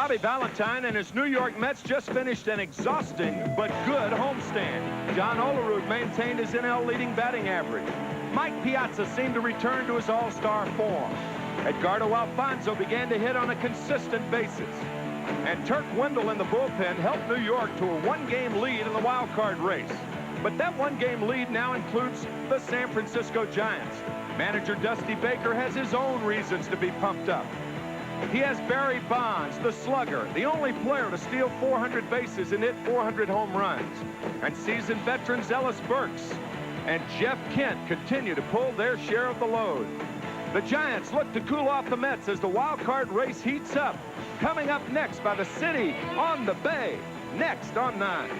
Bobby Valentine and his New York Mets just finished an exhausting but good homestand. John Olerud maintained his NL leading batting average. Mike Piazza seemed to return to his all-star form. Edgardo Alfonso began to hit on a consistent basis. And Turk Wendell in the bullpen helped New York to a one-game lead in the wild card race. But that one-game lead now includes the San Francisco Giants. Manager Dusty Baker has his own reasons to be pumped up. He has Barry Bonds, the slugger, the only player to steal 400 bases and hit 400 home runs. And seasoned veterans Ellis Burks and Jeff Kent continue to pull their share of the load. The Giants look to cool off the Mets as the wild card race heats up. Coming up next by the City on the Bay, next on 9.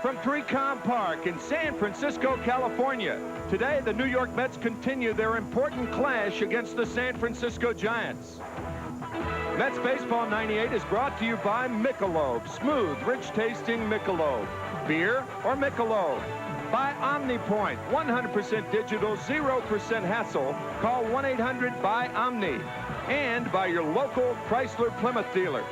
From Candlestick Park in San Francisco, California. Today, the New York Mets continue their important clash against the San Francisco Giants. Mets Baseball 98 is brought to you by Michelob. Smooth, rich-tasting Michelob. Beer or Michelob. By OmniPoint. 100% digital, 0% hassle. Call 1-800-BUY-OMNI. And by your local Chrysler Plymouth dealers.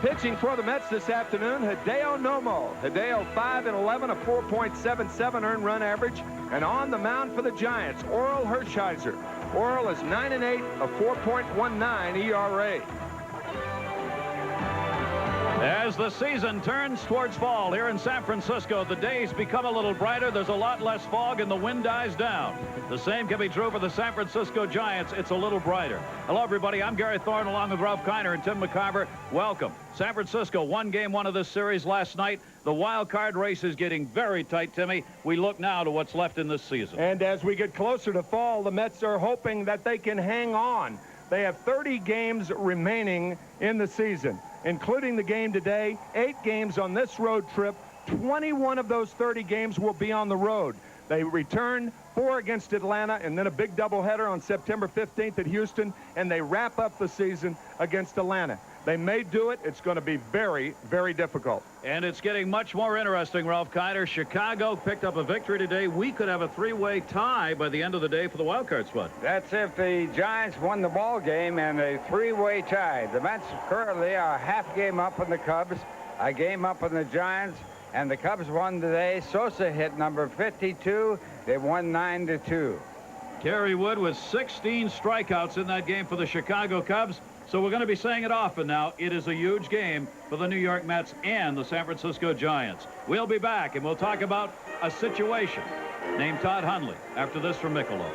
Pitching for the Mets this afternoon, Hideo Nomo. Hideo 5-11, a 4.77 earned run average. And on the mound for the Giants, Orel Hershiser. Orel is 9-8, a 4.19 ERA. As the season turns towards fall here in San Francisco, the days become a little brighter. There's a lot less fog and the wind dies down. The same can be true for the San Francisco Giants. It's a little brighter. Hello, everybody. I'm Gary Thorne along with Ralph Kiner and Tim McCarver. Welcome. San Francisco won game one of this series last night. The wild card race is getting very tight, Timmy. We look now to what's left in this season. And as we get closer to fall, the Mets are hoping that they can hang on. They have 30 games remaining in the season, including the game today, 8 games on this road trip. 21 of those 30 games will be on the road. They return 4 against Atlanta and then a big doubleheader on September 15th at Houston, and they wrap up the season against Atlanta. They may do it. It's going to be very, very difficult. And it's getting much more interesting, Ralph Kiner. Chicago picked up a victory today. We could have a 3-way tie by the end of the day for the wild card spot. That's if the Giants won the ball game and a 3-way tie. The Mets currently are a half game up on the Cubs, a game up on the Giants, and the Cubs won today. Sosa hit number 52. They won 9-2. Kerry Wood with 16 strikeouts in that game for the Chicago Cubs. So we're going to be saying it often now. It is a huge game for the New York Mets and the San Francisco Giants. We'll be back, and we'll talk about a situation named Todd Hundley after this from Michelob.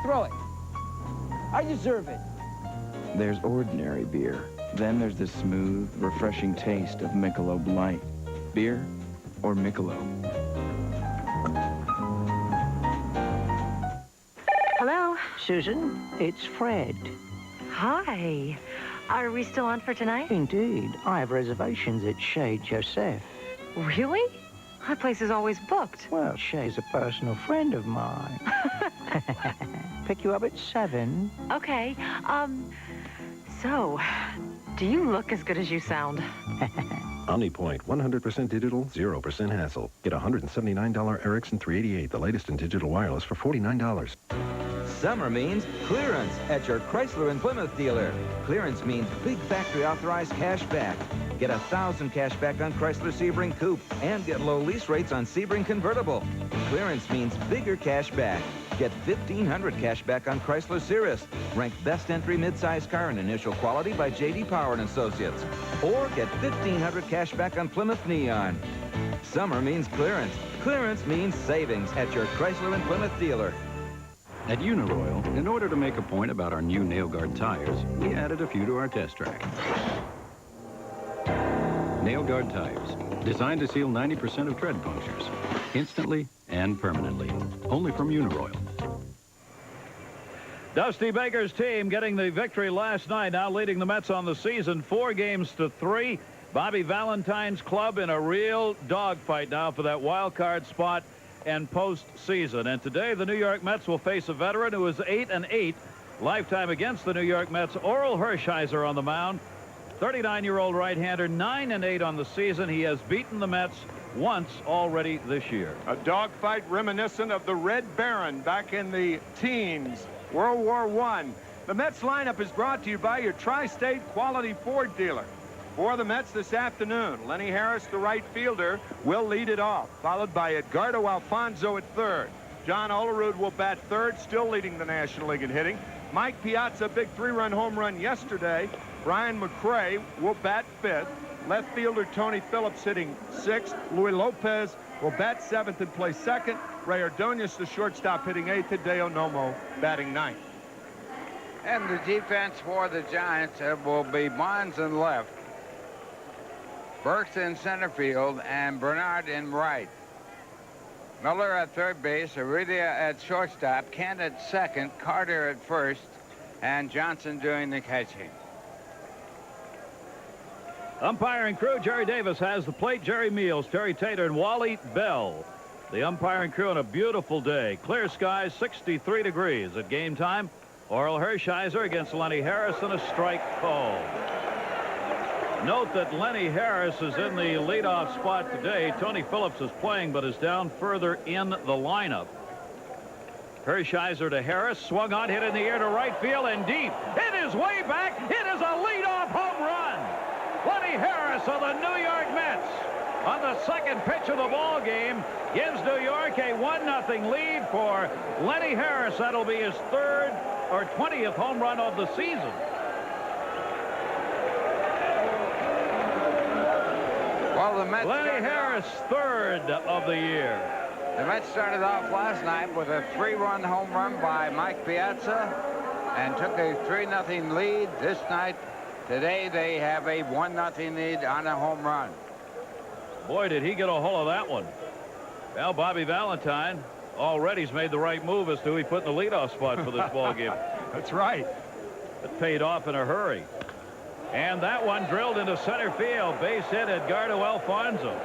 Throw it. I deserve it. There's ordinary beer. Then there's the smooth, refreshing taste of Michelob Light. Beer or Michelob? Hello? Susan, it's Fred. Hi. Are we still on for tonight? Indeed. I have reservations at Chez Joseph. Really? My place is always booked. Well, Shay's a personal friend of mine. Pick you up at 7. Okay. So, do you look as good as you sound? OmniPoint, 100% digital, 0% hassle. Get $179 Ericsson 388, the latest in digital wireless, for $49. Summer means clearance at your Chrysler and Plymouth dealer. Clearance means big factory authorized cash back. Get $1,000 cash back on Chrysler Sebring Coupe and get low lease rates on Sebring Convertible. Clearance means bigger cash back. Get $1,500 cash back on Chrysler Cirrus, ranked best entry midsize car in initial quality by J.D. Power and Associates. Or get $1,500 cash back on Plymouth Neon. Summer means clearance. Clearance means savings at your Chrysler and Plymouth dealer. At Uniroyal, in order to make a point about our new nail guard tires, we added a few to our test track. Nail guard tires, designed to seal 90% of tread punctures, instantly and permanently. Only from Uniroyal. Dusty Baker's team getting the victory last night, now leading the Mets on the season 4-3. Bobby Valentine's club in a real dogfight now for that wild card spot and postseason. And today the New York Mets will face a veteran who is 8-8 lifetime against the New York Mets. Orel Hershiser on the mound, 39-year-old right-hander, 9-8 on the season. He has beaten the Mets once already this year. A dogfight reminiscent of the Red Baron back in the teens, World War I. The Mets lineup is brought to you by your Tri-State Quality Ford dealer. For the Mets this afternoon, Lenny Harris, the right fielder, will lead it off, followed by Edgardo Alfonzo at third. John Olerud will bat third, still leading the National League in hitting. Mike Piazza, big 3-run home run yesterday. Brian McRae will bat fifth. Left fielder Tony Phillips hitting sixth. Luis Lopez will bat seventh and play second. Ray Ordonez, the shortstop, hitting eighth. Hideo Nomo batting ninth. And the defense for the Giants will be Bonds in left, Burks in center field, and Bernard in right. Miller at third base, Aurelia at shortstop, Kent at second, Carter at first, and Johnson doing the catching. Umpiring crew, Jerry Davis has the plate, Jerry Meals, Terry Tater, and Wally Bell. The umpiring crew on a beautiful day. Clear skies, 63 degrees. At game time, Orel Hershiser against Lenny Harris in a strike call. Note that Lenny Harris is in the leadoff spot today. Tony Phillips is playing, but is down further in the lineup. Hershiser to Harris, swung on, hit in the air to right field and deep. It is way back. It is a leadoff home run. Lenny Harris of the New York Mets on the second pitch of the ball game gives New York a 1-0 lead for Lenny Harris. That'll be his third or 20th home run of the season. Well, the Mets Lenny Harris, third of the year. The Mets started off last night with a 3-run home run by Mike Piazza and took a 3-0 lead. This night, today, they have a 1-0 lead on a home run. Boy, did he get a hold of that one. Well, Bobby Valentine already has made the right move as to who he put in the leadoff spot for this ball game. That's right. It paid off in a hurry. And that one drilled into center field. Base hit, Edgardo Alfonzo.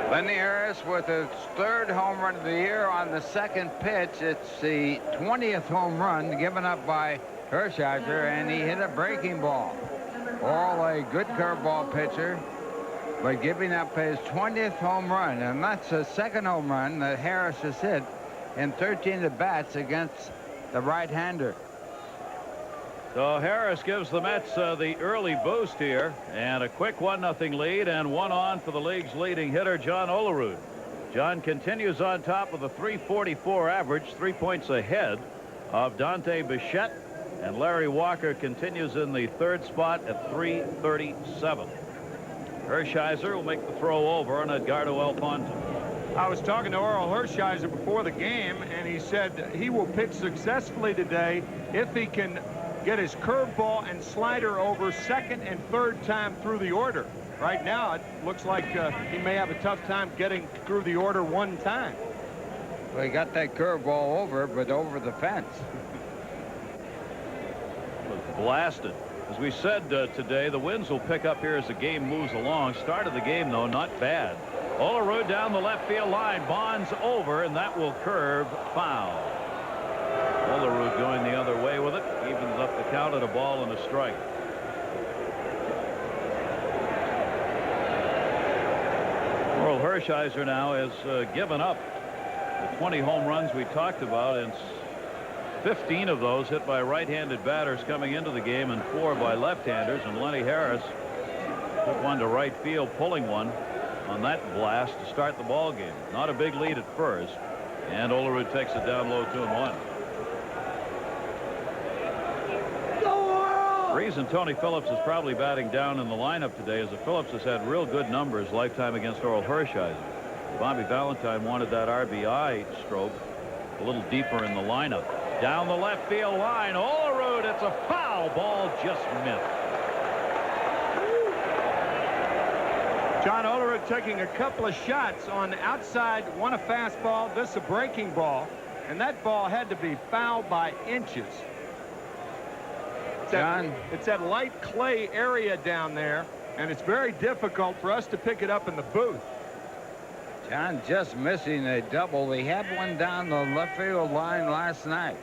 Lenny Harris with his third home run of the year on the second pitch. It's the 20th home run given up by Hershiser, and he hit a breaking ball. All a good curveball pitcher, but giving up his 20th home run, and that's the second home run that Harris has hit in 13 at-bats against the right-hander. So Harris gives the Mets the early boost here, and a quick 1-0 lead, and one on for the league's leading hitter, John Olerud. John continues on top with a .344 average, 3 points ahead of Dante Bichette, and Larry Walker continues in the third spot at .337. Hershiser will make the throw over on Edgardo Alfonzo. I was talking to Orel Hershiser before the game, and he said he will pitch successfully today if he can get his curveball and slider over second and third time through the order. Right now, it looks like he may have a tough time getting through the order one time. Well, he got that curveball over, but over the fence. Was blasted. As we said today, the winds will pick up here as the game moves along. Start of the game, though, not bad. Olerud down the left field line. Bonds over, and that will curve foul. Olerud going the other way with it. Evens up the count at a ball and a strike. Orel Hershiser now has given up the 20 home runs we talked about, and 15 of those hit by right-handed batters coming into the game and 4 by left-handers. And Lenny Harris took one to right field, pulling one on that blast to start the ball game. Not a big lead at first, and Olerud takes it down low 2-1. The reason Tony Phillips is probably batting down in the lineup today is that Phillips has had real good numbers lifetime against Orel Hershiser. Bobby Valentine wanted that RBI stroke a little deeper in the lineup. Down the left field line, Olerud, it's a foul ball, just missed. John Olerud taking a couple of shots on the outside, one a fastball, this a breaking ball, and that ball had to be fouled by inches. It's that light clay area down there, and it's very difficult for us to pick it up in the booth. John just missing a double. He had one down the left field line last night.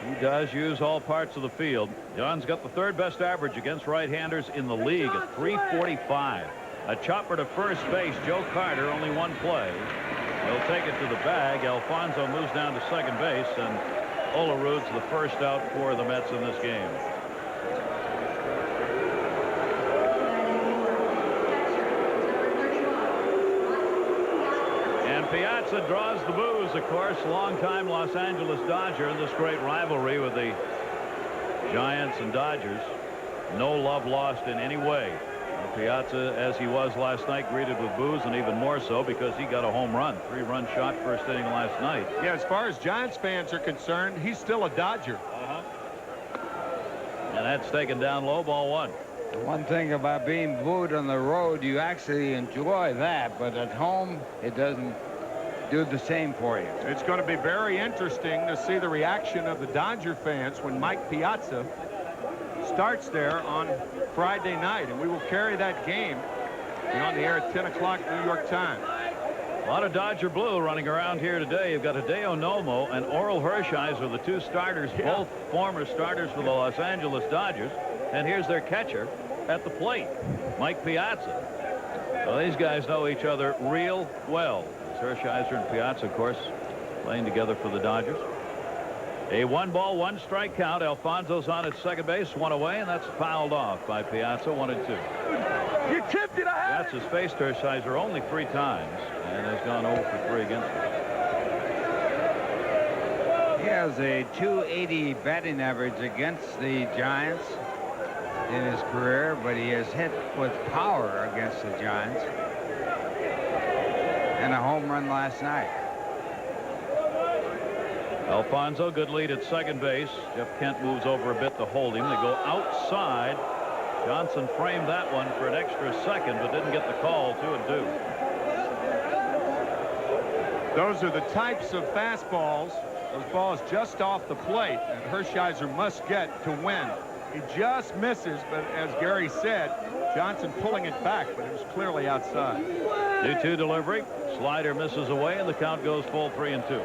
He does use all parts of the field. John's got the third best average against right-handers in the league at .345. A chopper to first base. Joe Carter, only one play. He'll take it to the bag. Alfonso moves down to second base, and Olerud's the first out for the Mets in this game. Piazza draws the boos, of course. Longtime Los Angeles Dodger in this great rivalry with the Giants and Dodgers. No love lost in any way. Piazza, as he was last night, greeted with boos, and even more so because he got a home run. 3-run shot first inning last night. Yeah, as far as Giants fans are concerned, he's still a Dodger. And that's taken down low, ball one. The one thing about being booed on the road, you actually enjoy that, but at home, it doesn't do the same for you. It's going to be very interesting to see the reaction of the Dodger fans when Mike Piazza starts there on Friday night, and we will carry that game on the air at 10 o'clock New York time. A lot of Dodger blue running around here today. You've got Hideo Nomo and Oral Hershiser, the two starters, both former starters for the Los Angeles Dodgers. And here's their catcher at the plate, Mike Piazza. Well, these guys know each other real well. Hershiser and Piazza, of course, playing together for the Dodgers. A 1-ball, 1-strike count. Alfonso's on at second base, one away, and that's fouled off by Piazza, 1-2. You tipped it. Piazza's faced Hershiser only 3 times and has gone 0 for 3 against him. He has a .280 batting average against the Giants in his career, but he has hit with power against the Giants. And a home run last night. Alfonso, good lead at second base. Jeff Kent moves over a bit to hold him. They go outside. Johnson framed that one for an extra second, but didn't get the call. 2-2. Those are the types of fastballs, those balls just off the plate, that Hershiser must get to win. He just misses, but as Gary said, Johnson pulling it back, but it was clearly outside. 2-2 delivery. Slider misses away, and the count goes full 3-2.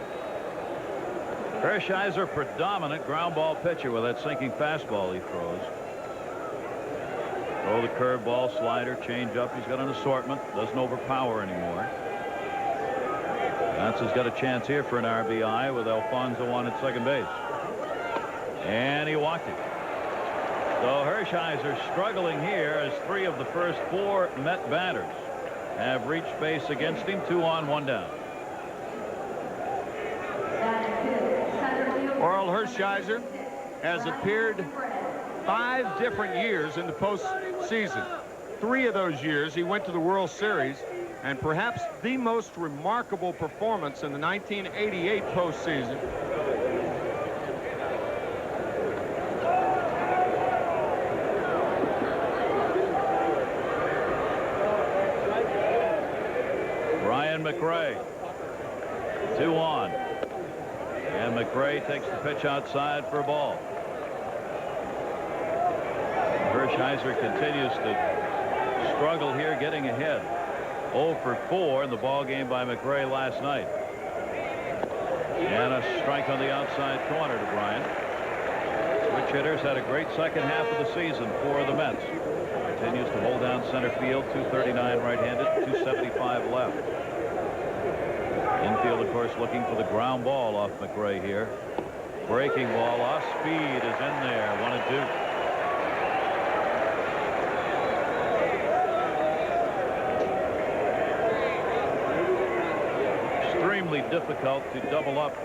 Hershiser, predominant ground ball pitcher with that sinking fastball he throws. Throw the curveball, slider, change up. He's got an assortment. Doesn't overpower anymore. Johnson's got a chance here for an RBI with Alfonso on at second base. And he walked it. So Hershiser struggling here as 3 of the first 4 Met batters have reached base against him. 2 on, 1 down. Oral Hershiser has appeared 5 different years in the postseason. 3 of those years he went to the World Series, and perhaps the most remarkable performance in the 1988 postseason. McRae, 2 on, and McRae takes the pitch outside for a ball. Hershiser continues to struggle here, getting ahead. 0 for 4 in the ball game by McRae last night. And a strike on the outside corner to Bryant. Switch hitters had a great second half of the season for the Mets. Continues to hold down center field. 239 right-handed, 275 left. Infield, of course, looking for the ground ball off McRae here. Breaking ball off speed is in there. 1-2. Extremely difficult to double up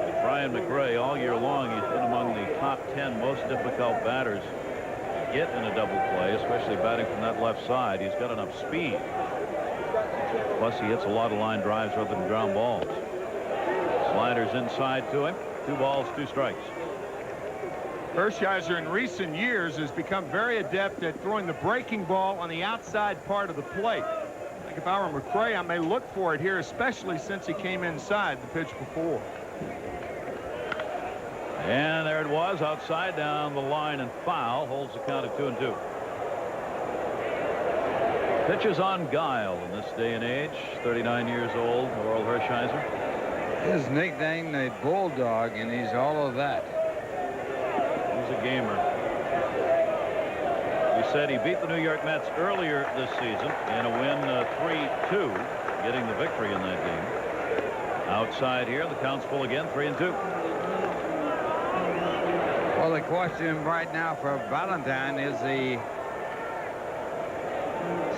with Brian McRae all year long. He's been among the top 10 most difficult batters to get in a double play, especially batting from that left side. He's got enough speed. Plus, he hits a lot of line drives rather than ground balls. Sliders inside to him. 2 balls, 2 strikes. Hershiser in recent years has become very adept at throwing the breaking ball on the outside part of the plate. I think if I were McRae, I may look for it here, especially since he came inside the pitch before. And there it was, outside, down the line, and foul. Holds the count at 2-2. Pitches on guile in this day and age. 39 years old, Orel Hershiser. His nickname, the Bulldog, and he's all of that. He's a gamer. We said he beat the New York Mets earlier this season in a win 3-2, getting the victory in that game. Outside here, the count's full again, 3-2. Well, the question right now for Valentine is the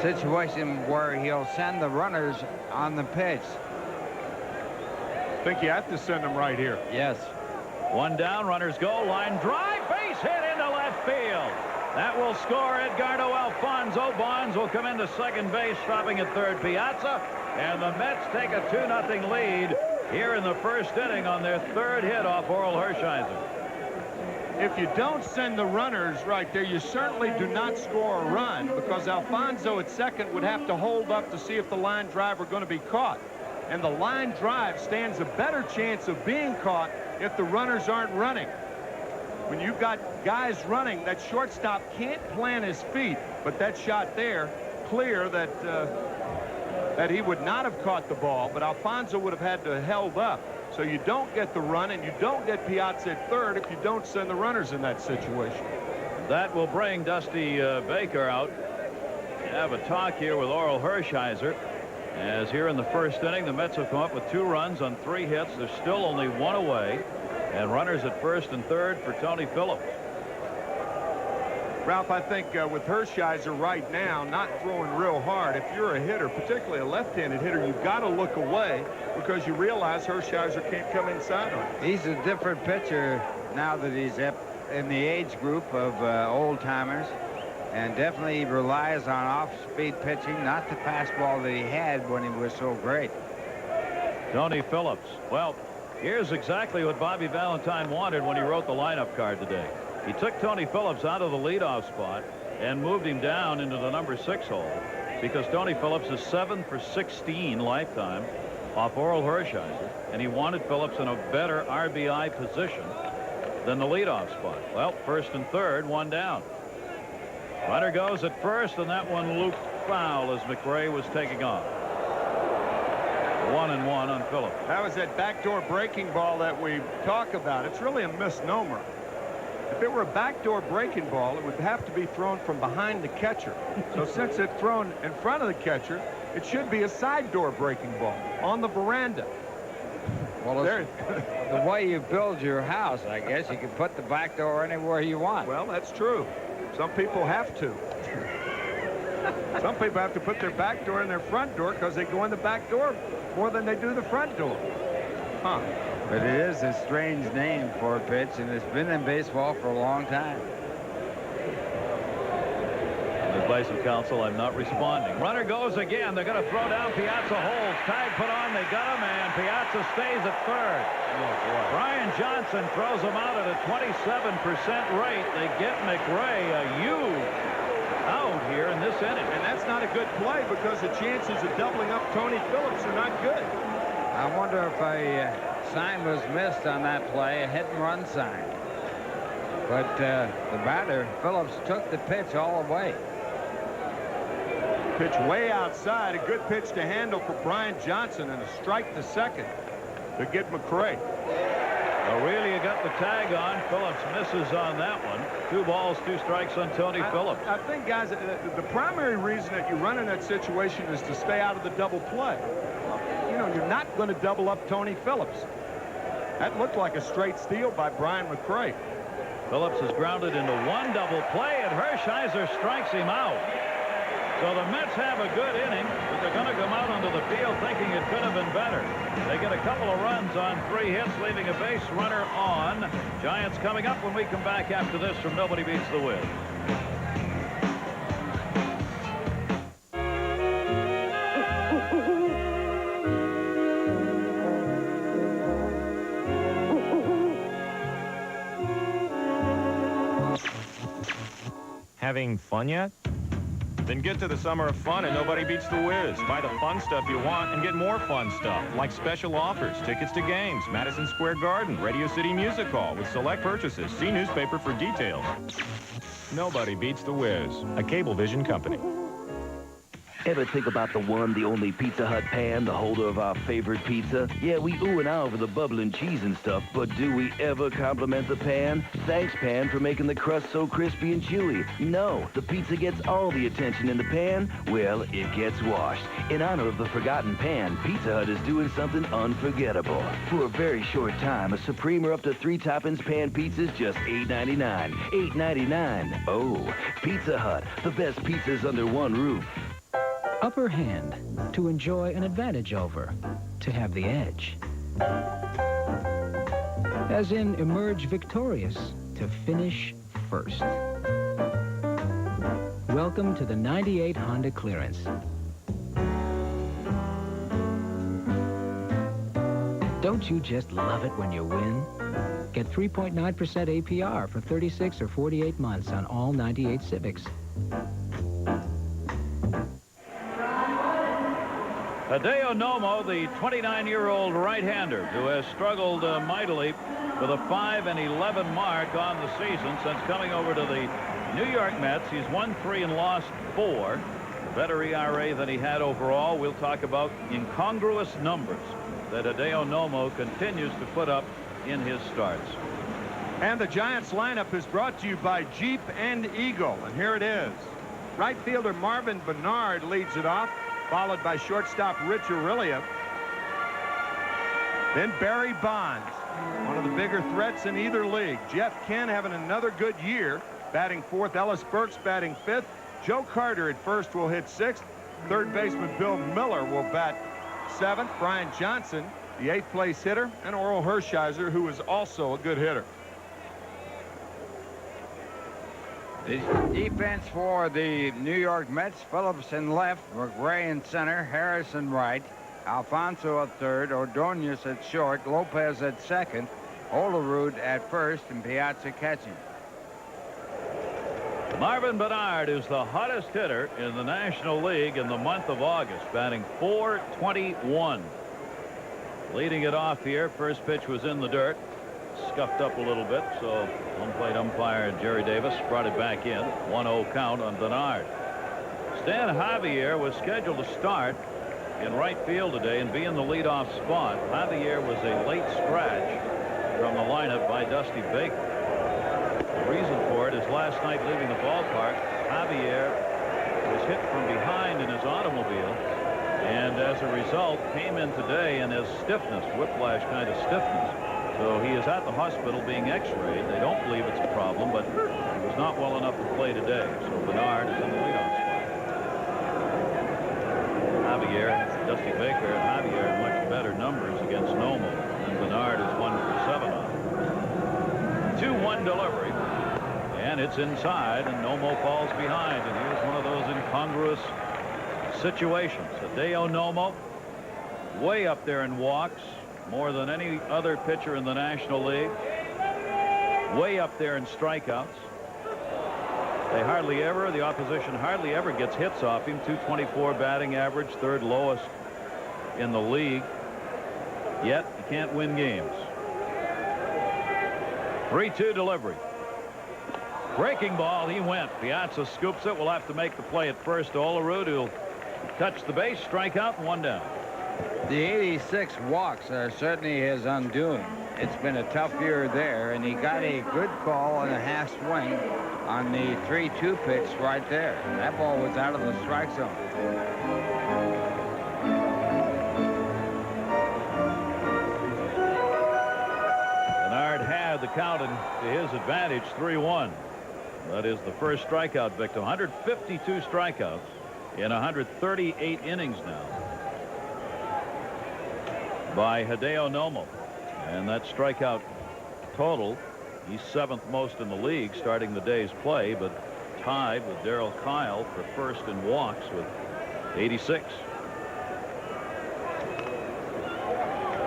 situation where he'll send the runners on the pitch. I think you have to send them right here. Yes. 1 down, runners go, line drive, base hit into left field. That will score Edgardo Alfonso. Bonds will come into second base, stopping at third Piazza, and the Mets take a 2-0 lead here in the first inning on their 3rd hit off Orel Hershiser. If you don't send the runners right there, you certainly do not score a run, because Alfonso at second would have to hold up to see if the line drive were going to be caught. And the line drive stands a better chance of being caught if the runners aren't running. When you've got guys running, that shortstop can't plant his feet, but that shot there, clear that that he would not have caught the ball, but Alfonso would have had to have held up. So you don't get the run, and you don't get Piazza at third if you don't send the runners in that situation. That will bring Dusty Baker out. Have a talk here with Orel Hershiser. As here in the first inning, the Mets have come up with 2 runs on 3 hits. There's still only 1 away, and runners at first and third for Tony Phillips. Ralph, I think with Hershiser right now not throwing real hard, if you're a hitter, particularly a left-handed hitter, you've got to look away because you realize Hershiser can't come inside on it. He's a different pitcher now that he's up in the age group of old-timers. And definitely relies on off-speed pitching, not the fastball that he had when he was so great. Tony Phillips. Well, here's exactly what Bobby Valentine wanted when he wrote the lineup card today. He took Tony Phillips out of the leadoff spot and moved him down into the number 6 hole because Tony Phillips is 7 for 16 lifetime off Orel Hershiser, and he wanted Phillips in a better RBI position than the leadoff spot. Well, first and third, 1 down. Runner goes at first, and that one looped foul as McRae was taking off. 1-1 on Phillips. That was that backdoor breaking ball that we talk about. It's really a misnomer. If it were a backdoor breaking ball, it would have to be thrown from behind the catcher. So since it's thrown in front of the catcher, it should be a side door breaking ball on the veranda. Well, the way you build your house, I guess you can put the back door anywhere you want. Well, that's true. Some people have to. Some people have to put their back door in their front door because they go in the back door more than they do the front door. Huh. But it is a strange name for a pitch, and it's been in baseball for a long time. Advice of counsel, I'm not responding. Runner goes again. They're going to throw down. Piazza holds. Tag put on. They got him, and Piazza stays at third. Brian Johnson throws him out at a 27% rate. They get McRae a huge out here in this inning. And that's not a good play because the chances of doubling up Tony Phillips are not good. I wonder if a sign was missed on that play, a hit and run sign. But the batter, Phillips, took the pitch all the way. Pitch way outside, a good pitch to handle for Brian Johnson, and a strike to second to get McRae. Aurelia got the tag on. Phillips misses on that one. 2 balls, 2 strikes on Tony Phillips. I think, guys, the primary reason that you run in that situation is to stay out of the double play. You know, you're not going to double up Tony Phillips. That looked like a straight steal by Brian McRae. Phillips is grounded into 1 double play, and Hershiser strikes him out. So the Mets have a good inning, but they're going to come out onto the field thinking it could have been better. They get a couple of runs on 3 hits, leaving a base runner on. Giants coming up when we come back after this from Nobody Beats the Wiz. Having fun yet? Then get to the Summer of Fun and nobody beats the whiz. Buy the fun stuff you want and get more fun stuff, like special offers, tickets to games, Madison Square Garden, Radio City Music Hall with select purchases. See newspaper for details. Nobody beats the whiz, a Cablevision company. Ever think about the one, the only Pizza Hut pan, the holder of our favorite pizza? Yeah, we ooh and ah over the bubbling cheese and stuff, but do we ever compliment the pan? Thanks, pan, for making the crust so crispy and chewy. No, the pizza gets all the attention in the pan. Well, it gets washed. In honor of the forgotten pan, Pizza Hut is doing something unforgettable. For a very short time, a Supreme or up to 3 toppings pan pizza's just $8.99. $8.99. Oh, Pizza Hut, the best pizzas under one roof. Upper hand, to enjoy an advantage over, to have the edge. As in, emerge victorious, to finish first. Welcome to the 98 Honda Clearance. Don't you just love it when you win? Get 3.9% APR for 36 or 48 months on all 98 Civics. Hideo Nomo, the 29-year-old right-hander who has struggled mightily with a 5-11 mark on the season since coming over to the New York Mets. He's won 3 and lost 4. Better ERA than he had overall. We'll talk about incongruous numbers that Hideo Nomo continues to put up in his starts. And the Giants lineup is brought to you by Jeep and Eagle. And here it is. Right fielder Marvin Bernard leads it off, followed by shortstop Rich Aurelia. Then Barry Bonds, one of the bigger threats in either league. Jeff Kent having another good year, batting 4th. Ellis Burks batting 5th. Joe Carter at first will hit 6th. Third baseman Bill Miller will bat 7th. Brian Johnson, the 8th place hitter, and Oral Hershiser, who is also a good hitter. The defense for the New York Mets: Phillips in left, McRae in center, Harris in right, Alfonso at third, Ordonez at short, Lopez at second, Olerud at first, and Piazza catching. Marvin Bernard is the hottest hitter in the National League in the month of August, batting .421. Leading it off here, first pitch was in the dirt. Scuffed up a little bit, so home plate umpire Jerry Davis brought it back in. 1-0 count on Bernard. Stan Javier was scheduled to start in right field today and be in the leadoff spot. Javier was a late scratch from the lineup by Dusty Baker. The reason for it is last night leaving the ballpark, Javier was hit from behind in his automobile, and as a result came in today in his stiffness, whiplash kind of stiffness. So he is at the hospital being x-rayed. They don't believe it's a problem, but he was not well enough to play today. So Bernard is in the leadoff spot. Javier, Dusty Baker, and Javier have much better numbers against Nomo. And Bernard is 1 for 7 on. 2-1 delivery. And it's inside, and Nomo falls behind. And here's one of those incongruous situations. Hideo Nomo, way up there in walks, more than any other pitcher in the National League. Way up there in strikeouts. The opposition hardly ever gets hits off him. .224 batting average, 3rd lowest in the league. Yet he can't win games. 3-2 delivery. Breaking ball, he went. Piazza scoops it. Will have to make the play at first. Olerud, who'll touch the base, strike out, and 1 down. The 86 walks are certainly his undoing. It's been a tough year there, and he got a good call and a half swing on the 3-2 pitch right there. That ball was out of the strike zone. Bernard had the count to his advantage, 3-1. That is the first strikeout victim. 152 strikeouts in 138 innings now by Hideo Nomo. And that strikeout total, he's 7th most in the league starting the day's play, but tied with Darrell Kyle for first in walks with 86.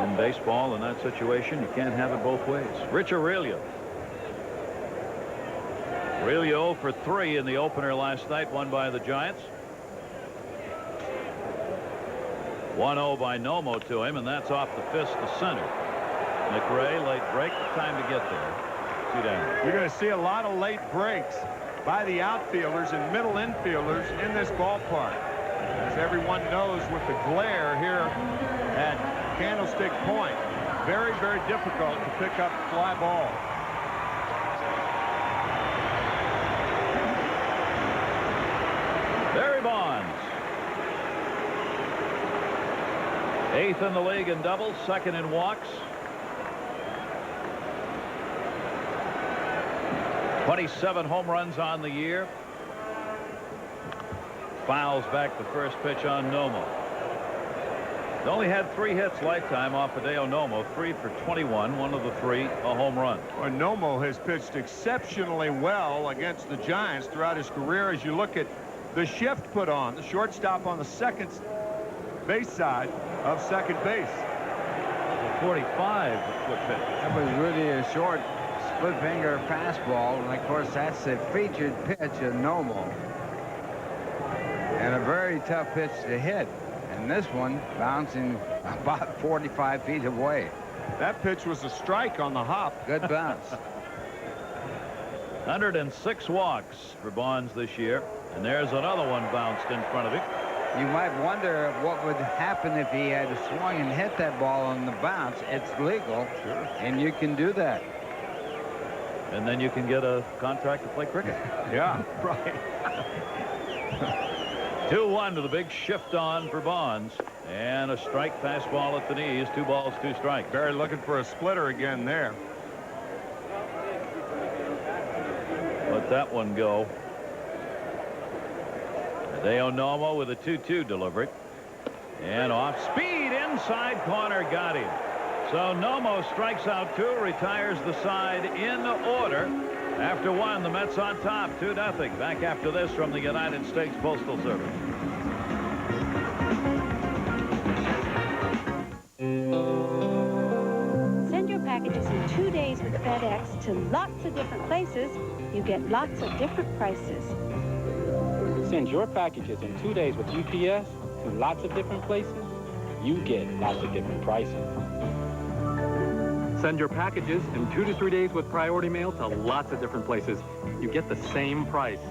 In baseball, in that situation, you can't have it both ways. Rich Aurelia. Really 0 for 3 in the opener last night, won by the Giants. 1-0 by Nomo to him, and that's off the fist to center. McRae, late break, time to get there. 2 down. You're going to see a lot of late breaks by the outfielders and middle infielders in this ballpark. As everyone knows, with the glare here at Candlestick Point, very, very difficult to pick up fly ball. Barry Bonds, 8th in the league in doubles, 2nd in walks. 27 home runs on the year. Fouls back the first pitch on Nomo. He's only had 3 hits lifetime off Hideo Nomo, 3 for 21, one of the 3 a home run. Well, Nomo has pitched exceptionally well against the Giants throughout his career. As you look at the shift put on, the shortstop on the second base side of second base. 45 foot pitch. That was really a short split finger fastball, and of course that's the featured pitch of Nomo. And a very tough pitch to hit. And this one bouncing about 45 feet away. That pitch was a strike on the hop. Good bounce. 106 walks for Bonds this year. And there's another one bounced in front of him. You might wonder what would happen if he had swung and hit that ball on the bounce. It's legal, and you can do that. And then you can get a contract to play cricket. Yeah, right. 2-1 to the big shift on for Bonds. And a strike fastball at the knees. 2 balls, 2 strikes. Barry looking for a splitter again there. Let that one go. Hideo Nomo with a 2-2 delivery. And off speed inside corner, got him. So Nomo strikes out 2, retires the side in order. After 1, the Mets on top, 2-0. Back after this from the United States Postal Service. Send your packages in 2 days with FedEx to lots of different places. You get lots of different prices. Send your packages in 2 days with UPS to lots of different places. You get lots of different prices. Send your packages in 2 to 3 days with Priority Mail to lots of different places. You get the same price.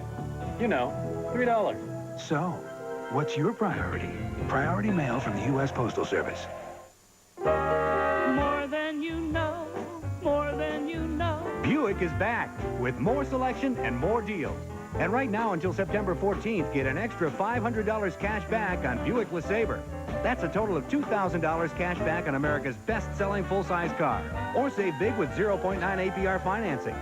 You know, $3. So, what's your priority? Priority Mail from the U.S. Postal Service. More than you know, more than you know. Buick is back with more selection and more deals. And right now until September 14th, get an extra $500 cash back on Buick LeSabre. That's a total of $2,000 cash back on America's best-selling full-size car. Or save big with 0.9 APR financing.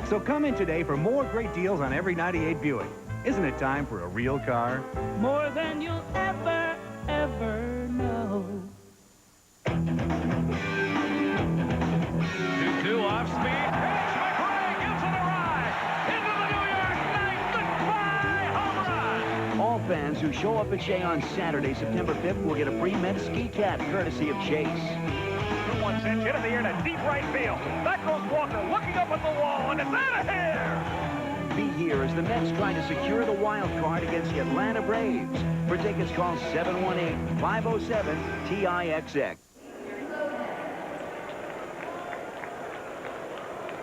So come in today for more great deals on every 98 Buick. Isn't it time for a real car? More than you'll ever, ever know. 2-2 off speed. Pitch, McRae gives it a ride. Into the New York night. Goodbye, home run. All fans who show up at Shea on Saturday, September 5th, will get a free Mets ski cap courtesy of Chase. 2-1 pitch hit in the air to deep right field. Back goes Walker looking up at the wall, and it's out of here. Be here as the Mets try to secure the wild card against the Atlanta Braves. For tickets, call 718-507-TIXX.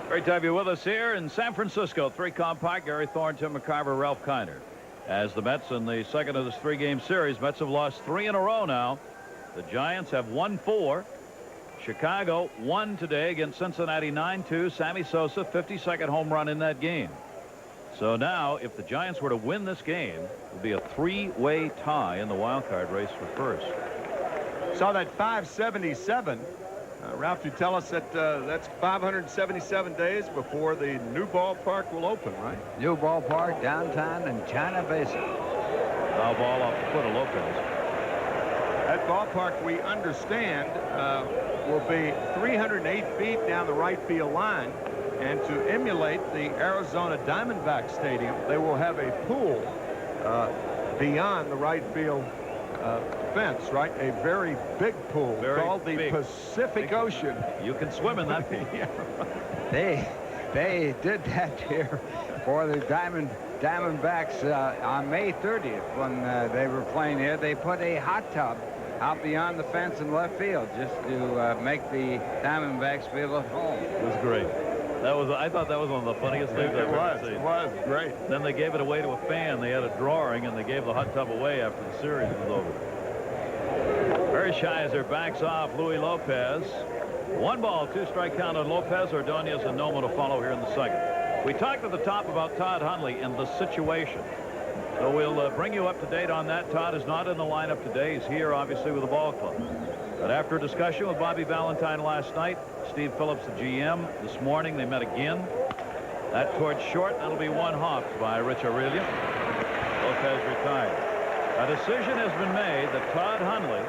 Great to have you with us here in San Francisco. 3-com park, Gary Thorne, Tim McCarver, Ralph Kiner. As the Mets in the second of this 3-game series, Mets have lost 3 in a row now. The Giants have won 4. Chicago won today against Cincinnati 9-2. Sammy Sosa, 52nd home run in that game. So now, if the Giants were to win this game, it would be a 3-way tie in the wild card race for first. Saw that 577. Ralph, you tell us that that's 577 days before the new ballpark will open, right? New ballpark downtown in China Basin. Foul ball off the foot of Lopez. That ballpark, we understand, will be 308 feet down the right field line. And to emulate the Arizona Diamondback Stadium, they will have a pool beyond the right field fence, right? A very big pool called the Pacific Ocean. You can swim in that pool. Yeah. They did that here for the Diamondbacks on May 30th when they were playing here. They put a hot tub out beyond the fence in left field just to make the Diamondbacks feel at home. It was great. I thought that was one of the funniest things I've ever seen. It was great. Then they gave it away to a fan. They had a drawing, and they gave the hot tub away after the series was over. Hershiser backs off Louis Lopez. 1 ball, 2 strike count on Lopez. Ordonez and Nomo to follow here in the second. We talked at the top about Todd Hundley and the situation. So we'll bring you up to date on that. Todd is not in the lineup today. He's here, obviously, with the ball club. But after a discussion with Bobby Valentine last night, Steve Phillips, the GM, this morning they met again. That towards short. That'll be 1 hopped by Rich Aurelia. Lopez retired. A decision has been made that Todd Hundley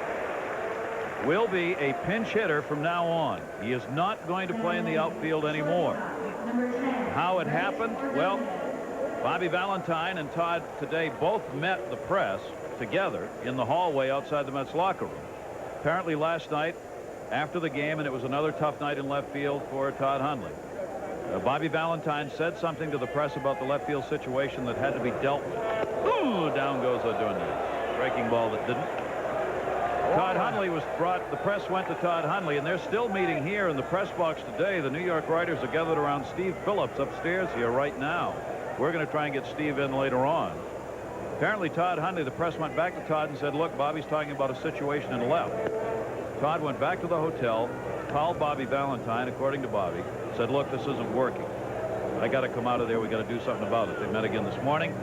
will be a pinch hitter from now on. He is not going to play in the outfield anymore. How it happened? Well, Bobby Valentine and Todd today both met the press together in the hallway outside the Mets locker room. Apparently last night after the game, and it was another tough night in left field for Todd Hundley. Bobby Valentine said something to the press about the left field situation that had to be dealt with. Ooh, down goes Ordonez. Breaking ball that didn't. Todd Hundley was brought. The press went to Todd Hundley, and they're still meeting here in the press box today. The New York writers are gathered around Steve Phillips upstairs here right now. We're going to try and get Steve in later on. Apparently Todd Hundley, the press went back to Todd and said, look, Bobby's talking about a situation in left. Todd went back to the hotel, called Bobby Valentine, according to Bobby, said, look, this isn't working. I got to come out of there. We got to do something about it. They met again this morning.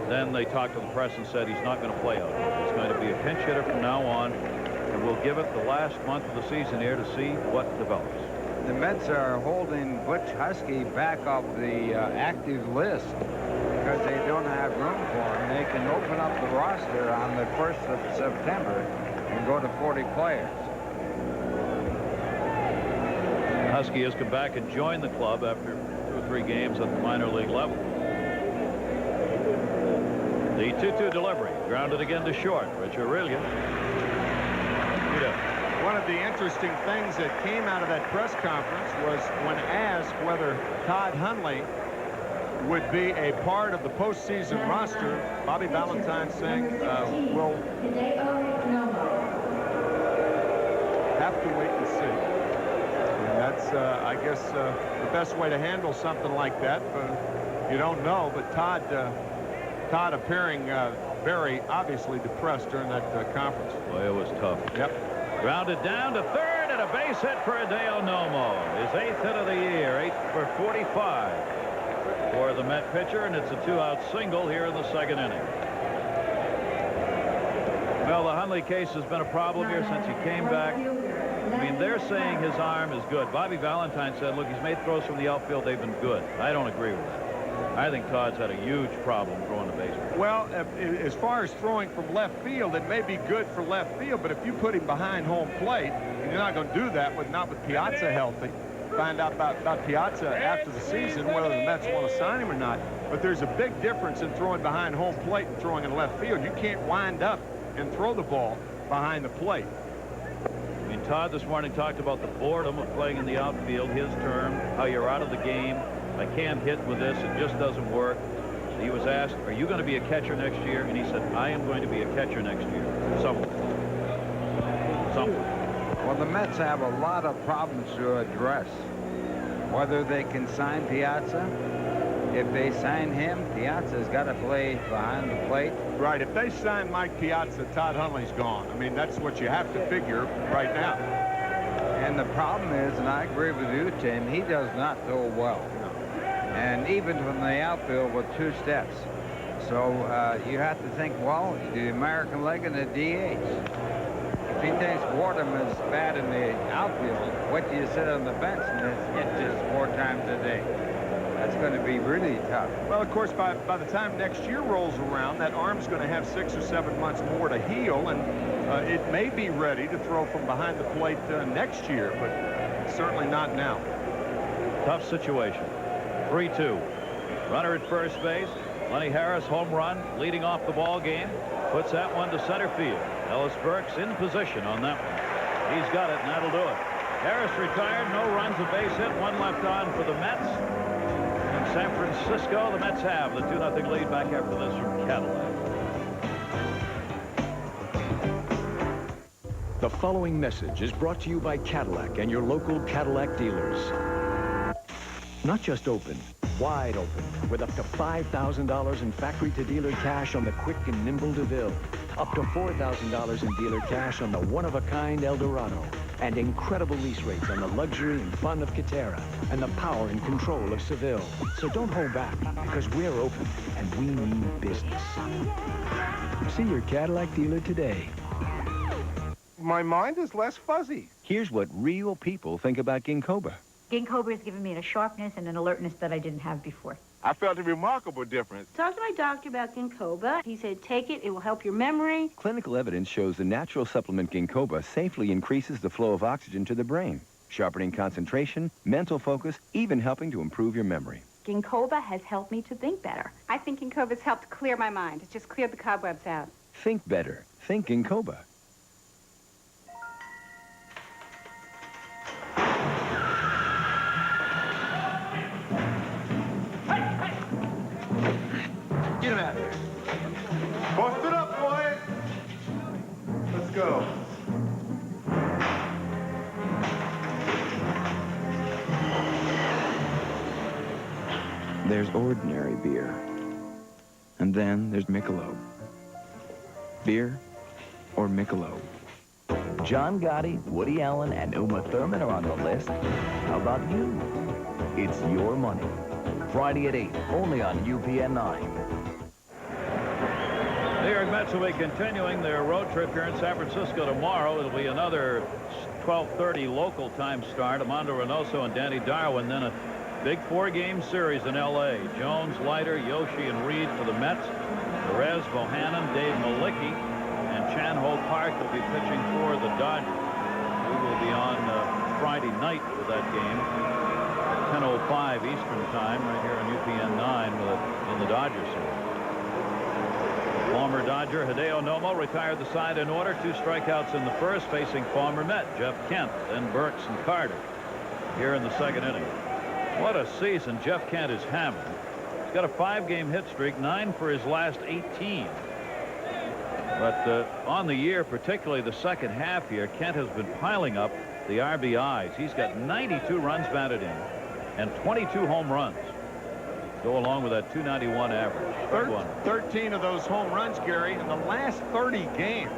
Then they talked to the press and said he's not going to play out here. He's going to be a pinch hitter from now on, and we'll give it the last month of the season here to see what develops. The Mets are holding Butch Husky back off the active list because they don't have room for him. They can open up the roster on the 1st of September and go to 40 players. Husky has come back and joined the club after 2 or 3 games at the minor league level. The 2-2 delivery. Grounded again to short. Rich Aurelia. One of the interesting things that came out of that press conference was when asked whether Todd Hundley would be a part of the postseason roster, Bobby Valentine saying, we'll have to wait and see. And that's, I guess, the best way to handle something like that. You don't know, but Todd appearing very obviously depressed during that conference. Boy, it was tough. Yep. Grounded down to third, and a base hit for Hideo Nomo. His 8th hit of the year, 8 for 45 for the Met pitcher, and it's a 2-out single here in the second inning. Well, the Hundley case has been a problem here since he came back. I mean, they're saying his arm is good. Bobby Valentine said, look, he's made throws from the outfield. They've been good. I don't agree with that. I think Todd's had a huge problem throwing the baseball. Well, as far as throwing from left field, it may be good for left field, but if you put him behind home plate, and you're not going to do that not with Piazza healthy. Find out about Piazza after the season, whether the Mets want to sign him or not. But there's a big difference in throwing behind home plate and throwing in left field. You can't wind up and throw the ball behind the plate. I mean, Todd this morning talked about the boredom of playing in the outfield, his term, how you're out of the game. I can't hit with this. It just doesn't work. He was asked, are you going to be a catcher next year? And he said, I am going to be a catcher next year. Somewhere. Well, the Mets have a lot of problems to address. Whether they can sign Piazza. If they sign him, Piazza's got to play behind the plate. Right. If they sign Mike Piazza, Todd Hundley's gone. I mean, that's what you have to figure right now. And the problem is, and I agree with you, Tim, he does not throw well. And even from the outfield with 2 steps. So you have to think, well, the American League and the DH. If he thinks boredom is bad in the outfield, what do you sit on the bench and hit just 4 times a day? That's going to be really tough. Well, of course, by the time next year rolls around, that arm's going to have 6 or 7 months more to heal, and it may be ready to throw from behind the plate next year, but certainly not now. Tough situation. 3-2. Runner at first base. Lenny Harris, home run, leading off the ball game. Puts that one to center field. Ellis Burks in position on that one. He's got it, and that'll do it. Harris retired. No runs, a base hit. 1 left on for the Mets. And San Francisco. The Mets have the 2-0 lead. Back after this from Cadillac. The following message is brought to you by Cadillac and your local Cadillac dealers. Not just open, wide open, with up to $5,000 in factory-to-dealer cash on the quick and nimble DeVille, up to $4,000 in dealer cash on the one-of-a-kind Eldorado, and incredible lease rates on the luxury and fun of Catera and the power and control of Seville. So don't hold back, because we're open and we mean business. See your Cadillac dealer today. My mind is less fuzzy. Here's what real people think about Ginkgoba. Ginkgoba has given me a sharpness and an alertness that I didn't have before. I felt a remarkable difference. Talked to my doctor about Ginkgoba. He said, take it, it will help your memory. Clinical evidence shows the natural supplement Ginkgoba safely increases the flow of oxygen to the brain, sharpening concentration, mental focus, even helping to improve your memory. Ginkgoba has helped me to think better. I think Ginkgoba's helped clear my mind. It's just cleared the cobwebs out. Think better. Think Ginkgoba. Get him out of here. Bust it up, boys. Let's go. There's ordinary beer. And then there's Michelob. Beer or Michelob? John Gotti, Woody Allen, and Uma Thurman are on the list. How about you? It's your money. Friday at 8, only on UPN 9. New York Mets will be continuing their road trip here in San Francisco tomorrow. It'll be another 12:30 local time start. Armando Reynoso and Danny Darwin. Then a big 4-game series in L.A. Jones, Leiter, Yoshi, and Reed for the Mets. Perez, Bohannon, Dave Malicki, and Chan-Ho Park will be pitching for the Dodgers. We will be on Friday night for that game at 10:05 Eastern Time right here on UPN 9 in the Dodgers series. Former Dodger Hideo Nomo retired the side in order. 2 strikeouts in the first, facing former Met Jeff Kent, then Burks and Carter here in the second inning. What a season Jeff Kent is having. He's got a 5-game hit streak, 9 for his last 18. But on the year, particularly the second half here, Kent has been piling up the RBIs. He's got 92 runs batted in and 22 home runs. Go along with that 291 average. 13 of those home runs, Gary, in the last 30 games.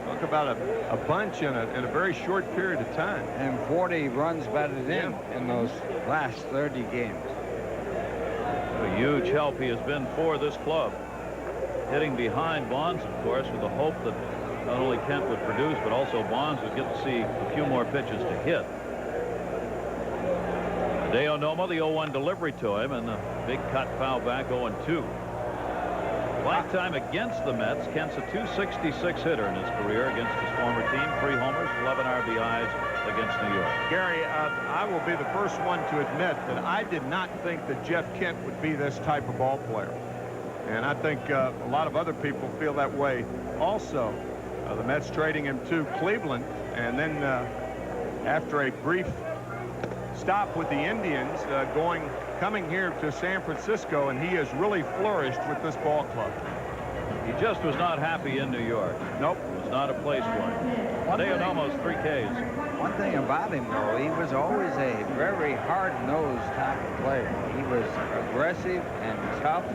Talk about a bunch in a very short period of time. And 40 runs batted in those last 30 games. A huge help he has been for this club. Hitting behind Bonds, of course, with the hope that not only Kent would produce, but also Bonds would get to see a few more pitches to hit. Hideo Nomo, the 0-1 delivery to him, and the big cut foul back 0-2. Lifetime against the Mets, Kent's a .266 hitter in his career against his former team. 3 homers, 11 RBIs against New York. Gary, I will be the first one to admit that I did not think that Jeff Kent would be this type of ball player. And I think a lot of other people feel that way also. The Mets trading him to Cleveland, and then after a brief stop with the Indians, coming here to San Francisco, and he has really flourished with this ball club. He just was not happy in New York. Nope. It was not a place for him. Hideo Nomo's 3 Ks. One thing about him, though, he was always a very hard-nosed type of player. He was aggressive and tough,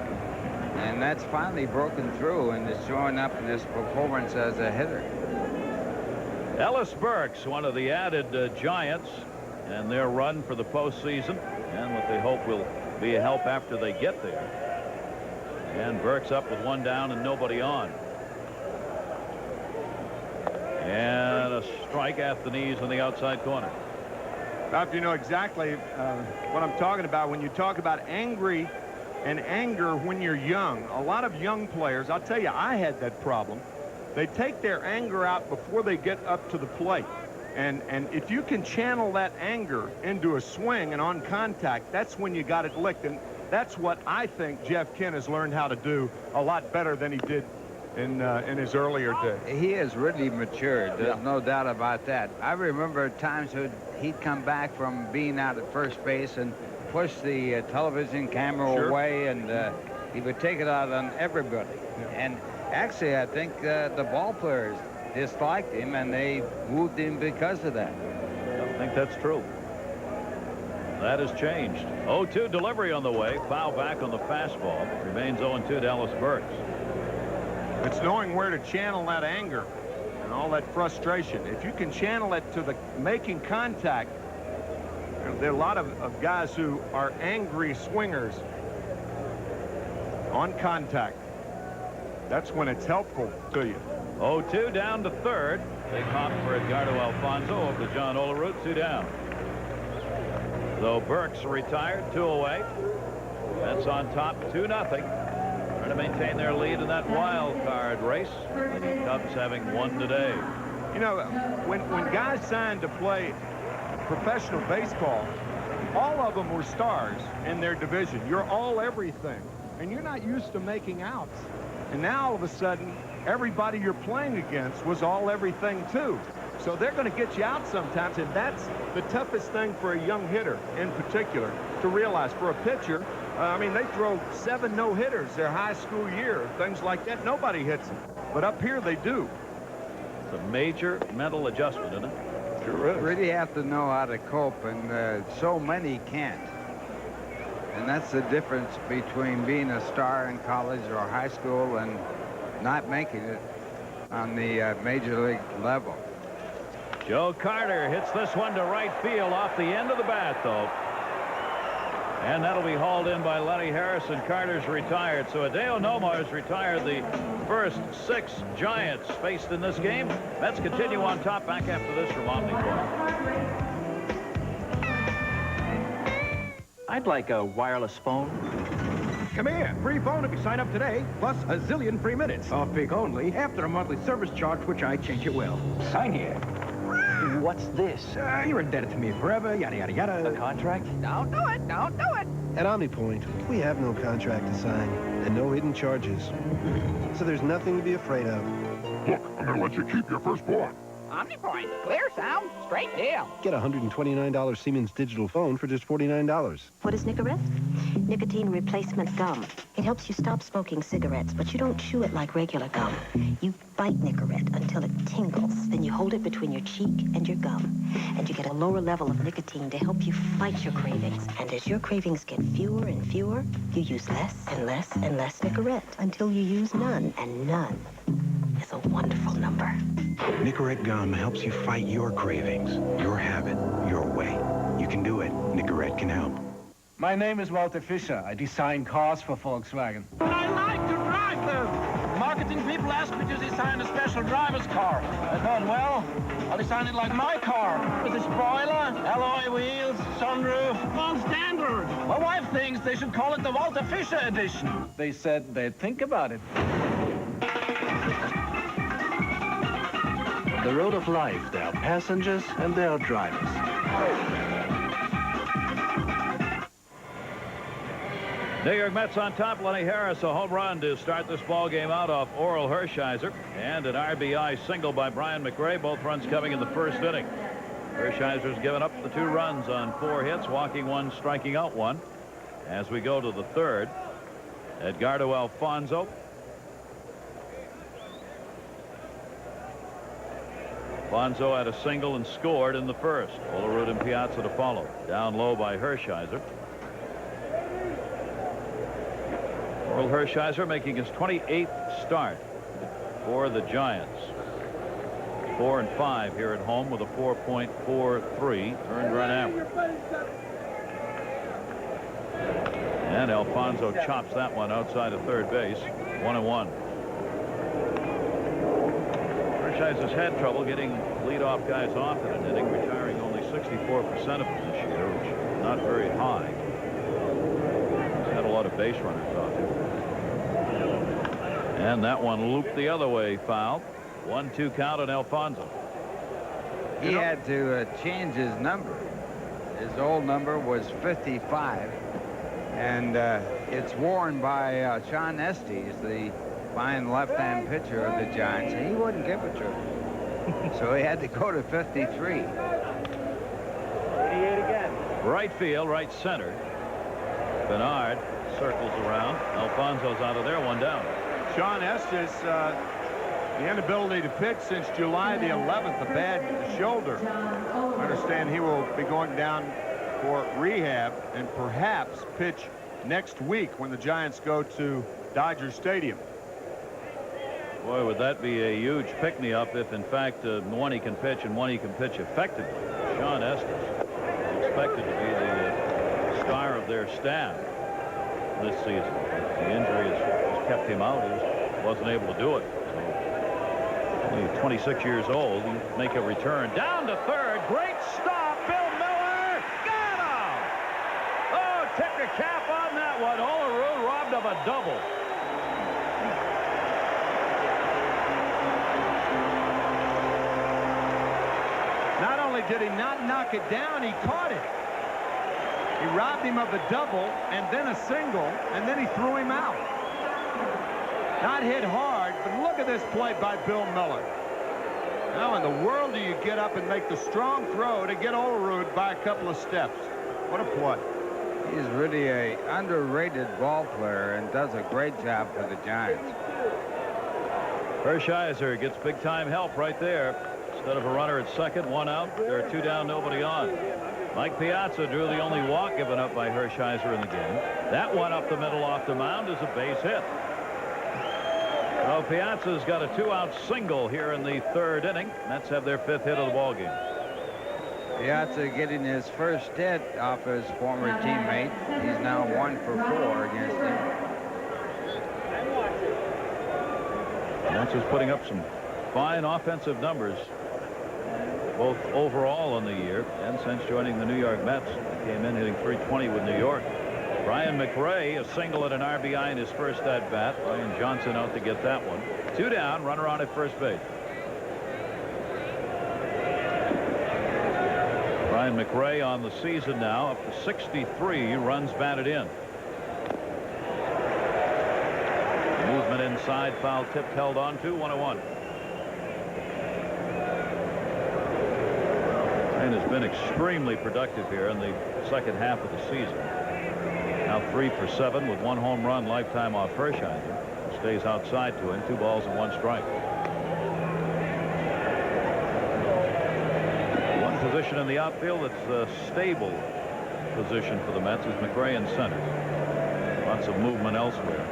and that's finally broken through and is showing up in this performance as a hitter. Ellis Burks, one of the added Giants, and their run for the postseason, and what they hope will be a help after they get there. And Burks up with 1 down and nobody on. And a strike at the knees on the outside corner. Ralph, you know exactly what I'm talking about when you talk about angry and anger when you're young. A lot of young players, I'll tell you, I had that problem. They take their anger out before they get up to the plate. And if you can channel that anger into a swing and on contact, that's when you got it licked. And that's what I think Jeff Kent has learned how to do a lot better than he did in his earlier days. He has really matured. There's no doubt about that. I remember times when he'd come back from being out at first base, and push the television camera away, and he would take it out on everybody. And actually, I think the ball players disliked him, and they moved him because of that. I don't think that's true. That has changed. 0-2 delivery on the way. Foul back on the fastball. Remains 0-2 Dallas Burks. It's knowing where to channel that anger and all that frustration. If you can channel it to the making contact, there are a lot of guys who are angry swingers on contact. That's when it's helpful to you. 0-2 down to third. Big hop for Edgardo Alfonzo over to John Olerud. 2 down. Though Burks retired, 2 away. Mets on top, 2-0. Trying to maintain their lead in that wild card race. The Cubs having won today. You know, when guys signed to play professional baseball, all of them were stars in their division. You're all everything, and you're not used to making outs. And now all of a sudden, everybody you're playing against was all everything too. So they're going to get you out sometimes, and that's the toughest thing for a young hitter in particular to realize. For a pitcher, I mean, they throw 7 no-hitters their high school year, things like that. Nobody hits them. But up here, they do. It's a major mental adjustment, isn't it? Sure is. You really have to know how to cope, and so many can't. And that's the difference between being a star in college or high school and not making it on the major league level. Joe Carter hits this one to right field off the end of the bat, though. And that'll be hauled in by Lenny Harrison. Carter's retired. So Hideo Nomo has retired the first 6 Giants faced in this game. Mets continue on top. Back after this from Omnicom. I'd like a wireless phone. Come here. Free phone if you sign up today, plus a zillion free minutes. Off peak only, after a monthly service charge, which I change it will. Sign here. What's this? You're indebted to me forever, yada, yada, yada. A contract? Don't do it. Don't do it. At OmniPoint, we have no contract to sign and no hidden charges. So there's nothing to be afraid of. Look, I'm going to let you keep your firstborn. OmniPoint. Clear sound, straight deal. Get a $129 Siemens digital phone for just $49. What is Nicorette? Nicotine replacement gum. It helps you stop smoking cigarettes, but you don't chew it like regular gum. You bite Nicorette until it tingles. Then you hold it between your cheek and your gum. And you get a lower level of nicotine to help you fight your cravings. And as your cravings get fewer and fewer, you use less and less and less Nicorette until you use none. And none is a wonderful number. Nicorette gum helps you fight your cravings, your habit, your way. You can do it. Nicorette can help. My name is Walter Fischer. I design cars for Volkswagen. I like to drive them. Marketing people ask me to design a special driver's car. I thought, well, I'll design it like my car. With a spoiler, alloy wheels, sunroof. Non-standard. My wife thinks they should call it the Walter Fischer edition. They said they'd think about it. The road of life, there are passengers and there are drivers. New York Mets on top. Lenny Harris, a home run to start this ball game out off Oral Hershiser, and an RBI single by Brian McRae. Both runs coming in the first inning. Hershiser's given up the 2 runs on 4 hits, walking 1, striking out 1. As we go to the third, Edgardo Alfonzo. Alfonzo had a single and scored in the first. Olerud and Piazza to follow. Down low by Hershiser. Oral Hershiser making his 28th start for the Giants. 4 and 5 here at home with a 4.43 earned run average. And Alfonzo chops that one outside of third base. 1-1. Hershiser's had trouble getting leadoff guys off in an inning, retiring only 64% of them this year, which is not very high. He's had a lot of base runners off him. And that one looped the other way, foul. 1-2 count on Alfonzo. He had to change his number. His old number was 55, and it's worn by Sean Estes, the fine left-hand pitcher of the Giants, and he wouldn't give it to him. So he had to go to 53. 88 again. Right field, right center. Bernard circles around. Alfonso's out of there, one down. Sean Estes, the inability to pitch since July the 11th, a bad shoulder. I understand he will be going down for rehab and perhaps pitch next week when the Giants go to Dodger Stadium. Boy, would that be a huge pick-me-up if, in fact, one he can pitch and one he can pitch effectively. Sean Estes is expected to be the star of their staff this season. The injury has kept him out. He wasn't able to do it. So, only 26 years old. He'll make a return. Down to third. Great stop. Bill Miller. Got him. Oh, tip your cap on that one. Olerud robbed of a double. Not only did he not knock it down, he caught it. He robbed him of a double and then a single, and then he threw him out. Not hit hard, but look at this play by Bill Miller. How in the world do you get up and make the strong throw to get Olerud by a couple of steps? What a play. He's really a underrated ball player and does a great job for the Giants. Hershiser gets big-time help right there. Instead of a runner at second, one out. There are two down, nobody on. Mike Piazza drew the only walk given up by Hershiser in the game. That one up the middle off the mound is a base hit. So Piazza's got a 2-out single here in the third inning. Mets have their 5th hit of the ball game. Piazza getting his first hit off his former teammate. He's now 1 for 4 against him. Piazza's putting up some fine offensive numbers, both overall in the year and since joining the New York Mets. He came in hitting .320 with New York. Brian McRae, a single and an RBI in his first at-bat. Ryan Johnson out to get that one. 2 down, runner on at first base. Brian McRae on the season now, up to 63 runs batted in. Movement inside, foul tipped, held on to, 1-1. And has been extremely productive here in the second half of the season. Now 3 for 7 with 1 home run lifetime off Hershiser. Stays outside to him. 2 balls and 1 strike. One position in the outfield that's a stable position for the Mets is McRae in center. Lots of movement elsewhere.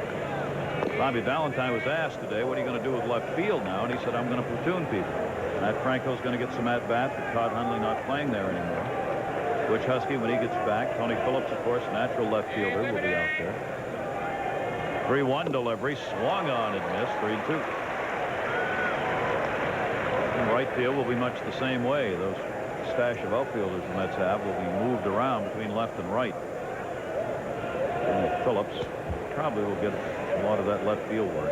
Bobby Valentine was asked today, what are you going to do with left field now? And he said, I'm going to platoon people. Matt Franco's going to get some at-bats with Todd Hundley not playing there anymore. Butch Husky, when he gets back. Tony Phillips, of course, natural left fielder, will be out there. 3-1 delivery, swung on and missed, 3-2. And right field will be much the same way. Those stash of outfielders the Mets have will be moved around between left and right. And Phillips probably will get a lot of that left field work.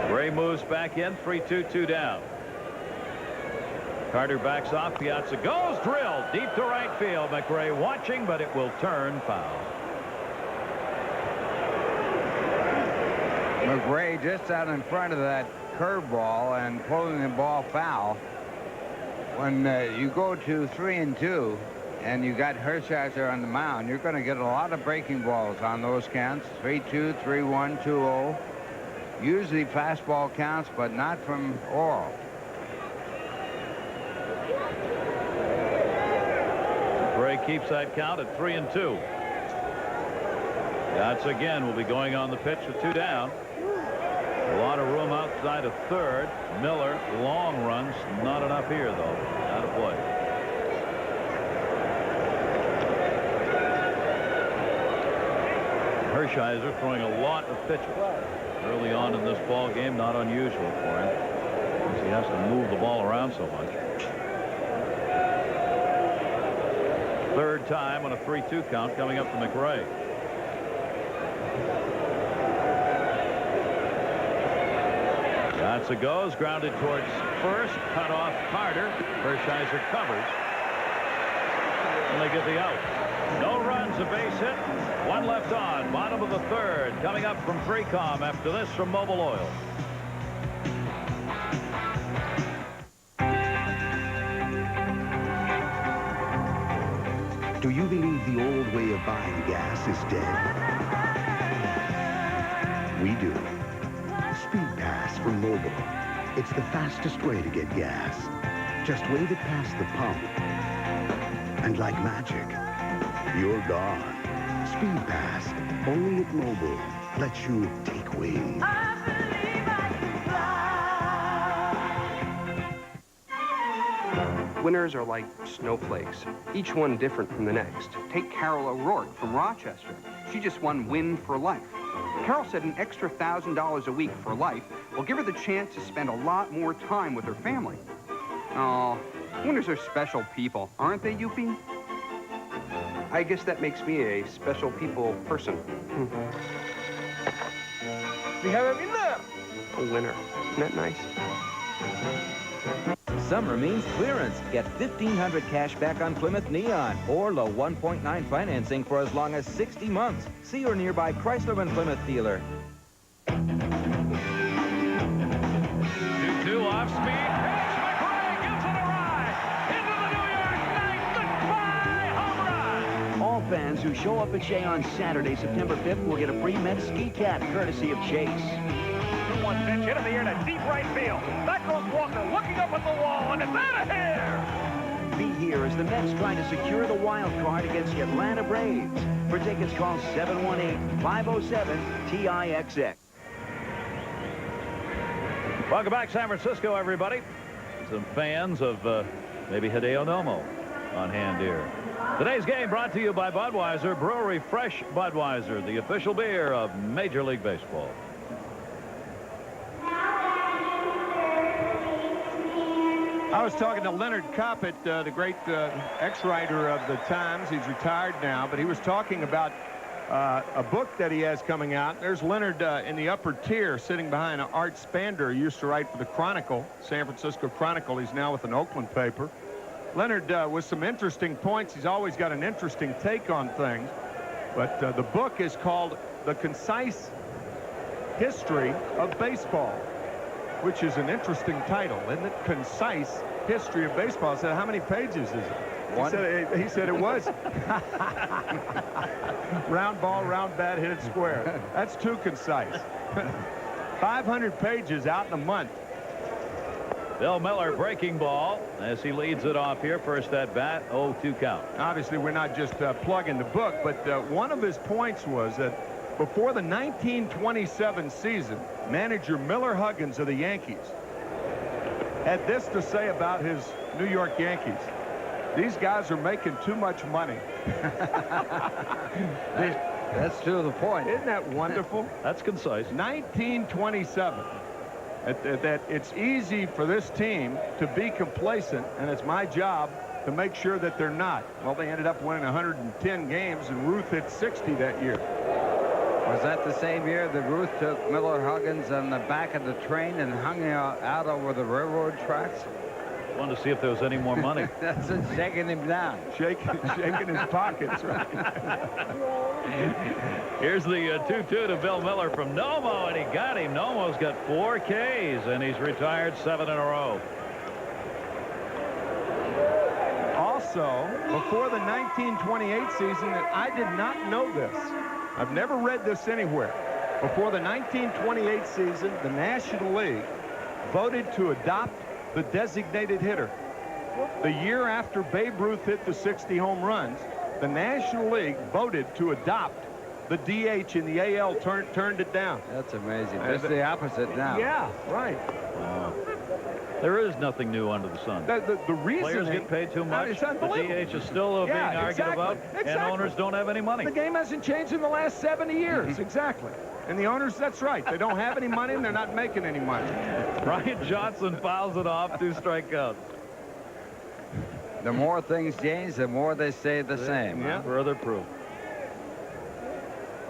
Gray moves back in, 3-2, 2 down. Carter backs off. Piazza goes, drilled deep to right field. McRae watching, but it will turn foul. McRae just out in front of that curveball and pulling the ball foul. When you go to 3-2 and you got Hershiser on the mound, you're going to get a lot of breaking balls on those counts. 3-2, 3-1, 2-0. Usually fastball counts, but not from Oral. Gray keeps that count at 3-2. That's again will be going on the pitch with 2 down. A lot of room outside of third. Miller, long runs, not enough here though. Out of play. Hershiser throwing a lot of pitches early on in this ball game. Not unusual for him, because he has to move the ball around so much. Third time on a 3-2 count coming up to McRae. Piazza goes, grounded towards first, cut off Carter. Hershiser covers, and they get the out. No runs, a base hit, 1 left on. Bottom of the third, coming up from 3Com after this from Mobil Oil. you believe the old way of buying gas is dead? We do. Speed Pass from Mobil. It's the fastest way to get gas. Just wave it past the pump. And like magic, you're gone. Speed Pass, only at Mobil, lets you take wings. Winners are like snowflakes, each one different from the next. Take Carol O'Rourke from Rochester. She just won Win for Life. Carol said an extra $1,000 a week for life will give her the chance to spend a lot more time with her family. Oh, winners are special people, aren't they, Youppi? I guess that makes me a special people person. We have a winner! A winner. Isn't that nice? Summer means clearance. Get $1,500 cash back on Plymouth Neon or low 1.9 financing for as long as 60 months. See your nearby Chrysler and Plymouth dealer. 2-2 off speed. Pitch. McRae gives it a ride. Into the New York night. Goodbye. Home run. All fans who show up at Shea on Saturday, September 5th will get a free Met ski cap courtesy of Chase. 2-1 pitch into the air to deep right field. Back goes Walker, looking up at the wall, and it's out of here. Be here as the Mets try to secure the wild card against the Atlanta Braves. For tickets, call 718-507-TIXX. Welcome back, San Francisco, everybody. Some fans of maybe Hideo Nomo on hand here. Today's game brought to you by Budweiser Brewery Fresh Budweiser, the official beer of Major League Baseball. I was talking to Leonard Coppett, the great ex-writer of the Times. He's retired now, but he was talking about a book that he has coming out. There's Leonard in the upper tier sitting behind Art Spander. He used to write for the Chronicle, San Francisco Chronicle. He's now with an Oakland paper. Leonard with some interesting points. He's always got an interesting take on things. But the book is called The Concise History of Baseball, which is an interesting title, isn't it? Concise History of Baseball. I said, how many pages is it? He said it was. Round ball, round bat, hit it square. That's too concise. 500 pages out in a month. Bill Miller breaking ball as he leads it off here. First at bat, 0-2 count. Obviously, we're not just plugging the book, but one of his points was that before the 1927 season, manager Miller Huggins of the Yankees had this to say about his New York Yankees. These guys are making too much money. That's to the point. Isn't that wonderful? That's concise. 1927. That it's easy for this team to be complacent, and it's my job to make sure that they're not. Well, they ended up winning 110 games, and Ruth hit 60 that year. Was that the same year that Ruth took Miller Huggins on the back of the train and hung out over the railroad tracks? Wanted to see if there was any more money. That's it, shaking him down. Shaking his pockets, right? Here's the 2-2 to Bill Miller from Nomo, and he got him. Nomo's got 4 Ks, and he's retired 7 in a row. Also, before the 1928 season, I did not know this. I've never read this anywhere. Before the 1928 season, the National League voted to adopt the designated hitter. The year after Babe Ruth hit the 60 home runs, the National League voted to adopt the DH, and the AL turned it down. That's amazing. That's the opposite now. Yeah, right. There is nothing new under the sun. The reason players get paid too much. The DH is still being argued about, and owners don't have any money. The game hasn't changed in the last 70 years. Exactly. And the owners, that's right. They don't have any money, and they're not making any money. Ryan Johnson fouls it off, 2 strikeouts. The more things change, the more they stay the same. Yeah. Further proof.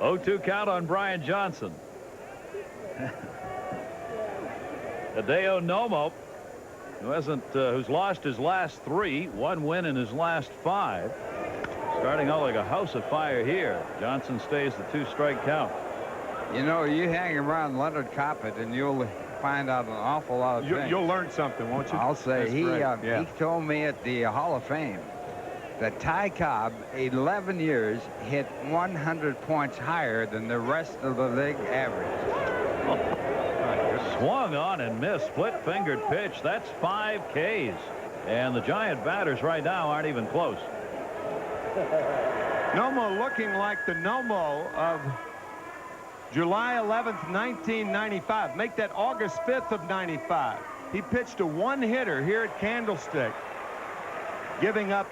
0-2 count on Brian Johnson. Hideo Nomo, who's lost his last 3, 1 win in his last 5. Starting out like a house of fire here. Johnson stays the 2-strike count. You know, you hang around Leonard Coppett and you'll find out an awful lot of things. You'll learn something, won't you? I'll say he he told me at the Hall of Fame that Ty Cobb, 11 years, hit 100 points higher than the rest of the league average. Swung on and missed. Split-fingered pitch. That's 5 Ks. And the Giant batters right now aren't even close. Nomo looking like the Nomo of July 11th, 1995. Make that August 5th of 95. He pitched a one-hitter here at Candlestick, giving up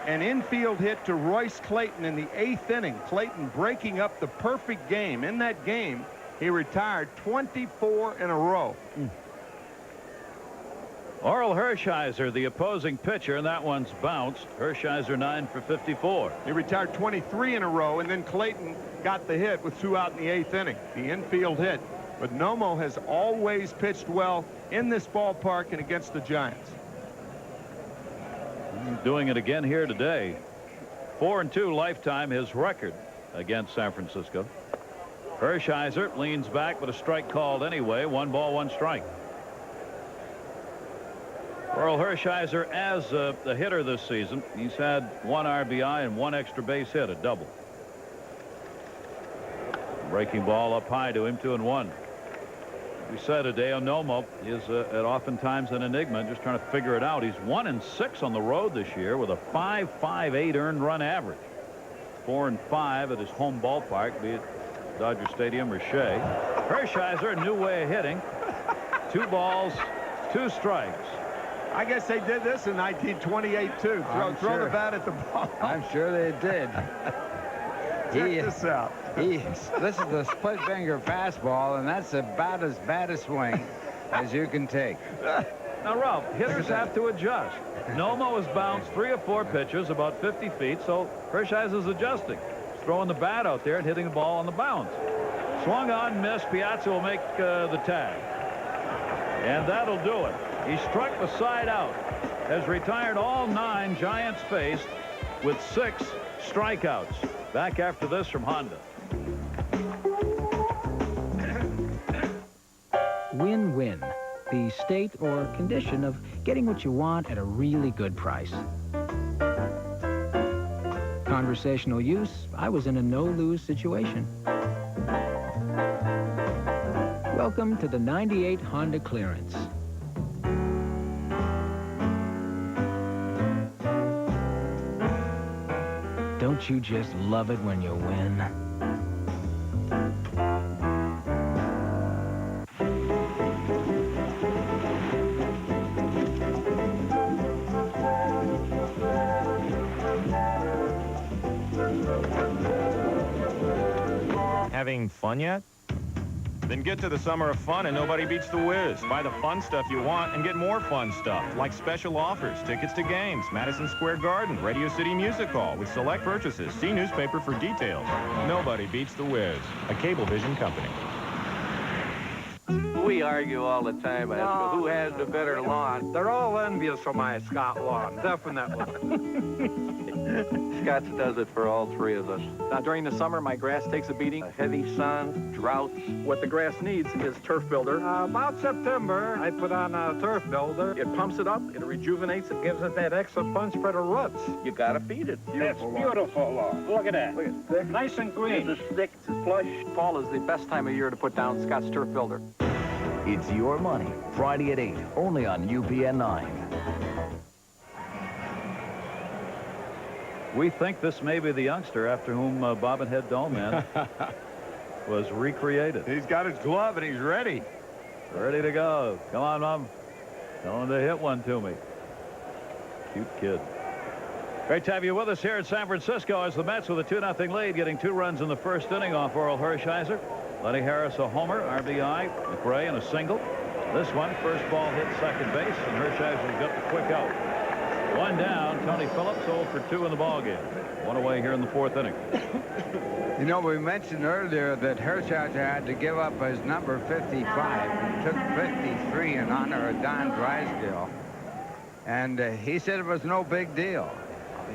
an infield hit to Royce Clayton in the 8th inning. Clayton breaking up the perfect game. In that game, he retired 24 in a row. Orel Hershiser, the opposing pitcher, and that one's bounced. Hershiser 9 for 54. He retired 23 in a row, and then Clayton got the hit with 2 out in the 8th inning. The infield hit. But Nomo has always pitched well in this ballpark and against the Giants. He's doing it again here today. 4-2 lifetime, his record against San Francisco. Hershiser leans back with a strike called anyway. 1 ball, 1 strike. Orel Hershiser, as the hitter this season, he's had 1 RBI and 1 extra base hit, a double. Breaking ball up high to him, 2-1. We said Hideo Nomo is oftentimes an enigma, just trying to figure it out. He's 1-6 on the road this year with a 5.58 earned run average. 4-5 at his home ballpark, be it Dodger Stadium or Shea. Hershiser, a new way of hitting. 2 balls, 2 strikes. I guess they did this in 1928 too. Throw the bat at the ball. I'm sure they did. Check this out. This is the split finger fastball, and that's about as bad a swing as you can take. Now, Ralph, hitters have to adjust. Nomo has bounced 3 or 4 pitches about 50 feet, so Hershiser's adjusting. He's throwing the bat out there and hitting the ball on the bounce. Swung on, missed. Piazza will make the tag. And that'll do it. He struck the side out. Has retired all 9 Giants faced with 6 strikeouts. Back after this from Honda. Win-win. The state or condition of getting what you want at a really good price. Conversational use, I was in a no-lose situation. Welcome to the 98 Honda Clearance. Don't you just love it when you win? Having fun yet? Then get to the Summer of Fun and nobody beats the Whiz. Buy the fun stuff you want and get more fun stuff, like special offers, tickets to games, Madison Square Garden, Radio City Music Hall with select purchases. See newspaper for details. Nobody beats the Whiz, a Cablevision company. We argue all the time as to who has the better lawn. They're all envious of my Scott lawn, definitely. Scott does it for all 3 of us. Now, during the summer, my grass takes a beating. A heavy sun, droughts. What the grass needs is turf builder. About September, I put on a turf builder. It pumps it up, it rejuvenates it, Gives it that extra punch for the roots. You gotta feed it. That's beautiful lawn. Look at that. Look, it's thick. Nice and green. It's thick, it's flush. Fall is the best time of year to put down Scott's turf builder. It's Your Money, Friday at 8, only on UPN 9. We think this may be the youngster after whom Bob and Head Doleman was recreated. He's got his glove and he's ready. Ready to go. Come on, Mom. Tell him to hit one to me. Cute kid. Great to have you with us here in San Francisco as the Mets with a 2-0 lead, getting 2 runs in the first inning off Orel Hershiser. Lenny Harris a homer, RBI, McRae and a single. This one, first ball hit second base, and Hershiser's got the quick out. 1 down, Tony Phillips 0 for 2 in the ballgame. 1 away here in the 4th inning. You know, we mentioned earlier that Hershiser had to give up his number 55. He took 53 in honor of Don Drysdale. And he said it was no big deal.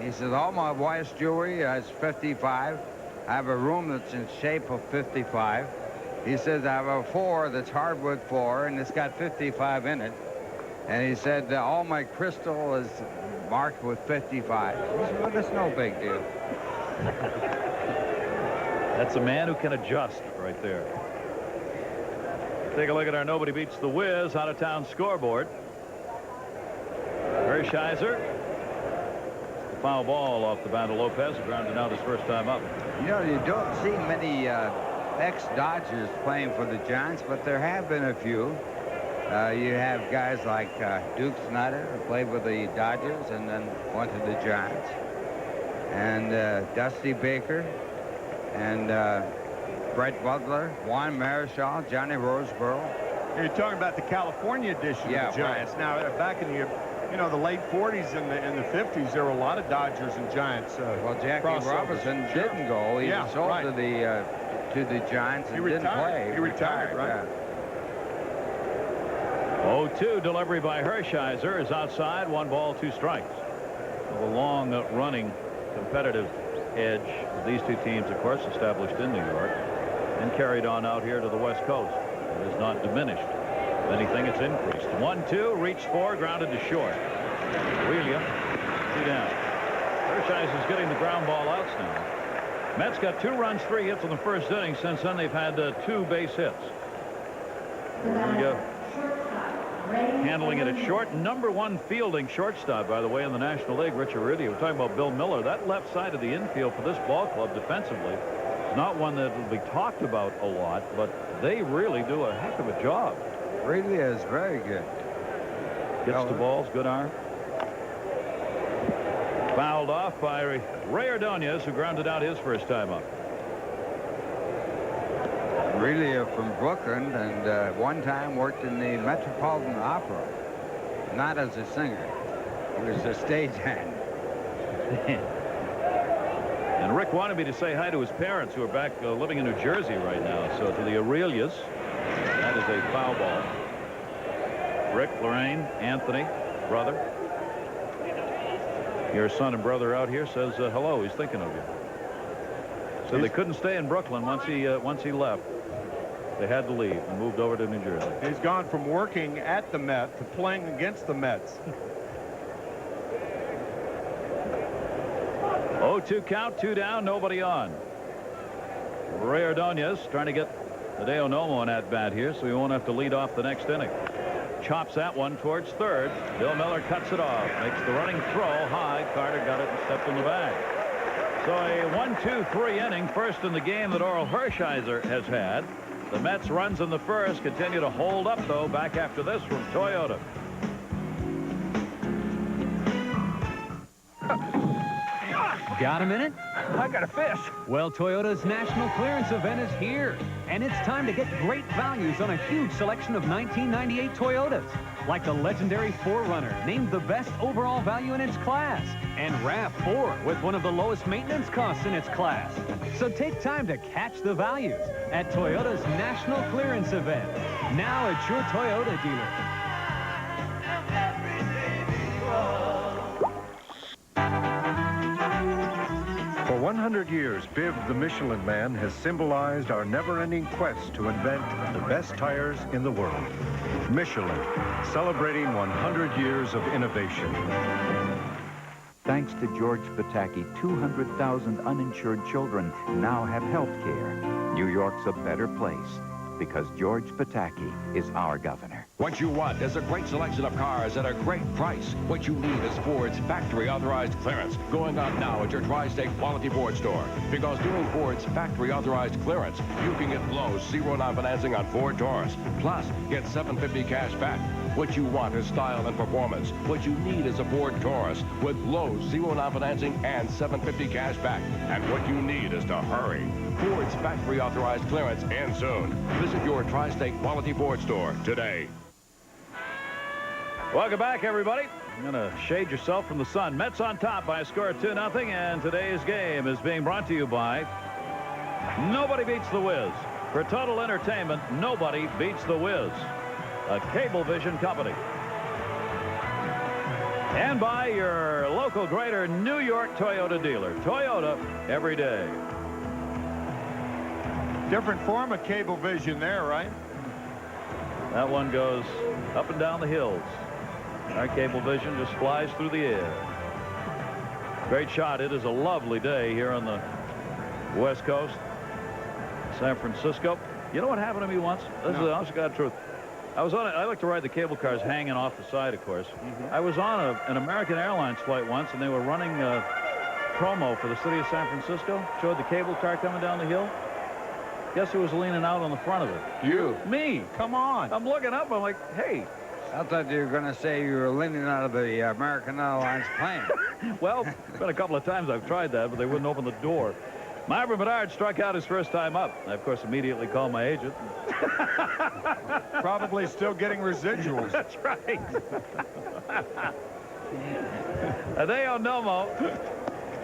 He said, all my wife's jewelry has 55. I have a room that's in shape of 55. He says, I have a 4 that's hardwood floor, and it's got 55 in it. And he said, all my crystal is marked with 55. But it's no big deal. That's a man who can adjust right there. Take a look at our Nobody Beats the Wiz out-of-town scoreboard. Hershiser. The foul ball off the bat of Lopez, who grounded out his first time up. You know, you don't see many ex-Dodgers playing for the Giants, but there have been a few. You have guys like Duke Snyder, who played with the Dodgers and then went to the Giants. And Dusty Baker and Brett Butler, Juan Marichal, Johnny Roseboro. You're talking about the California edition of the Giants. Right. Now, back in the late 40s and the 50s, there were a lot of Dodgers and Giants. Well, Jackie Robinson didn't go. He was sold to the Giants and didn't play. He retired, right? 0-2 delivery by Hershiser is outside. 1 ball, 2 strikes. A long running competitive edge. These two teams, of course, established in New York and carried on out here to the West Coast. It has not diminished. If anything, it's increased. 1-2, reached for, grounded to short. William, 2 down. Hershiser's getting the ground ball outs now. Mets got 2 runs, 3 hits in the first inning. Since then, they've had 2 base hits. Here we go. Handling it at short. Number 1 fielding shortstop, by the way, in the National League, Rich Auridia. We're talking about Bill Miller. That left side of the infield for this ball club defensively is not one that will be talked about a lot, but they really do a heck of a job. Really is very good. Gets the balls, good arm. Fouled off by Ray Ordonez, who grounded out his first time up. Really from Brooklyn, and one time worked in the Metropolitan Opera. Not as a singer. He was a stagehand. And Rick wanted me to say hi to his parents, who are back living in New Jersey right now. So to the Aurelius, that is a foul ball. Rick, Lorraine, Anthony, brother. Your son and brother out here says hello. He's thinking of you. So they couldn't stay in Brooklyn once he left. They had to leave and moved over to New Jersey. He's gone from working at the Mets to playing against the Mets. 0-2 count, 2 down, nobody on. Ray Ordonez trying to get Hideo Nomo on at bat here, so he won't have to lead off the next inning. Chops that one towards third. Bill Miller cuts it off, makes the running throw high. Carter got it and stepped in the bag. So a 1-2-3 inning, first in the game that Orel Hershiser has had. The Mets runs in the first continue to hold up, though, back after this from Toyota. Got a minute? I got a fish. Well, Toyota's National Clearance Event is here, and it's time to get great values on a huge selection of 1998 Toyotas, like the legendary 4Runner, named the best overall value in its class, and RAV4 with one of the lowest maintenance costs in its class. So take time to catch the values at Toyota's National Clearance Event, now at your Toyota dealer. For 100 years, Biv the Michelin Man has symbolized our never-ending quest to invent the best tires in the world. Michelin, celebrating 100 years of innovation. Thanks to George Pataki, 200,000 uninsured children now have health care. New York's a better place because George Pataki is our governor. What you want is a great selection of cars at a great price. What you need is Ford's factory-authorized clearance going on now at your Tri-State Quality Ford store. Because doing Ford's factory-authorized clearance, you can get low 0% financing on Ford Taurus. Plus, get $750 cash back. What you want is style and performance. What you need is a Ford Taurus with low 0% financing and $750 cash back. And what you need is to hurry. Ford's factory-authorized clearance ends soon. Visit your Tri-State Quality Ford store today. Welcome back, everybody. You're going to shade yourself from the sun. Mets on top by a score of 2-0, and today's game is being brought to you by Nobody Beats the Wiz. For total entertainment, nobody beats the Wiz, a Cablevision company. And by your local Greater New York Toyota dealer. Toyota every day. Different form of Cablevision there, right? That one goes up and down the hills. Our Cablevision just flies through the air. Great shot. It is a lovely day here on the West Coast. San Francisco. You know what happened to me once? This is the honest to God truth. I was on it. I like to ride the cable cars hanging off the side, of course. I was on an American Airlines flight once, and they were running a promo for the city of San Francisco. Showed the cable car coming down the hill. Guess who was leaning out on the front of it? You. Me. Come on. I'm looking up. I'm like, hey. I thought you were going to say you were leaning out of the American Airlines plane. Well, been a couple of times I've tried that, but they wouldn't open the door. Myron Bernard struck out his first time up. I, of course, immediately called my agent. Probably still getting residuals. That's right. Hideo Nomo.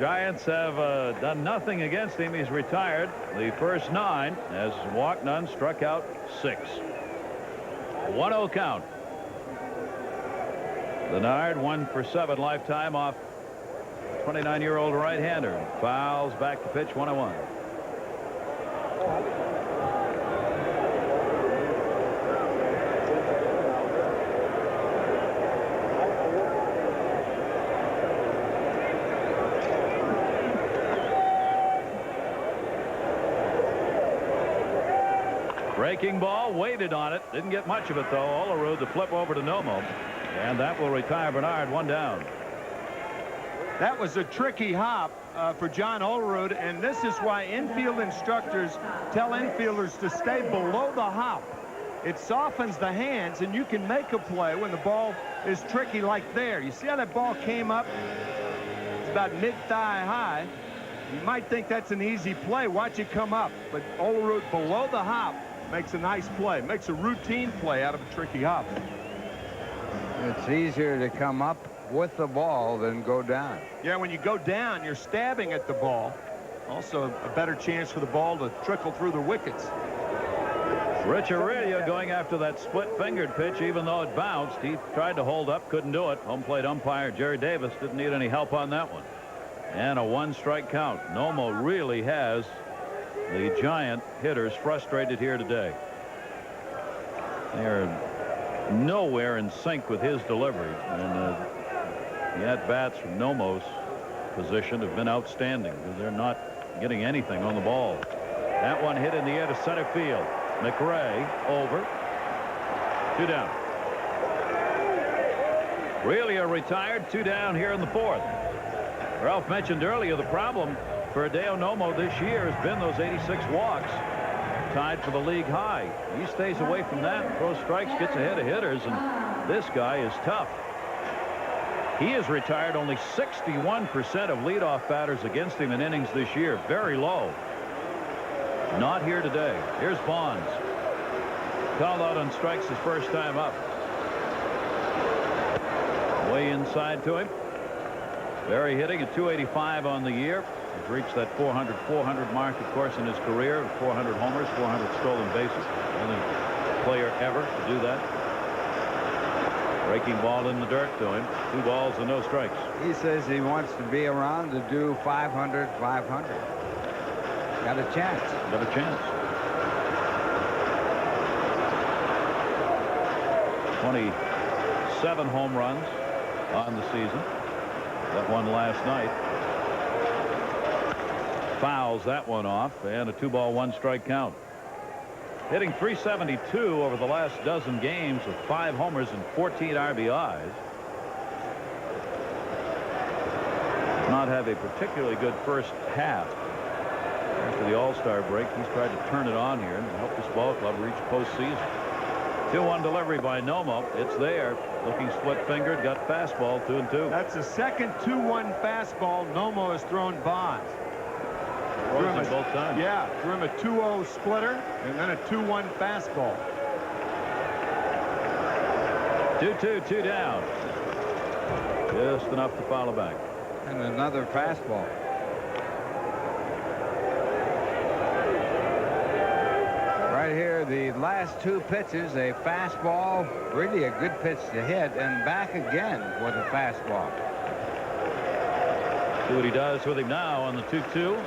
Giants have done nothing against him. He's retired. The first 9 has walked none, struck out 6. 1-0 count. Bernard 1 for 7 lifetime off 29-year-old right-hander. Fouls back to pitch 1-1. Breaking ball, waited on it. Didn't get much of it, though. Olerud to flip over to Nomo. And that will retire Bernard. 1 down. That was a tricky hop for John Olerud, and this is why infield instructors tell infielders to stay below the hop. It softens the hands, and you can make a play when the ball is tricky like there. You see how that ball came up? It's about mid-thigh high. You might think that's an easy play. Watch it come up. But Olerud below the hop makes a nice play, makes a routine play out of a tricky hop. It's easier to come up with the ball than go down. Yeah, when you go down, you're stabbing at the ball. Also, a better chance for the ball to trickle through the wickets. Rich Aurelio going after that split-fingered pitch, even though it bounced. He tried to hold up, couldn't do it. Home plate umpire Jerry Davis didn't need any help on that one. And a 1-strike count. Nomo really has the Giant hitters frustrated here today. They're nowhere in sync with his delivery, and the at-bats from Nomo's position have been outstanding because they're not getting anything on the ball. That one hit in the air to center field. McRae over. 2 down. Aurelio retired. 2 down here in the 4th. Ralph mentioned earlier the problem for Hideo Nomo this year has been those 86 walks, tied for the league high. He stays away from that, throws strikes, gets ahead of hitters, and this guy is tough. He has retired only 61% of leadoff batters against him in innings this year. Very low. Not here today. Here's Bonds. Called out on strikes his first time up. Way inside to him. Barry hitting at 285 on the year. He's reached that 400 mark, of course, in his career. 400 homers, 400 stolen bases. Only player ever to do that. Breaking ball in the dirt to him. 2 balls and no strikes. He says he wants to be around to do 500. Got a chance. Got a chance. 27 home runs on the season. That one last night. Fouls that one off, and a 2-ball 1-strike count. Hitting .372 over the last dozen games with 5 homers and 14 RBIs. Not have a particularly good first half. After the All-Star break, he's tried to turn it on here and help this ball club reach postseason. 2-1 delivery by Nomo. It's there. Looking split-fingered. Got fastball 2-2. That's the second 2-1 fastball Nomo has thrown Bonds. Threw him both times. Yeah, threw him a 2-0 splitter and then a 2-1 fastball. 2-2, 2 down. Just enough to follow back. And another fastball. Right here, the last 2 pitches, a fastball, really a good pitch to hit, and back again with a fastball. See what he does with him now on the 2-2.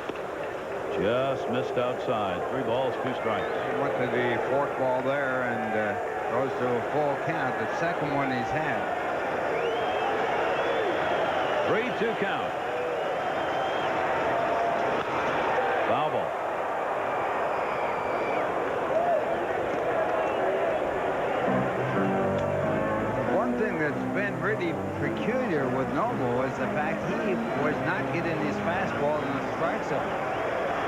Just missed outside. 3 balls, 2 strikes. He went to the forkball there and goes to a full count. The second one he's had. 3-2 count. thing that's been really peculiar with Noble is the fact he was not getting his fastball in the strike zone.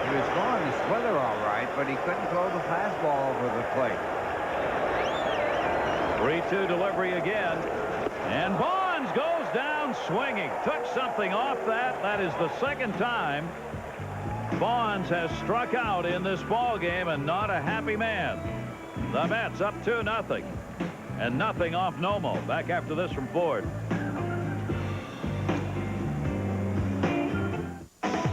He was going to slither all right, but he couldn't throw the fastball over the plate. 3-2 delivery again. And Bonds goes down swinging. Took something off that. That is the second time Bonds has struck out in this ball game, and not a happy man. The Mets up 2-0. And nothing off Nomo. Back after this from Ford.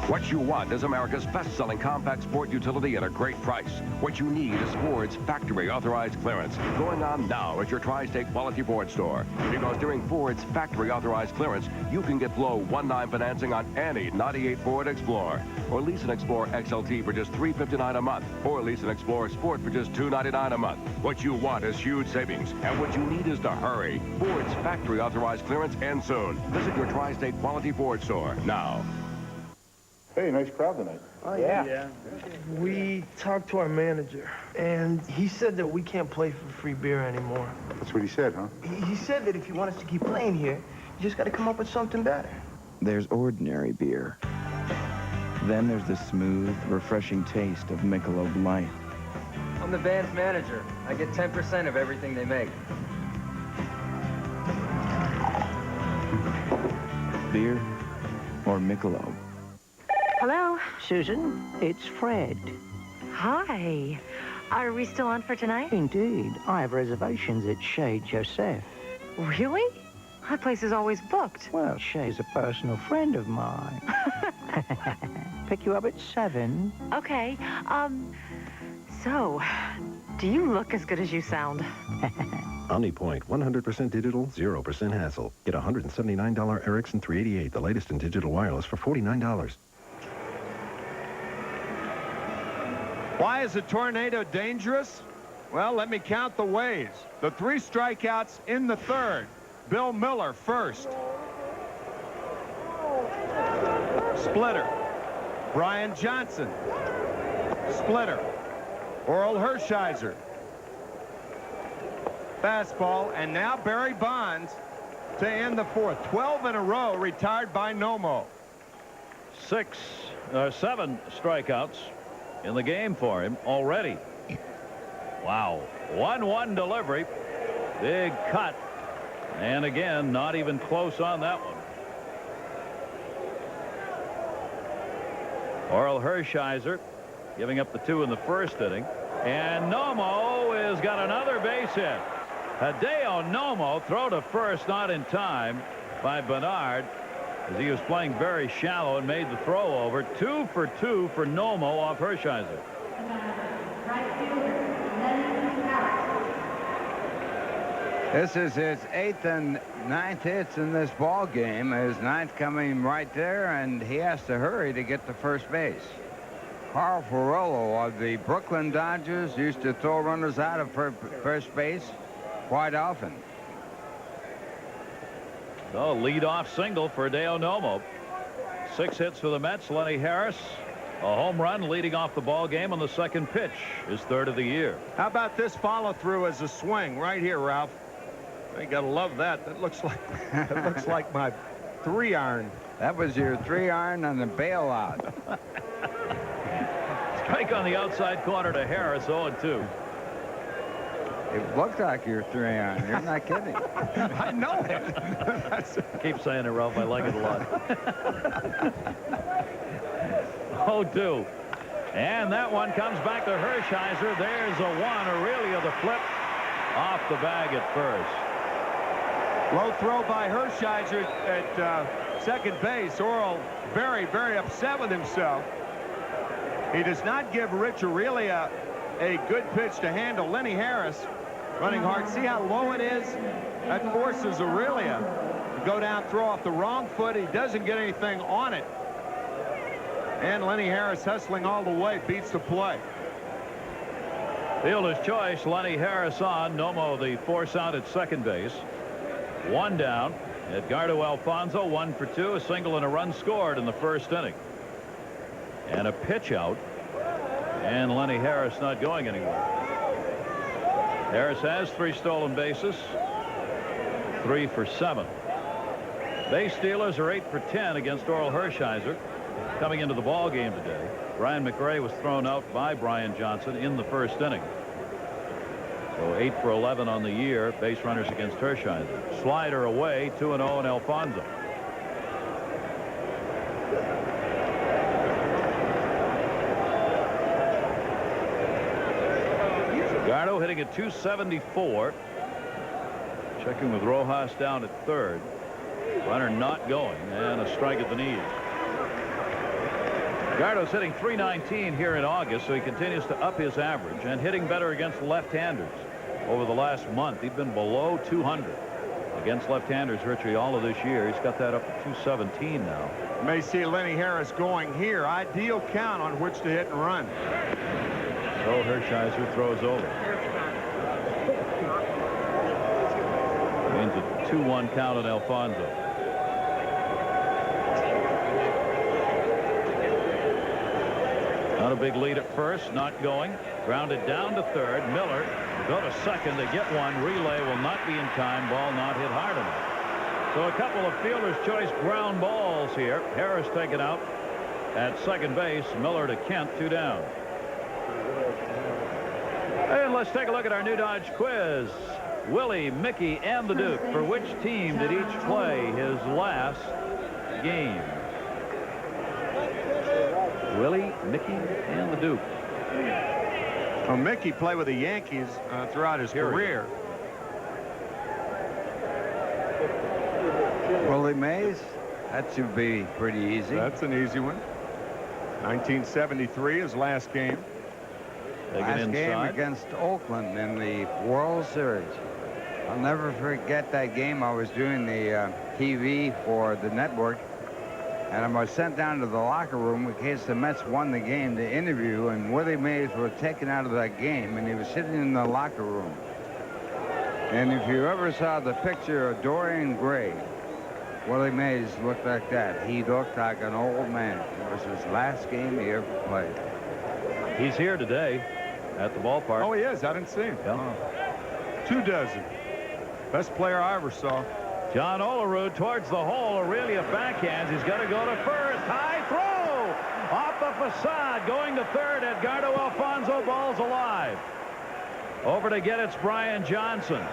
What you want is America's best-selling compact sport utility at a great price. What you need is Ford's factory authorized clearance, going on now at your Tri-State Quality Ford store. Because during Ford's factory authorized clearance, you can get low 1-9 financing on any '98 Ford Explorer, or lease an Explorer XLT for just $359 a month, or lease an Explorer Sport for just $299 a month. What you want is huge savings, and what you need is to hurry. Ford's factory authorized clearance ends soon. Visit your Tri-State Quality Ford store now. Hey, nice crowd tonight. Oh, yeah. We talked to our manager, and he said that we can't play for free beer anymore. That's what he said, huh? He said that if you want us to keep playing here, you just got to come up with something better. There's ordinary beer. Then there's the smooth, refreshing taste of Michelob Light. I'm the band's manager. I get 10% of everything they make. Beer or Michelob? Hello? Susan, it's Fred. Hi. Are we still on for tonight? Indeed. I have reservations at Chez Joseph. Really? That place is always booked. Well, Shay's a personal friend of mine. Pick you up at 7. Okay. So, do you look as good as you sound? OmniPoint, 100% digital, 0% hassle. Get $179 Ericsson 388, the latest in digital wireless, for $49. Why is a tornado dangerous? Well, let me count the ways. The 3 strikeouts in the third. Bill Miller first. Splitter. Brian Johnson. Splitter. Oral Hershiser. Fastball, and now Barry Bonds to end the fourth. 12 in a row retired by Nomo. 7 strikeouts in the game for him already. Wow. 1-1 delivery. Big cut. And again, not even close on that one. Oral Hershiser giving up the 2 in the first inning. And Nomo has got another base hit. Hideo Nomo throw to first, not in time by Bernard, as he was playing very shallow and made the throw over. 2 for 2 for Nomo off Hershiser. This is his 8th and 9th hits in this ball game. His 9th coming right there, and he has to hurry to get to first base. Carl Ferrollo of the Brooklyn Dodgers used to throw runners out of first base quite often. So lead-off single for Hideo Nomo. 6 hits for the Mets. Lenny Harris, a home run leading off the ball game on the second pitch, his 3rd of the year. How about this follow-through as a swing right here, Ralph? You gotta love that. That looks like my 3-iron. That was your 3-iron on the bailout. Strike on the outside corner to Harris, 0-2. It looked like your 3-iron. You're not kidding. I know it. Keep saying it, Ralph. I like it a lot. 0-2. And that one comes back to Hershiser. There's a 1. Aurelia the flip off the bag at first. Low throw by Hershiser at second base. Oral very, very upset with himself. He does not give Rich Aurelia a good pitch to handle. Lenny Harris running hard. See how low it is? That forces Aurelia to go down, throw off the wrong foot. He doesn't get anything on it. And Lenny Harris hustling all the way, beats the play. Fielder's choice, Lenny Harris on. Nomo the force out at second base. 1 down. Edgardo Alfonso, 1 for 2. A single and a run scored in the first inning. And a pitch out. And Lenny Harris not going anywhere. Harris has 3 stolen bases. 3 for 7. Base stealers are 8 for 10 against Oral Hershiser. Coming into the ball game today, Brian McRae was thrown out by Brian Johnson in the first inning. So 8 for 11 on the year. Base runners against Hershiser. Slider away, 2-0 in Alfonso. Gardo hitting at 274. Checking with Rojas down at third. Runner not going, and a strike at the knees. Gardo's hitting .319 here in August, so he continues to up his average and hitting better against left-handers. Over the last month, he's been below 200 against left-handers virtually all of this year. He's got that up to 217 now. May see Lenny Harris going here. Ideal count on which to hit and run. So Hershiser throws over. Means a 2-1 count on Alfonso. Not a big lead at first, not going. Grounded down to third. Miller go to second. They get one. Relay will not be in time. Ball not hit hard enough. So a couple of fielder's choice ground balls here. Harris taken out at second base. Miller to Kent, 2 down. And let's take a look at our new Dodge quiz. Willie, Mickey, and the Duke. For which team did each play his last game? Willie, Mickey, and the Duke. Well, Mickey played with the Yankees throughout his career. Willie Mays, that should be pretty easy. That's an easy one. 1973, his last game. Last game against Oakland in the World Series. I'll never forget that game. I was doing the TV for the network, and I was sent down to the locker room in case the Mets won the game to interview, and Willie Mays was taken out of that game, and he was sitting in the locker room. And if you ever saw the picture of Dorian Gray, Willie Mays looked like that. He looked like an old man. It was his last game he ever played. He's here today at the ballpark. Oh, he is. I didn't see him. Yeah. 2 dozen. Best player I ever saw. John Olerud towards the hole. Aurelia backhands. He's got to go to first. High throw off the facade. Going to third. Edgardo Alfonso. Ball's alive. Over to get it's Brian Johnson.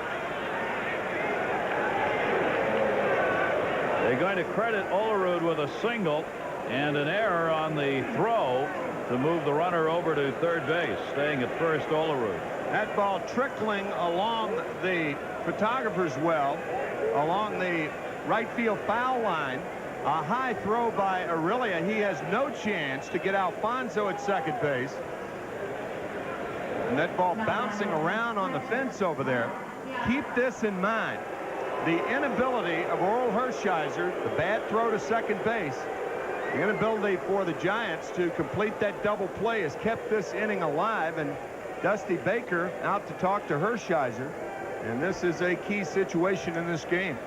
They're going to credit Olerud with a single and an error on the throw to move the runner over to third base. Staying at first, Olerud. That ball trickling along the photographer's well, along the right field foul line. A high throw by Aurelia. He has no chance to get Alfonso at second base. And that ball bouncing around on the fence over there. Keep this in mind. The inability of Oral Hershiser, the bad throw to second base, the inability for the Giants to complete that double play has kept this inning alive, and Dusty Baker out to talk to Hershiser, and this is a key situation in this game.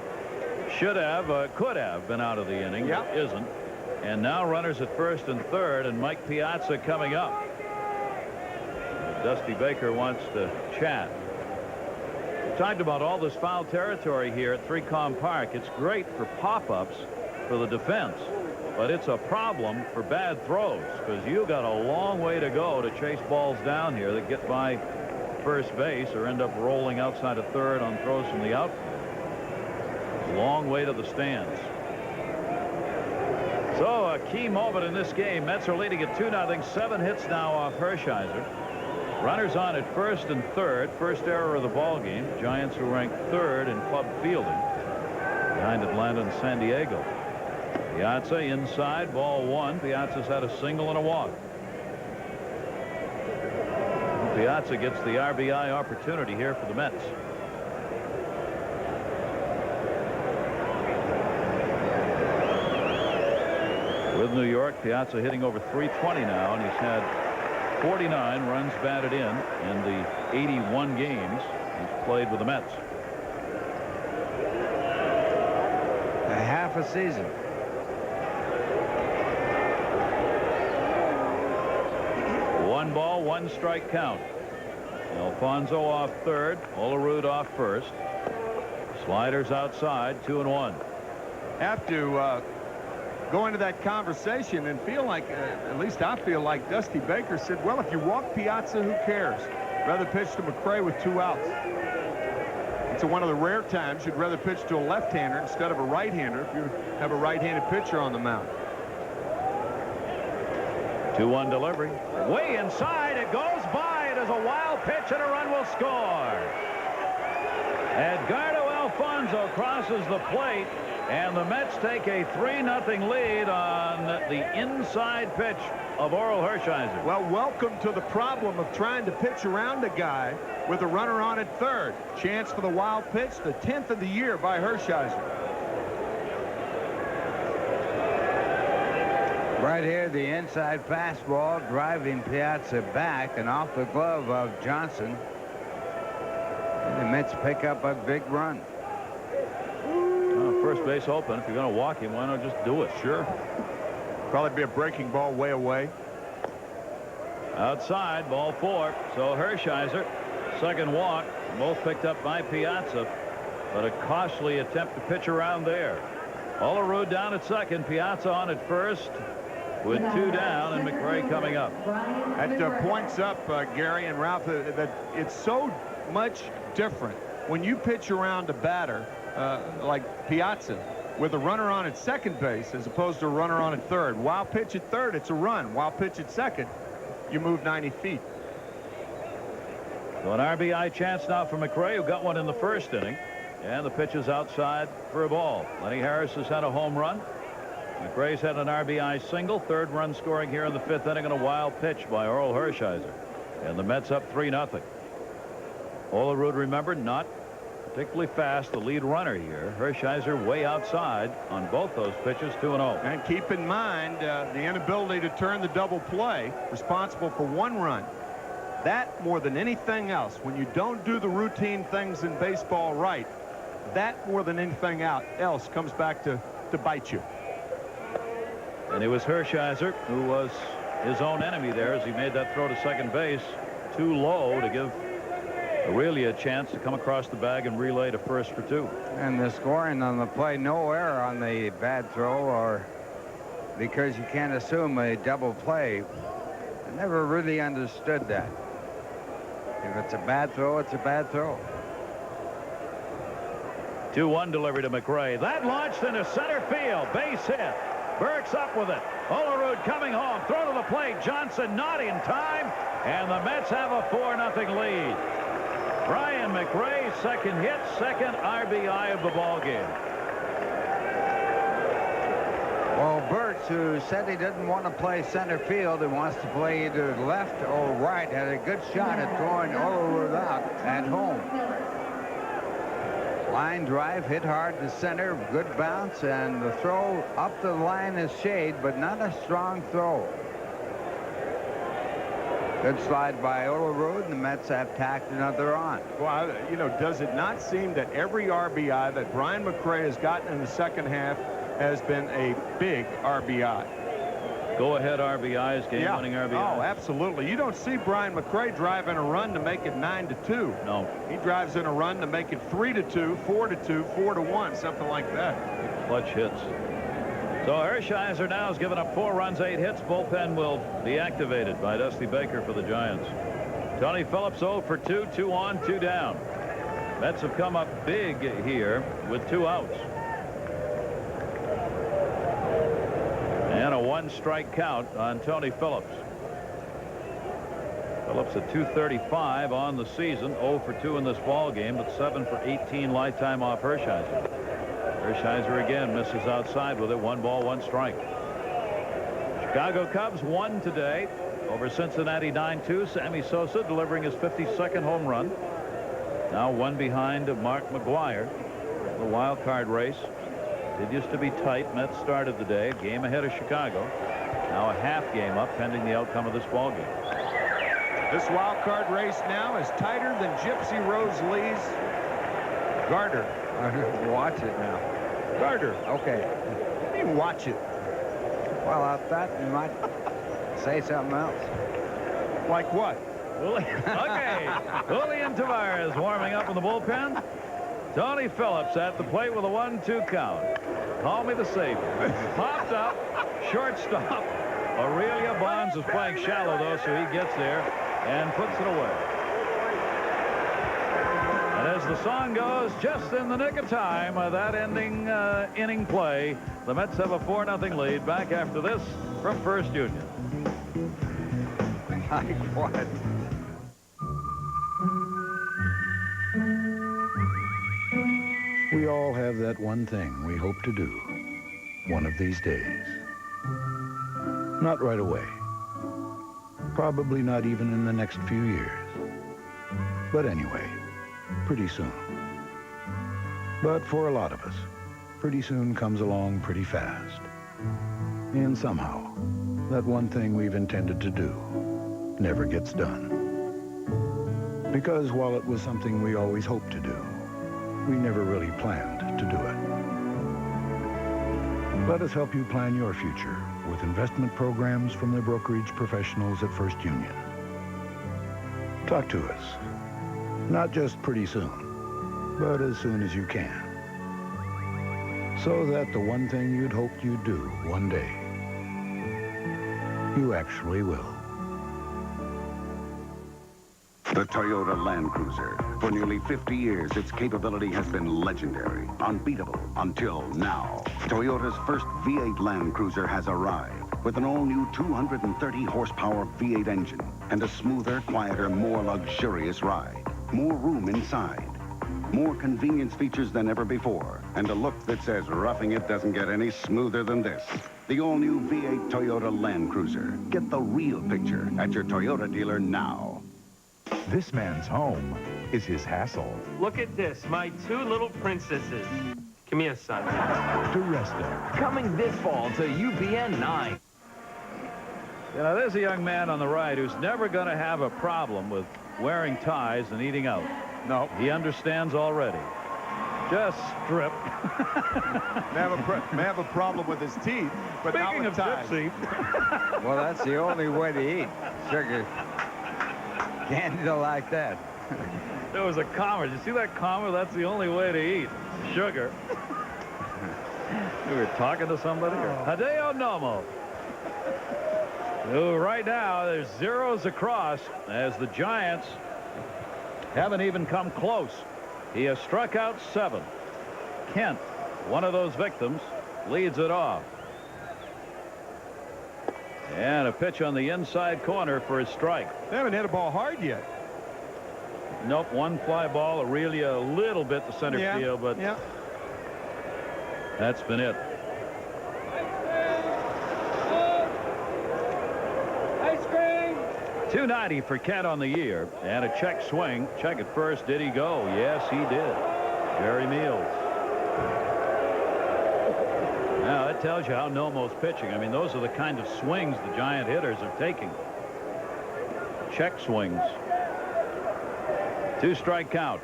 Should have, could have been out of the inning, but isn't. And now runners at first and third, and Mike Piazza coming up. Dusty Baker wants to chat. We talked about all this foul territory here at 3Com Park. It's great for pop-ups for the defense, but it's a problem for bad throws because you got a long way to go to chase balls down here that get by first base or end up rolling outside of third on throws from the outfield. Long way to the stands. So a key moment in this game. Mets are leading at 2-0. 7 hits now off Hershiser. Runners on at first and third. First error of the ball game. Giants who ranked third in club fielding behind Atlanta and San Diego. Piazza inside, ball 1. Piazza's had a single and a walk. Piazza gets the RBI opportunity here for the Mets. With New York, Piazza hitting over .320 now, and he's had 49 runs batted in the 81 games he's played with the Mets. A half a season. One ball, 1 strike count. Alfonso off third, Olerud off first. Sliders outside, 2-1. Have to go into that conversation and feel like, at least I feel like Dusty Baker said, well, if you walk Piazza, who cares? Rather pitch to McRae with 2 outs. It's one of the rare times you'd rather pitch to a left-hander instead of a right-hander if you have a right-handed pitcher on the mound. 2-1 delivery. Way inside. It goes by. It is a wild pitch, and a run will score. Edgardo Alfonso crosses the plate, and the Mets take a 3-0 lead on the inside pitch of Oral Hershiser. Well, welcome to the problem of trying to pitch around a guy with a runner on at third. Chance for the wild pitch, the 10th of the year by Hershiser. Right here, the inside fastball driving Piazza back and off the glove of Johnson. And the Mets pick up a big run. Well, first base open. If you're going to walk him, why not just do it? Sure. Probably be a breaking ball way away. Outside, ball 4. So Hershiser, second walk, both picked up by Piazza, but a costly attempt to pitch around there. Olerud down at second, Piazza on at first with 2 down, and McRae coming up. That points up, Gary and Ralph, that it's so much different when you pitch around a batter like Piazza with a runner on at second base as opposed to a runner on at third. Wild pitch at third, it's a run. Wild pitch at second, you move 90 feet. So an RBI chance now for McRae, who got one in the first inning. And the pitch is outside for a ball. Lenny Harris has had a home run. McRae's had an RBI single. 3rd run scoring here in the 5th inning on a wild pitch by Oral Hershiser. And the Mets up 3-0. Olerud, remember, not particularly fast, the lead runner here. Hershiser way outside on both those pitches, 2-0. And keep in mind the inability to turn the double play, responsible for 1 run. That, more than anything else, when you don't do the routine things in baseball right, that more than anything else comes back to bite you. And it was Hershiser who was his own enemy there as he made that throw to second base too low to give Aurelia a chance to come across the bag and relay to first for 2. And the scoring on the play, no error on the bad throw, or because you can't assume a double play. I never really understood that. If it's a bad throw, it's a bad throw. 2-1 delivery to McRae. That launched into center field. Base hit. Burke's up with it. Olerud coming home. Throw to the plate. Johnson not in time. And the Mets have a 4-0 lead. Brian McRae, second hit, second RBI of the ball game. Well, Burks, who said he didn't want to play center field and wants to play either left or right, had a good shot at throwing Olerud out at home. Line drive, hit hard to center, good bounce, and the throw up the line is shade, but not a strong throw. Good slide by Olerud, and the Mets have tacked another on. Well, you know, does it not seem that every RBI that Brian McRae has gotten in the second half has been a big RBI? Go-ahead RBIs, game-winning RBIs. Oh, absolutely. You don't see Brian McRae driving a run to make it 9-2. No. He drives in a run to make it 3-2, 4-2, 4-1, something like that. Clutch hits. So Hershiser now has given up 4 runs, 8 hits. Bullpen will be activated by Dusty Baker for the Giants. Tony Phillips 0 for 2, 2 on, 2 down. Mets have come up big here with 2 outs. And a 1-strike count on Tony Phillips. Phillips at 235 on the season, 0 for 2 in this ball game, but 7 for 18 lifetime off Hershiser. Hershiser again misses outside with it. 1 ball, 1 strike. Chicago Cubs won today over Cincinnati 9-2. Sammy Sosa delivering his 52nd home run. Now 1 behind of Mark McGwire. The wild card race. It used to be tight. Mets started the day a game ahead of Chicago. Now a half game up pending the outcome of this ball game. This wild card race now is tighter than Gypsy Rose Lee's Garter. Watch it now. Garter. Okay. You watch it. Well, I thought you might say something else. Like what? Okay. Julian Tavares warming up in the bullpen. Tony Phillips at the plate with a 1-2 count. Call me the savior. Popped up, shortstop. Aurelia Bonds is playing shallow, though, so he gets there and puts it away. And as the song goes, just in the nick of time, that ending inning play, the Mets have a 4-0 lead. Back after this from First Union. Like what? We all have that one thing we hope to do one of these days. Not right away. Probably not even in the next few years. But anyway, pretty soon. But for a lot of us, pretty soon comes along pretty fast. And somehow, that one thing we've intended to do never gets done. Because while it was something we always hoped to do, we never really planned to do it. Let us help you plan your future with investment programs from the brokerage professionals at First Union. Talk to us. Not just pretty soon, but as soon as you can. So that the one thing you'd hoped you'd do one day, you actually will. The Toyota Land Cruiser. For nearly 50 years, its capability has been legendary, unbeatable, until now. Toyota's first V8 Land Cruiser has arrived with an all-new 230-horsepower V8 engine and a smoother, quieter, more luxurious ride. More room inside. More convenience features than ever before, and a look that says roughing it doesn't get any smoother than this. The all-new V8 Toyota Land Cruiser. Get the real picture at your Toyota dealer now. This man's home is his hassle. Look at this, my 2 little princesses. Come here, son. To rest them. Coming this fall to UPN 9. You know, there's a young man on the right who's never going to have a problem with wearing ties and eating out. No. He understands already. Just strip. may have a problem with his teeth, but not with ties. Well, that's the only way to eat. Sugar. Can't do like that. There was a comma. Did you see that comma? That's the only way to eat. Sugar. We were talking to somebody. Hideo Nomo. Who right now there's zeros across as the Giants haven't even come close. He has struck out 7. Kent, one of those victims, leads it off. And a pitch on the inside corner for a strike. They haven't hit a ball hard yet. Nope, one fly ball. Aurelia a little bit to center field, but that's been it. Ice cream! 290 for Kent on the year. And a check swing. Check at first. Did he go? Yes, he did. Jerry Meals. Now, that tells you how Nomo's pitching. I mean, those are the kind of swings the Giant hitters are taking. Check swings. 2-strike count.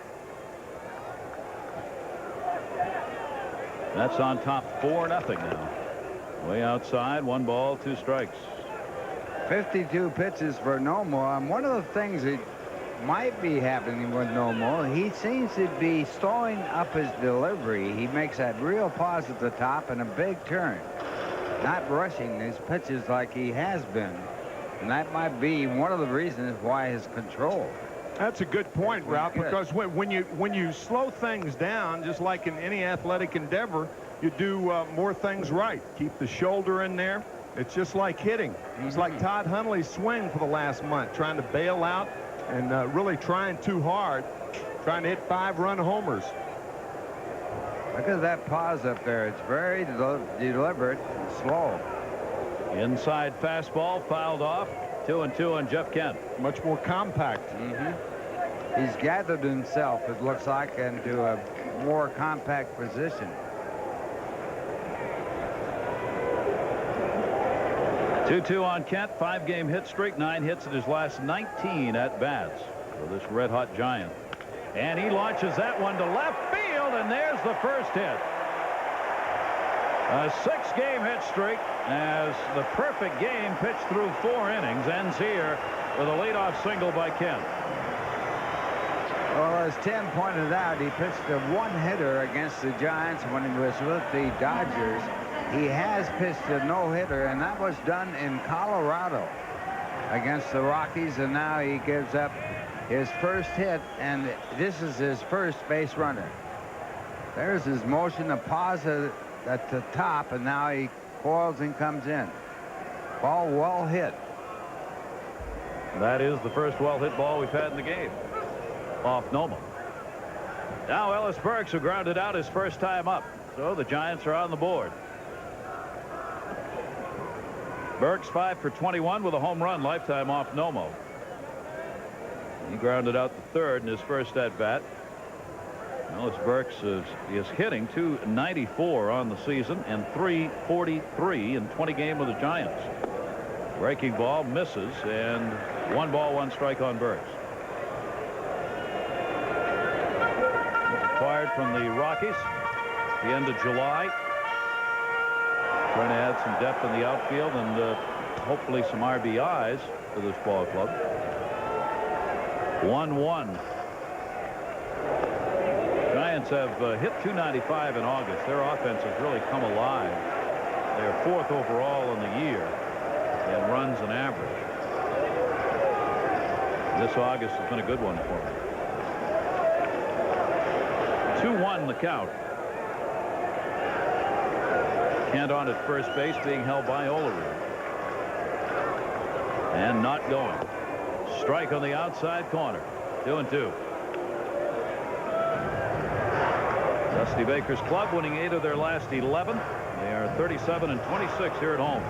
That's on top 4-0 now. Way outside, 1 ball, 2 strikes. 52 pitches for Nomo. And one of the things that might be happening with Nomo, he seems to be slowing up his delivery. He makes that real pause at the top and a big turn. Not rushing his pitches like he has been. And that might be one of the reasons why his control. That's a good point, Ralph, because when you slow things down, just like in any athletic endeavor, you do more things right. Keep the shoulder in there. It's just like hitting. It's like Todd Hundley's swing for the last month, trying to bail out and really trying too hard, trying to hit 5-run homers. Look at that pause up there. It's very deliberate and slow. Inside fastball fouled off. 2-2 on Jeff Kent. Much more compact. He's gathered himself, it looks like, into a more compact position. 2-2 on Kent. 5-game hit streak. 9 hits in his last 19 at-bats for this red-hot Giant. And he launches that one to left field, and there's the first hit. A 6-game hit streak as the perfect game pitched through 4 innings ends here with a leadoff single by Kent. Well, as Tim pointed out, he pitched a one-hitter against the Giants when he was with the Dodgers. He has pitched a no-hitter, and that was done in Colorado against the Rockies, and now he gives up his first hit, and this is his first base runner. There's his motion to pause at the top, and now he coils and comes in. Ball well hit. That is the first well-hit ball we've had in the game. Off Nomo. Now Ellis Burks, who grounded out his first time up. So the Giants are on the board. Burks 5 for 21 with a home run lifetime off Nomo. He grounded out the third in his first at-bat. Ellis Burks is hitting .294 on the season and .343 in 20 games with the Giants. Breaking ball misses, and 1 ball, 1 strike on Burks. Acquired from the Rockies at the end of July. Trying to add some depth in the outfield and hopefully some RBIs for this ball club. 1-1. Giants have hit .295 in August. Their offense has really come alive. They're 4th overall in the year in runs and average. This August has been a good one for them. 2-1 the count. Kent on at first base, being held by Olerud. And not going. Strike on the outside corner. 2-2. Dusty Baker's club winning 8 of their last 11. They are 37 and 26 here at home.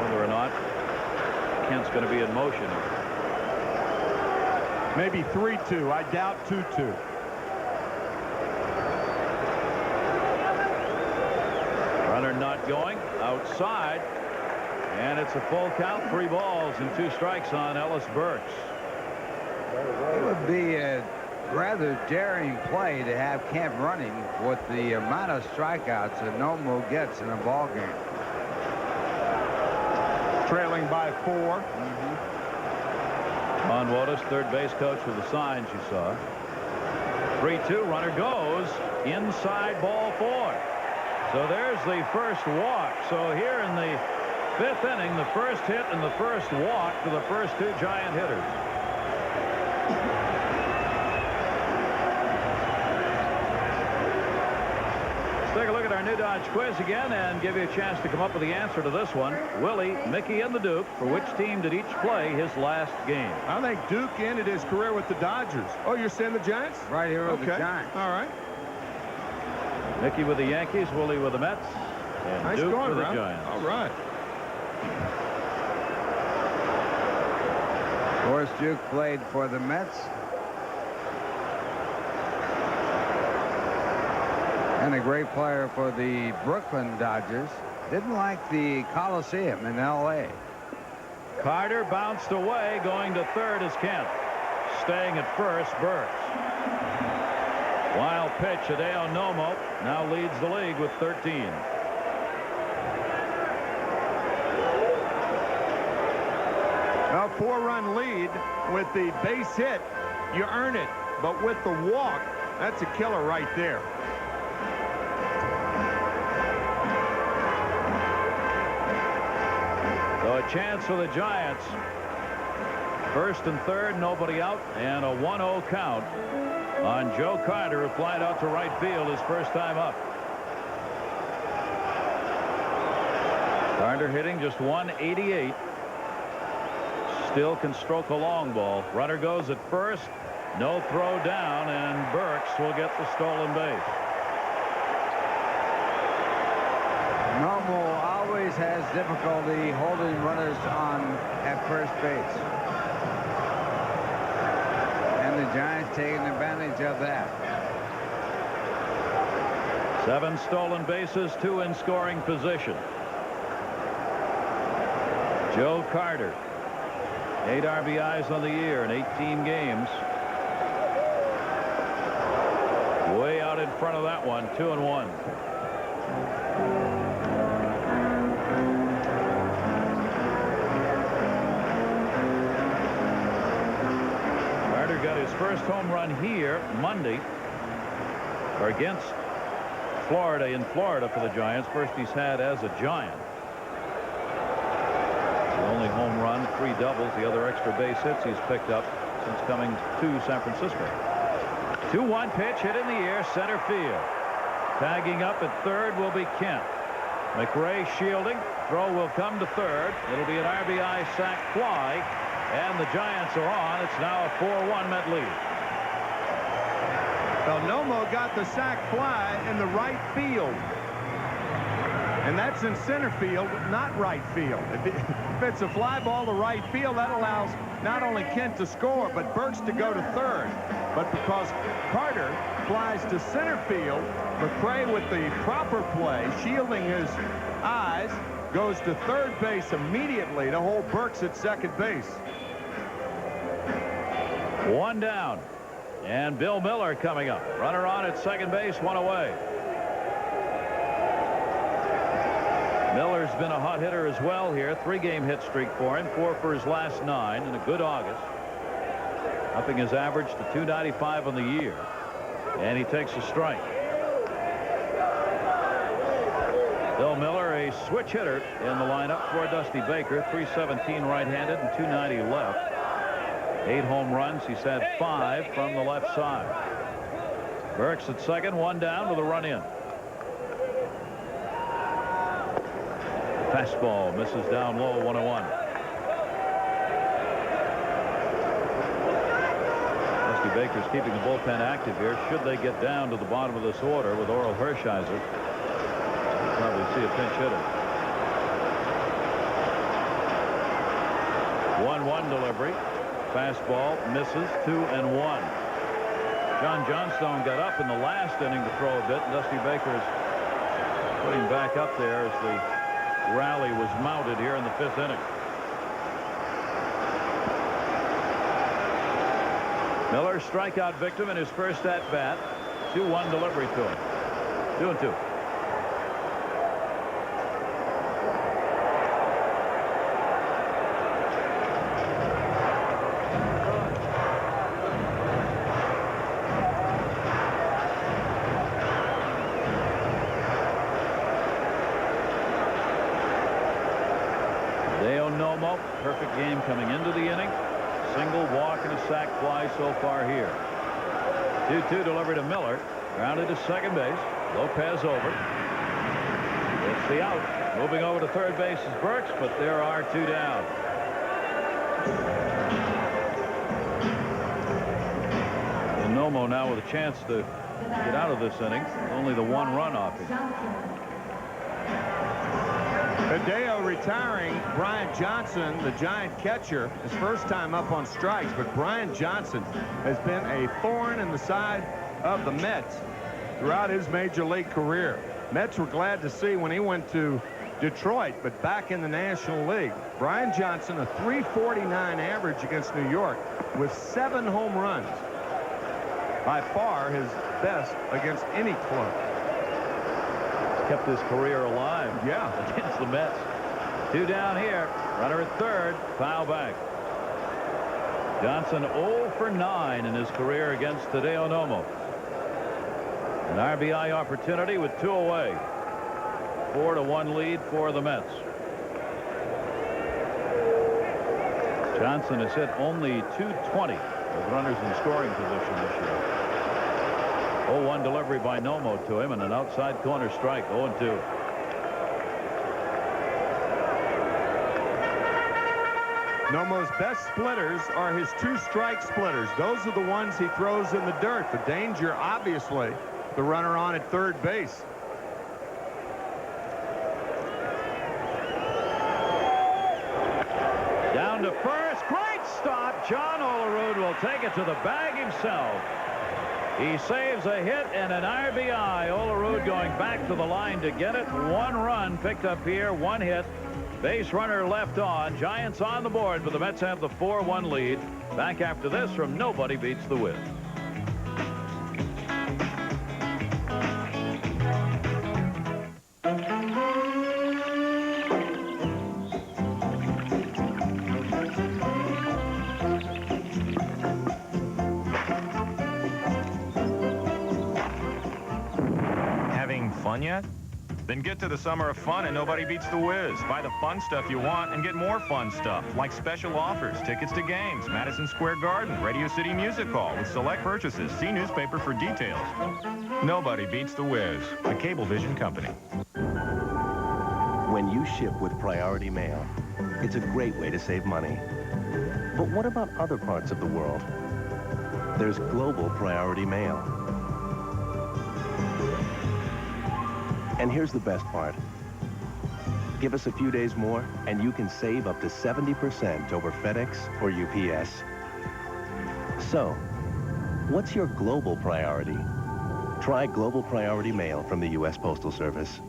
Whether or not Kent's going to be in motion. Maybe 3-2. I doubt 2-2. Runner not going. Outside. And it's a full count. 3 balls and 2 strikes on Ellis Burks. It would be a rather daring play to have Kemp running with the amount of strikeouts that Nomo gets in a ball game. Trailing by 4. Ron Wotus, third base coach, with the signs you saw. 3-2. Runner goes inside, ball 4. So there's the first walk. So here in the 5th inning, the first hit and the first walk for the first 2 Giant hitters. Let's take a look at our new Dodge quiz again and give you a chance to come up with the answer to this one. Willie, Mickey, and the Duke, for which team did each play his last game? I think Duke ended his career with the Dodgers. Oh, you're saying the Giants? Right here with the Giants. All right. Mickey with the Yankees, Willie with the Mets, and nice Duke going, with the Rob. Giants. All right. Of course, Duke played for the Mets. And a great player for the Brooklyn Dodgers. Didn't like the Coliseum in L.A. Carter bounced away, going to third is Kent. Staying at first, Burks. Wild pitch, Hideo Nomo now leads the league with 13. A 4-run lead with the base hit, you earn it. But with the walk, that's a killer right there. So a chance for the Giants. First and third, nobody out, and a 1-0 count on Joe Carter, who flied out to right field his first time up. Carter hitting just 188. Still can stroke a long ball. Runner goes at first. No throw down, and Burks will get the stolen base. Nomo always has difficulty holding runners on at first base. And the Giants taking advantage of that. 7 stolen bases, 2 in scoring position. Joe Carter, 8 RBIs on the year in 18 games. Way out in front of that one, 2-1. his first home run here Monday, or against Florida, in Florida for the Giants. First he's had as a Giant. The only home run, 3 doubles, the other extra base hits he's picked up since coming to San Francisco. 2-1 pitch hit in the air, center field. Tagging up at third will be Kent. McRae shielding. Throw will come to third. It'll be an RBI sac fly, and the Giants are on. It's now a 4-1 Met lead. Well, Nomo got the sac fly in the right field. And that's in center field, not right field. If it's a fly ball to right field, that allows not only Kent to score, but Burks to go to third. But because Carter flies to center field, McRae with the proper play, shielding his eyes, goes to third base immediately to hold Burks at second base. 1 down. And Bill Miller coming up. Runner on at second base, 1 away. Miller's been a hot hitter as well here. 3-game hit streak for him, 4 for his last 9 in a good August. Upping his average to .295 on the year. And he takes a strike. Bill Miller, a switch hitter in the lineup for Dusty Baker. .317 right-handed and .290 left. 8 home runs. He's had 5 from the left side. Burks at second, 1 down with a run in. Fastball misses down low, 1-1. Dusty Baker's keeping the bullpen active here. Should they get down to the bottom of this order with Oral Hershiser, we'll probably see a pinch hitter. 1-1 delivery. Fastball misses, 2-1. John Johnstone got up in the last inning to throw a bit. Dusty Baker's putting back up there as the rally was mounted here in the 5th inning. Miller, strikeout victim in his first at-bat. 2-1 delivery to him. 2-2. Perfect game coming into the inning. Single, walk, and a sac fly so far here. 2-2 delivery to Miller. Grounded to second base. Lopez over. It's the out. Moving over to third base is Burks, but there are 2 down. And Nomo now with a chance to get out of this inning. Only the 1 run off him. Hideo retiring Brian Johnson, the Giant catcher, his first time up on strikes, but Brian Johnson has been a thorn in the side of the Mets throughout his major league career. Mets were glad to see when he went to Detroit, but back in the National League. Brian Johnson, a .349 average against New York with 7 home runs. By far his best against any club. Kept his career alive. Yeah. Against the Mets. 2 down here. Runner at third. Foul back. Johnson 0 for 9 in his career against Hideo Nomo. An RBI opportunity with 2 away. 4-1 lead for the Mets. Johnson has hit only .220 with runners in scoring position this year. 0-1 delivery by Nomo to him and an outside corner strike. 0-2. Nomo's best splitters are his 2-strike splitters. Those are the ones he throws in the dirt. The danger, obviously, the runner on at third base. Down to first. Great stop. John Olerud will take it to the bag himself. He saves a hit and an RBI. Olerud going back to the line to get it. 1 run picked up here, 1 hit. Base runner left on. Giants on the board, but the Mets have the 4-1 lead. Back after this from Nobody Beats the Wiz. fun yet? Then get to the summer of fun and nobody beats the whiz. Buy the fun stuff you want and get more fun stuff, like special offers, tickets to games, Madison Square Garden, Radio City Music Hall with select purchases. See newspaper for details. Nobody beats the whiz. The Cablevision Company. When you ship with Priority Mail, it's a great way to save money. But what about other parts of the world? There's Global Priority Mail. And here's the best part. Give us a few days more, and you can save up to 70% over FedEx or UPS. So, what's your global priority? Try Global Priority Mail from the U.S. Postal Service.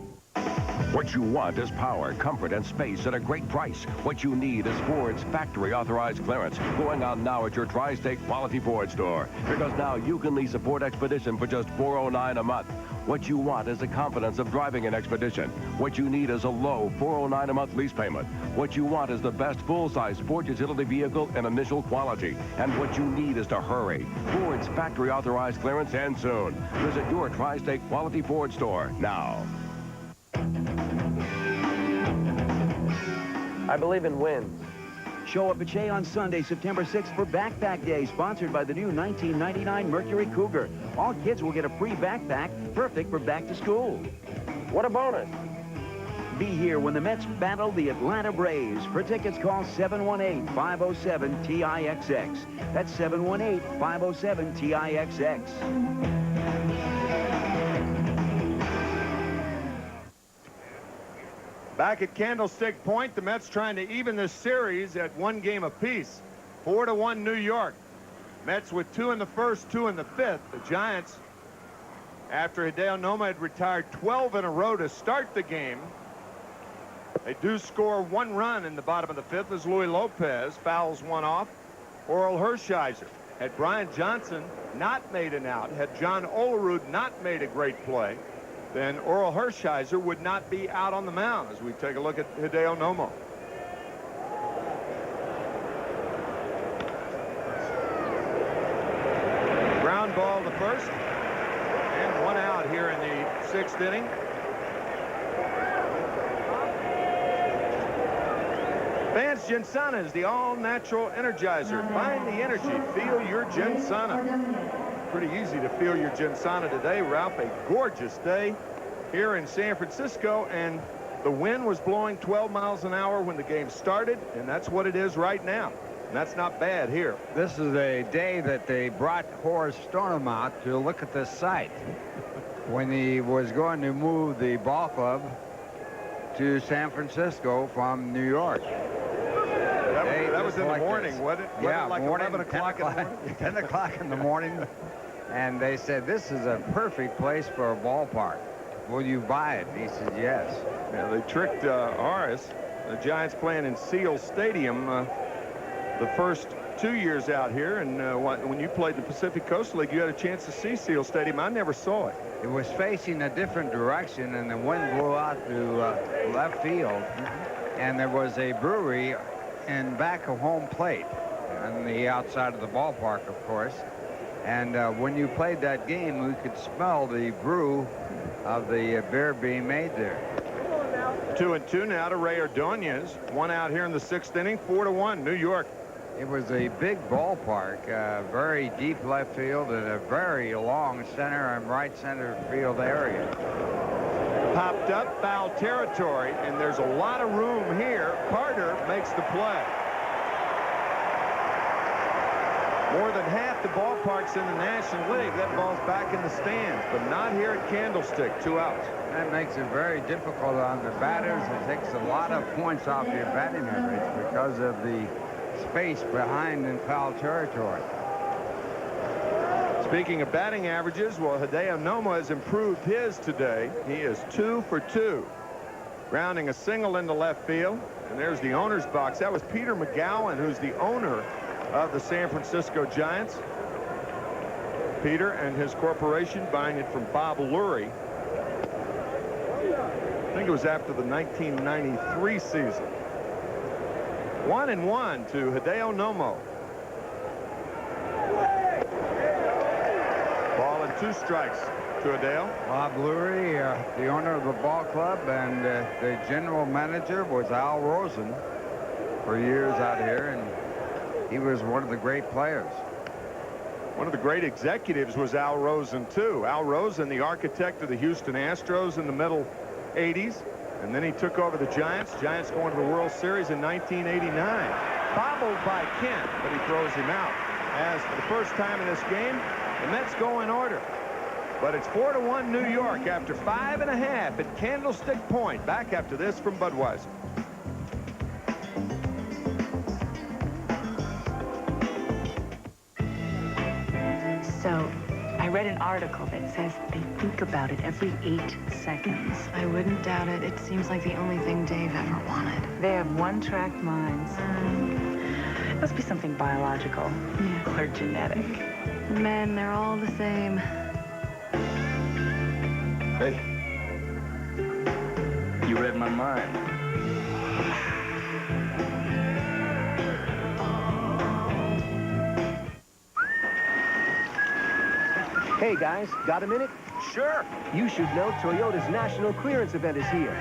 What you want is power, comfort, and space at a great price. What you need is Ford's factory-authorized clearance, going on now at your Tri-State Quality Ford store. Because now you can lease a Ford Expedition for just $409 a month. What you want is the confidence of driving an Expedition. What you need is a low $409 a month lease payment. What you want is the best full-size sport utility vehicle and initial quality. And what you need is to hurry. Ford's factory-authorized clearance ends soon. Visit your Tri-State Quality Ford store now. I believe in wins. Show up at Shea on Sunday, September 6th for Backpack Day, sponsored by the new 1999 Mercury Cougar. All kids will get a free backpack, perfect for back to school. What a bonus. Be here when the Mets battle the Atlanta Braves. For tickets, call 718-507-TIXX. That's 718-507-TIXX. Back at Candlestick Point, the Mets trying to even this series at 1 game apiece. 4-1 New York. Mets with 2 in the first, 2 in the fifth. The Giants, after Hideo Nomo had retired 12 in a row to start the game, they do score 1 run in the bottom of the fifth as Luis Lopez fouls one off. Oral Hershiser. Had Brian Johnson not made an out, had John Olerud not made a great play, then Oral Hershiser would not be out on the mound as we take a look at Hideo Nomo. Ground ball the first, and 1 out here in the 6th inning. Vance Ginsana is the all-natural energizer. Find the energy. Feel your Ginsana. Pretty easy to feel your Ginsana today, Ralph. A gorgeous day here in San Francisco, and the wind was blowing 12 miles an hour when the game started, and that's what it is right now. And that's not bad here. This is a day that they brought Horace Storm out to look at this site when he was going to move the ball club to San Francisco from New York. That was in the morning, wasn't it? Yeah, like morning, 11 o'clock in the morning. 10 o'clock in the morning. And they said, this is a perfect place for a ballpark. Will you buy it? He said, yes. Yeah, they tricked Horace. The Giants playing in Seal Stadium the first 2 years out here. And when you played the Pacific Coast League, you had a chance to see Seal Stadium. I never saw it. It was facing a different direction, and the wind blew out to left field. And there was a brewery in back of home plate on the outside of the ballpark, of course. And when you played that game, we could smell the brew of the beer being made there. 2-2 now to Ray Ordonez. 1 out here in the 6th inning. 4-1 New York. It was a big ballpark, very deep left field and a very long center and right center field area. Popped up, foul territory, and there's a lot of room here. Carter makes the play. More than half the ballparks in the National League, that ball's back in the stands, but not here at Candlestick. 2 outs. That makes it very difficult on the batters. It takes a lot of points off your batting average because of the space behind in foul territory. Speaking of batting averages, well, Hideo Nomo has improved his today. He is 2 for 2. Grounding a single into left field. And there's the owner's box. That was Peter McGowan, who's the owner of the San Francisco Giants. Peter and his corporation buying it from Bob Lurie. I think it was after the 1993 season. 1-1 to Hideo Nomo. Ball and 2 strikes to Hideo. Bob Lurie, the owner of the ball club, and the general manager was Al Rosen for years out here, and he was one of the great players. One of the great executives was Al Rosen, too. Al Rosen, the architect of the Houston Astros in the middle 80s, and then he took over the Giants. Giants going to the World Series in 1989. Bobbled by Kent, but he throws him out. As for the first time in this game, the Mets go in order. But it's 4-1 New York after 5.5 at Candlestick Point. Back after this from Budweiser. So, I read an article that says they think about it every 8 seconds. I wouldn't doubt it. It seems like the only thing Dave ever wanted. They have one-track minds. Must be something biological or genetic. Men, they're all the same. Hey. You read my mind. Hey, guys, got a minute? Sure. You should know Toyota's national clearance event is here.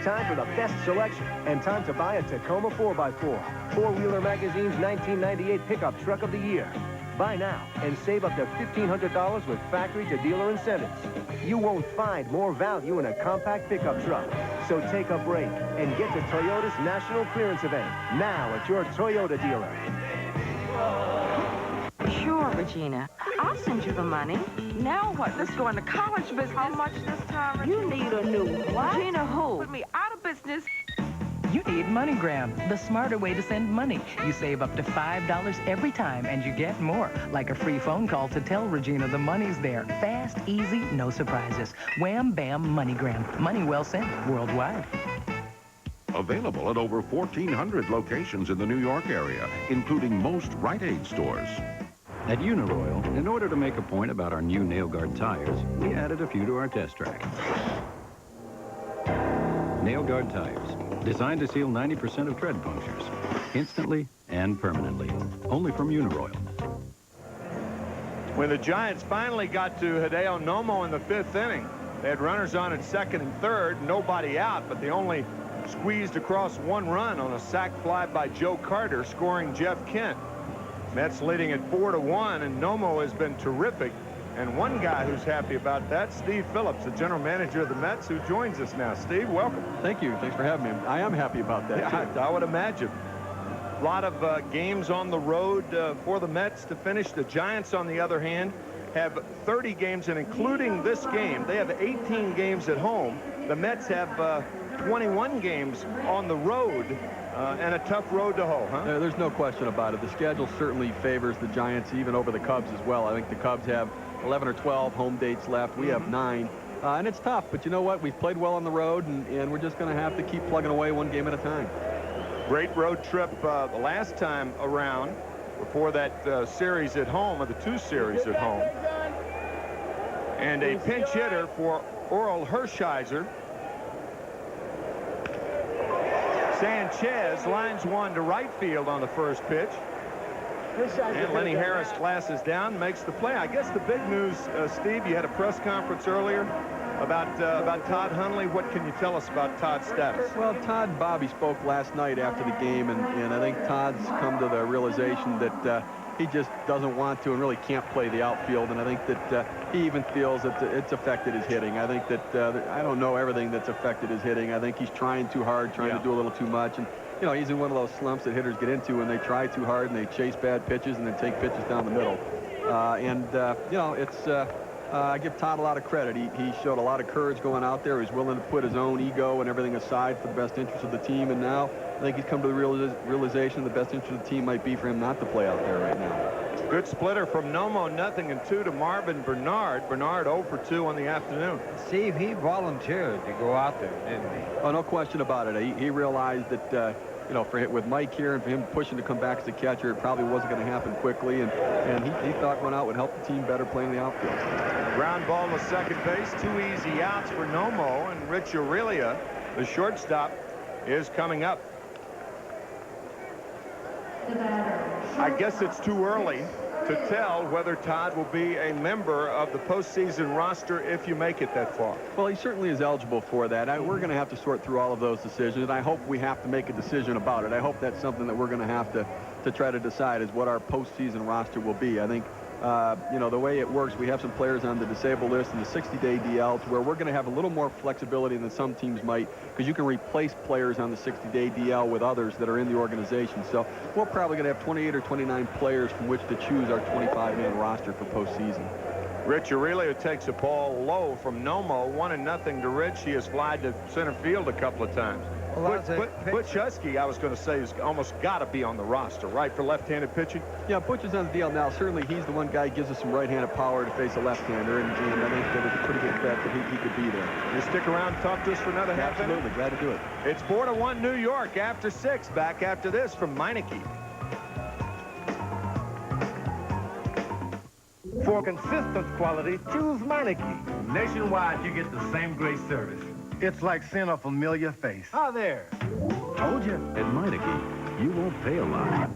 Time for the best selection and time to buy a Tacoma 4x4. Four-Wheeler Magazine's 1998 Pickup Truck of the Year. Buy now and save up to $1,500 with factory-to-dealer incentives. You won't find more value in a compact pickup truck. So take a break and get to Toyota's national clearance event now at your Toyota dealer. Sure, Regina. I'll send you the money. Now what? Let's go into college business. How much this time, Regina? You need a new what? Regina who? Put me out of business. You need MoneyGram, the smarter way to send money. You save up to $5 every time, and you get more, like a free phone call to tell Regina the money's there. Fast, easy, no surprises. Wham, bam, MoneyGram. Money well sent worldwide. Available at over 1,400 locations in the New York area, including most Rite Aid stores. At Uniroyal, in order to make a point about our new nail guard tires, we added a few to our test track. Nail guard tires, designed to seal 90% of tread punctures, instantly and permanently, only from Uniroyal. When the Giants finally got to Hideo Nomo in the 5th inning, they had runners on at 2nd and 3rd, nobody out, but they only squeezed across 1 run on a sac fly by Joe Carter, scoring Jeff Kent. Mets leading at 4-1, and Nomo has been terrific. And one guy who's happy about that, Steve Phillips, the general manager of the Mets, who joins us now. Steve, welcome. Thank you. Thanks for having me. I am happy about that, too. I would imagine. A lot of games on the road for the Mets to finish. The Giants, on the other hand, have 30 games, and including this game, they have 18 games at home. The Mets have 21 games on the road. And a tough road to hoe, huh? There's no question about it. The schedule certainly favors the Giants, even over the Cubs as well. I think the Cubs have 11 or 12 home dates left. We have 9. And it's tough, but you know what? We've played well on the road, and we're just going to have to keep plugging away one game at a time. Great road trip the last time around before that series at home, or the 2 series at home. And a pinch hitter for Oral Hershiser. Sanchez lines one to right field on the first pitch. And Lenny Harris glasses down, makes the play. I guess the big news, Steve, you had a press conference earlier about Todd Hundley. What can you tell us about Todd's status? Well, Todd and Bobby spoke last night after the game, and I think Todd's come to the realization that he just doesn't want to and really can't play the outfield, and I think that he even feels that it's affected his hitting. I think that I don't know everything that's affected his hitting. I think he's trying too hard, trying to do a little too much, and you know, he's in one of those slumps that hitters get into when they try too hard and they chase bad pitches and then take pitches down the middle. You know, it's I give Todd a lot of credit. He showed a lot of courage going out there. He was willing to put his own ego and everything aside for the best interest of the team, and now I think he's come to the realization the best interest of the team might be for him not to play out there right now. Good splitter from Nomo, 0-2 to Marvin Bernard. Bernard 0 for 2 on the afternoon. Steve, he volunteered to go out there, didn't he? Oh, no question about it. He realized that, you know, with Mike here and for him pushing to come back as a catcher, it probably wasn't going to happen quickly, and he thought going out would help the team better playing the outfield. Ground ball to second base, 2 easy outs for Nomo, and Rich Aurelia, the shortstop, is coming up. I guess it's too early to tell whether Todd will be a member of the postseason roster if you make it that far. Well, he certainly is eligible for that. We're going to have to sort through all of those decisions, and I hope we have to make a decision about it. I hope that's something that we're going to have to try to decide is what our postseason roster will be. I think, you know, the way it works, we have some players on the disabled list and the 60-day DL to where we're going to have a little more flexibility than some teams might, because you can replace players on the 60-day DL with others that are in the organization. So we're probably going to have 28 or 29 players from which to choose our 25-man roster for postseason. Rich Aurelio takes a ball low from Nomo, 1-0 to Rich. He has flied to center field a couple of times. Well, Butch Husky, I was going to say, has almost got to be on the roster, right, for left-handed pitching? Yeah, Butch is on the DL now. Certainly, he's the one guy who gives us some right-handed power to face a left-hander, and I think that it's a pretty good bet that he could be there. You stick around and talk to us for another half inning? Absolutely, glad to do it. It's 4-1 New York after 6. Back after this from Meineke. For consistent quality, choose Meineke. Nationwide, you get the same great service. It's like seeing a familiar face. Hi there. Told you. At Meineke, you won't pay a lot,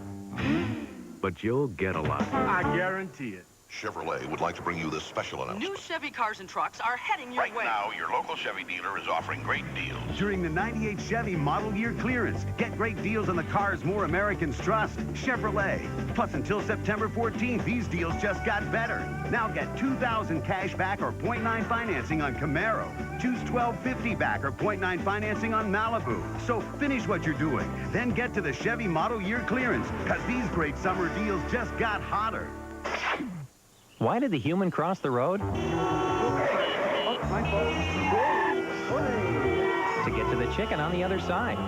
but you'll get a lot. I guarantee it. Chevrolet would like to bring you this special announcement. New Chevy cars and trucks are heading your way. Right now, your local Chevy dealer is offering great deals. During the 98 Chevy model year clearance, get great deals on the cars more Americans trust, Chevrolet. Plus, until September 14th, these deals just got better. Now get $2,000 cash back or 0.9 financing on Camaro. Choose $1,250 back or 0.9 financing on Malibu. So finish what you're doing, then get to the Chevy model year clearance, because these great summer deals just got hotter. Why did the human cross the road? To get to the chicken on the other side.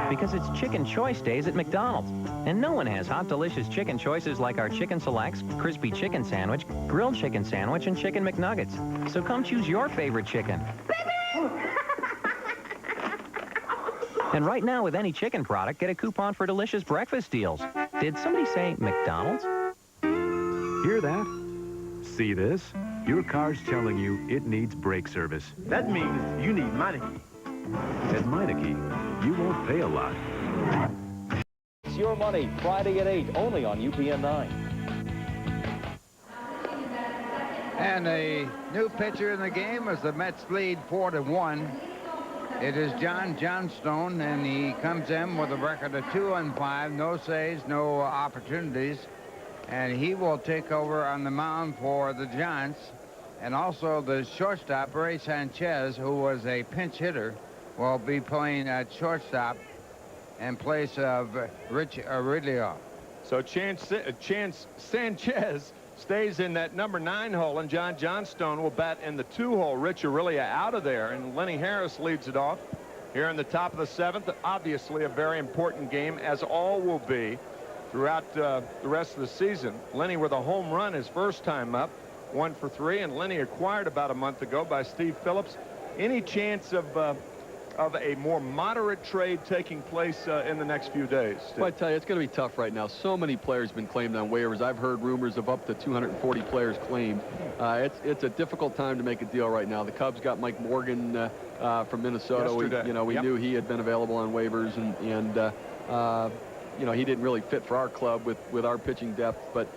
Because it's Chicken Choice Days at McDonald's. And no one has hot, delicious chicken choices like our Chicken Selects, Crispy Chicken Sandwich, Grilled Chicken Sandwich, and Chicken McNuggets. So come choose your favorite chicken. And right now, with any chicken product, get a coupon for delicious breakfast deals. Did somebody say McDonald's? Hear that? See this? Your car's telling you it needs brake service. That means you need Meineke. At Meineke, you won't pay a lot. It's Your Money, Friday at 8, only on UPN 9. And a new pitcher in the game as the Mets lead 4-1. It is John Johnstone, and he comes in with a record of 2-5, no saves, no opportunities. And he will take over on the mound for the Giants. And also the shortstop, Ray Sanchez, who was a pinch hitter, will be playing at shortstop in place of Rich Aurelio. So Chance Sanchez stays in that number 9 hole, and John Johnstone will bat in the 2 hole. Rich Aurelio out of there, and Lenny Harris leads it off here in the top of the 7th. Obviously a very important game, as all will be throughout the rest of the season. Lenny with a home run his first time up, 1 for 3, and Lenny acquired about a month ago by Steve Phillips. Any chance of a more moderate trade taking place in the next few days? Well, I tell you, it's going to be tough right now. So many players have been claimed on waivers. I've heard rumors of up to 240 players claimed. It's a difficult time to make a deal right now. The Cubs got Mike Morgan from Minnesota. We knew he had been available on waivers, and you know, he didn't really fit for our club with our pitching depth, but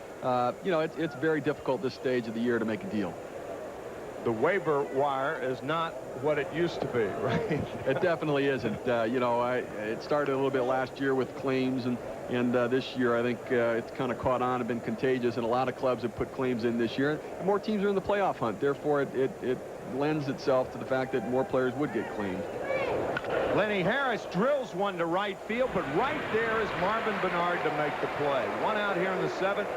you know, it's very difficult this stage of the year to make a deal. The waiver wire is not what it used to be, right? It definitely isn't. You know, it started a little bit last year with claims, and this year I think it's kind of caught on and been contagious, and a lot of clubs have put claims in this year. More teams are in the playoff hunt. Therefore, it lends itself to the fact that more players would get claimed. Lenny Harris drills one to right field, but right there is Marvin Bernard to make the play. 1 out here in the 7th.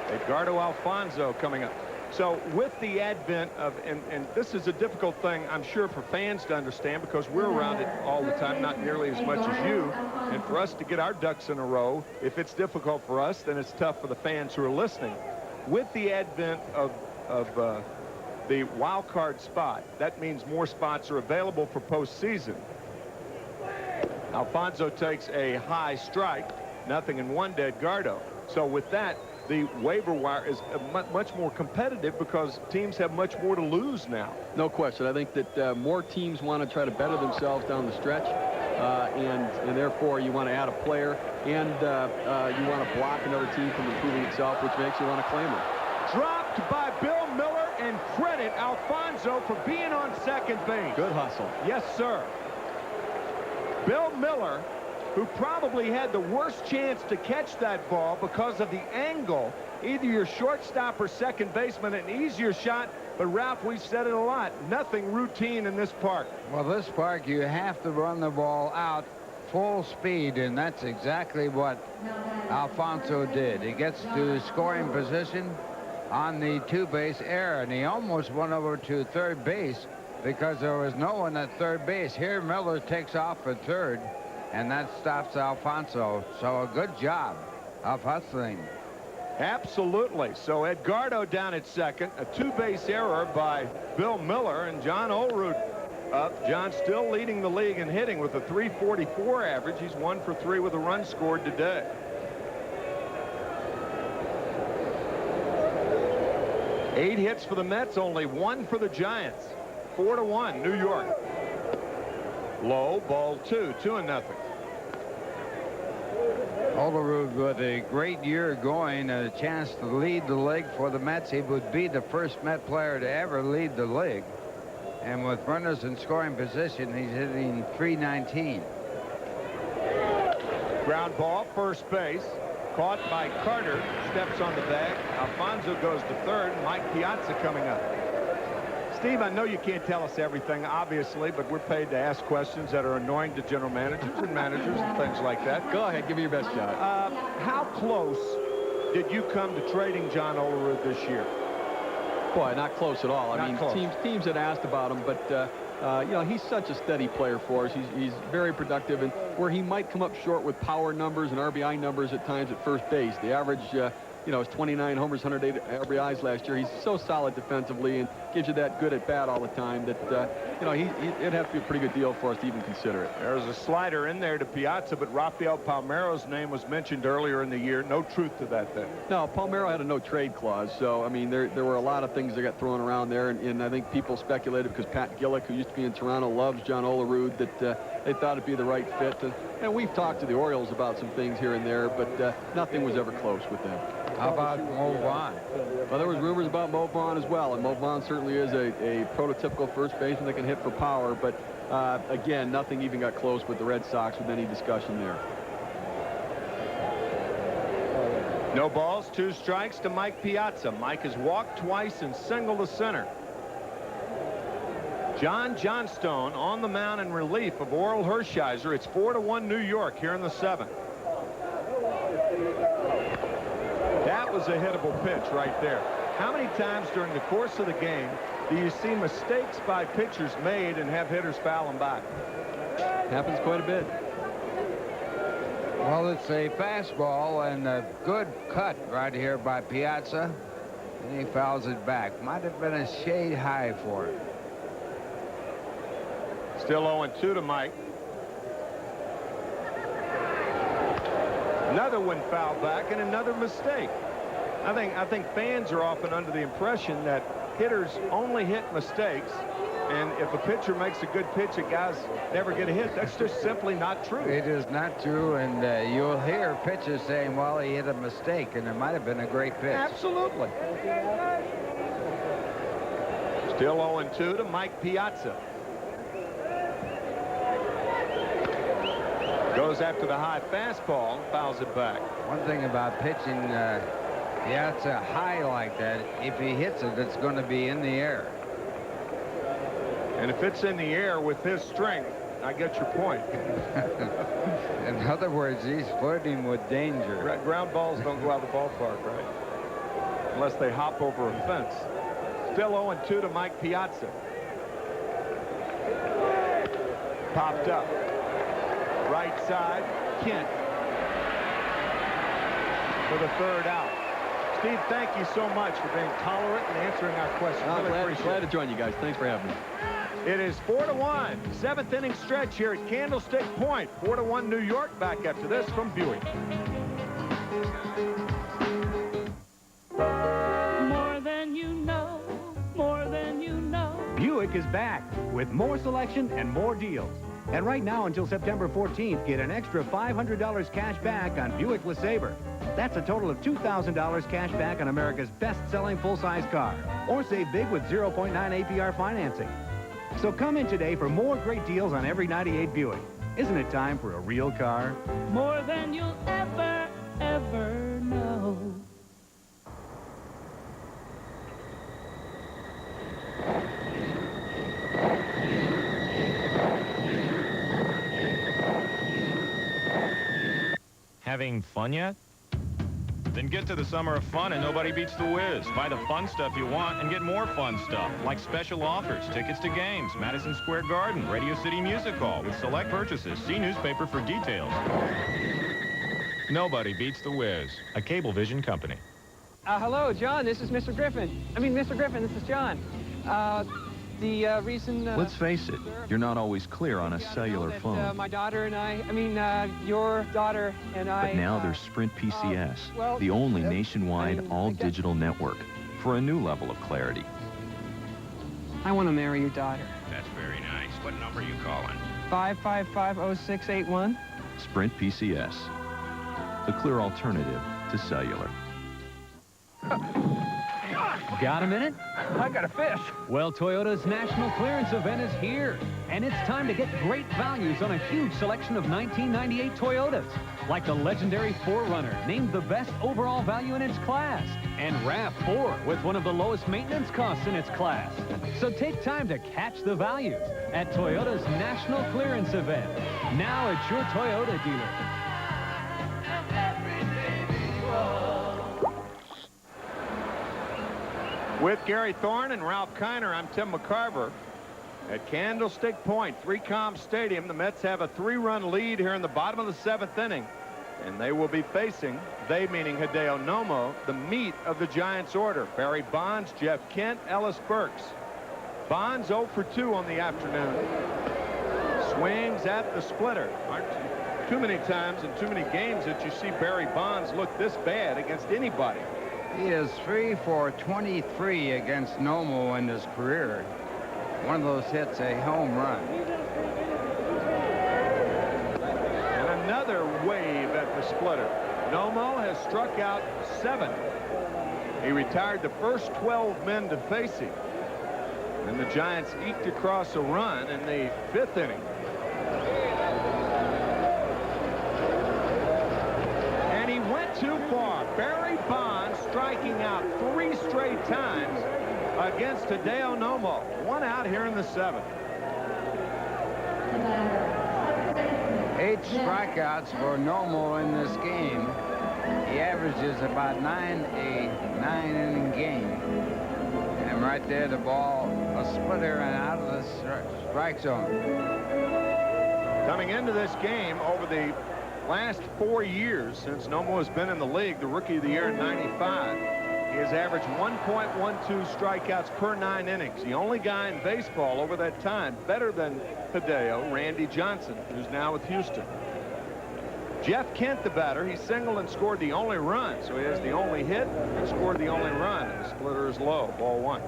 Edgardo Alfonso coming up. So with the advent of, and this is a difficult thing, I'm sure, for fans to understand, because we're around it all the time, not nearly as much as you. And for us to get our ducks in a row, if it's difficult for us, then it's tough for the fans who are listening. With the advent of the wild card spot, that means more spots are available for postseason. Alfonso takes a high strike, 0-1 to Edgardo. So with that, the waiver wire is much more competitive because teams have much more to lose now. No question. I think that more teams want to try to better themselves down the stretch. and therefore you want to add a player, and you want to block another team from improving itself, which makes you want to claim them. Dropped by Bill Miller, and credit Alfonso for being on second base. Good hustle. Yes, sir. Bill Miller, who probably had the worst chance to catch that ball because of the angle. Either your shortstop or second baseman, an easier shot. But, Ralph, we've said it a lot. Nothing routine in this park. Well, this park, you have to run the ball out full speed, and that's exactly what Alfonso did. He gets to scoring position on the two-base error, and he almost went over to third base because there was no one at third base. Here, Miller takes off at third, and that stops Alfonso. So a good job of hustling. Absolutely. So Edgardo down at second, a two-base error by Bill Miller, and John Olerud up. John still leading the league in hitting with a .344 average. He's 1 for 3 with a run scored today. Eight hits for the Mets, only 1 for the Giants. 4-1, New York. Low, ball 2, 2-0. Olerud with a great year going, a chance to lead the league for the Mets. He would be the first Met player to ever lead the league. And with runners in scoring position, he's hitting .319. Ground ball, first base. Caught by Carter. Steps on the bag. Alfonso goes to third. Mike Piazza coming up. Steve, I know you can't tell us everything, obviously, but we're paid to ask questions that are annoying to general managers and managers and things like that. Go ahead, give me your best shot. How close did you come to trading John Olerud this year? Boy, not close at all. I mean, teams had asked about him, but you know, he's such a steady player for us. He's very productive, and where he might come up short with power numbers and RBI numbers at times at first base. The average, you know, is 29 homers, 108 RBIs last year. He's so solid defensively and gives you that good at bat all the time that, you know, it'd have to be a pretty good deal for us to even consider it. There's a slider in there to Piazza, but Rafael Palmeiro's name was mentioned earlier in the year. No truth to that then. No, Palmeiro had a no-trade clause, so, I mean, there were a lot of things that got thrown around there, and I think people speculated because Pat Gillick, who used to be in Toronto, loves John Olerud, that they thought it'd be the right fit. And we've talked to the Orioles about some things here and there, but nothing was ever close with them. How about Mo Vaughn? Well, there was rumors about Mo Vaughn as well, and Mo Vaughn certainly is a prototypical first baseman that can hit for power, but again, nothing even got close with the Red Sox with any discussion there. No balls, 2 strikes to Mike Piazza. Mike has walked twice and singled to center. John Johnstone on the mound in relief of Oral Hershiser. It's 4-1 New York here in the 7th. That was a hittable pitch right there. How many times during the course of the game do you see mistakes by pitchers made and have hitters foul them back? Happens quite a bit. Well, it's a fastball and a good cut right here by Piazza, and he fouls it back. Might have been a shade high for him. Still 0-2 to Mike. Another one fouled back and another mistake. I think fans are often under the impression that hitters only hit mistakes, and if a pitcher makes a good pitch, a guys never get a hit. That's just simply not true. It is not true, and you'll hear pitchers saying, well, he hit a mistake, and it might have been a great pitch. Absolutely. Still 0-2 to Mike Piazza. Goes after the high fastball, fouls it back. One thing about pitching Piazza high like that, if he hits it, it's going to be in the air. And if it's in the air with his strength, I get your point. In other words, he's flirting with danger. Ground balls don't go out of the ballpark, right? Unless they hop over a fence. Still 0-2 to Mike Piazza. Popped up. Right side, Kent for the 3rd out. Steve, thank you so much for being tolerant and answering our questions. Glad to join you guys. Thanks for having me. It is 4-1. 7th inning stretch here at Candlestick Point. 4-1 New York. Back after this from Buick. More than you know, more than you know. Buick is back with more selection and more deals. And right now until September 14th, get an extra $500 cash back on Buick LeSabre. That's a total of $2,000 cash back on America's best-selling full-size car. Or save big with 0.9 APR financing. So come in today for more great deals on every 98 Buick. Isn't it time for a real car? More than you'll ever, ever know. Having fun yet? Then get to the summer of fun and nobody beats the whiz. Buy the fun stuff you want and get more fun stuff, like special offers, tickets to games, Madison Square Garden, Radio City Music Hall with select purchases. See newspaper for details. Nobody beats the whiz. A Cablevision company. Hello, John. This is Mr. Griffin. Mr. Griffin, this is John. The reason... Let's face it, you're not always clear on a cellular phone. My daughter and I, your daughter and I... But now there's Sprint PCS, the only nationwide all-digital network for a new level of clarity. I want to marry your daughter. That's very nice. What number are you calling? 555-0681. Sprint PCS, the clear alternative to cellular. Got a minute? I got a fish. Well, Toyota's national clearance event is here, and it's time to get great values on a huge selection of 1998 Toyotas, like the legendary 4Runner, named the best overall value in its class, and RAV4 with one of the lowest maintenance costs in its class. So take time to catch the values at Toyota's national clearance event, now at your Toyota dealer. With Gary Thorne and Ralph Kiner, I'm Tim McCarver. At Candlestick Point, 3Com Stadium, the Mets have a 3-run lead here in the bottom of the 7th inning. And they will be facing, they meaning Hideo Nomo, the meat of the Giants' order. Barry Bonds, Jeff Kent, Ellis Burks. Bonds 0 for 2 on the afternoon. Swings at the splitter. Aren't too many times in too many games that you see Barry Bonds look this bad against anybody. He is 3 for 23 against Nomo in his career. One of those hits, a home run. And another wave at the splitter. Nomo has struck out 7. He retired the first 12 men to face him. And the Giants eked across a run in the 5th inning. And he went too far. Barry Bonds striking out 3 straight times against Hideo Nomo. 1 out here in the 7th. 8 strikeouts for Nomo in this game. He averages about 9 a 9-inning game. And right there, the ball, a splitter and out of the strike zone. Coming into this game over the last 4 years since Nomo has been in the league, the Rookie of the Year in '95, he has averaged 1.12 strikeouts per 9 innings. The only guy in baseball over that time better than Hideo, Randy Johnson, who's now with Houston. Jeff Kent, the batter, he singled and scored the only run, so he has the only hit and scored the only run. And the splitter is low, ball 1.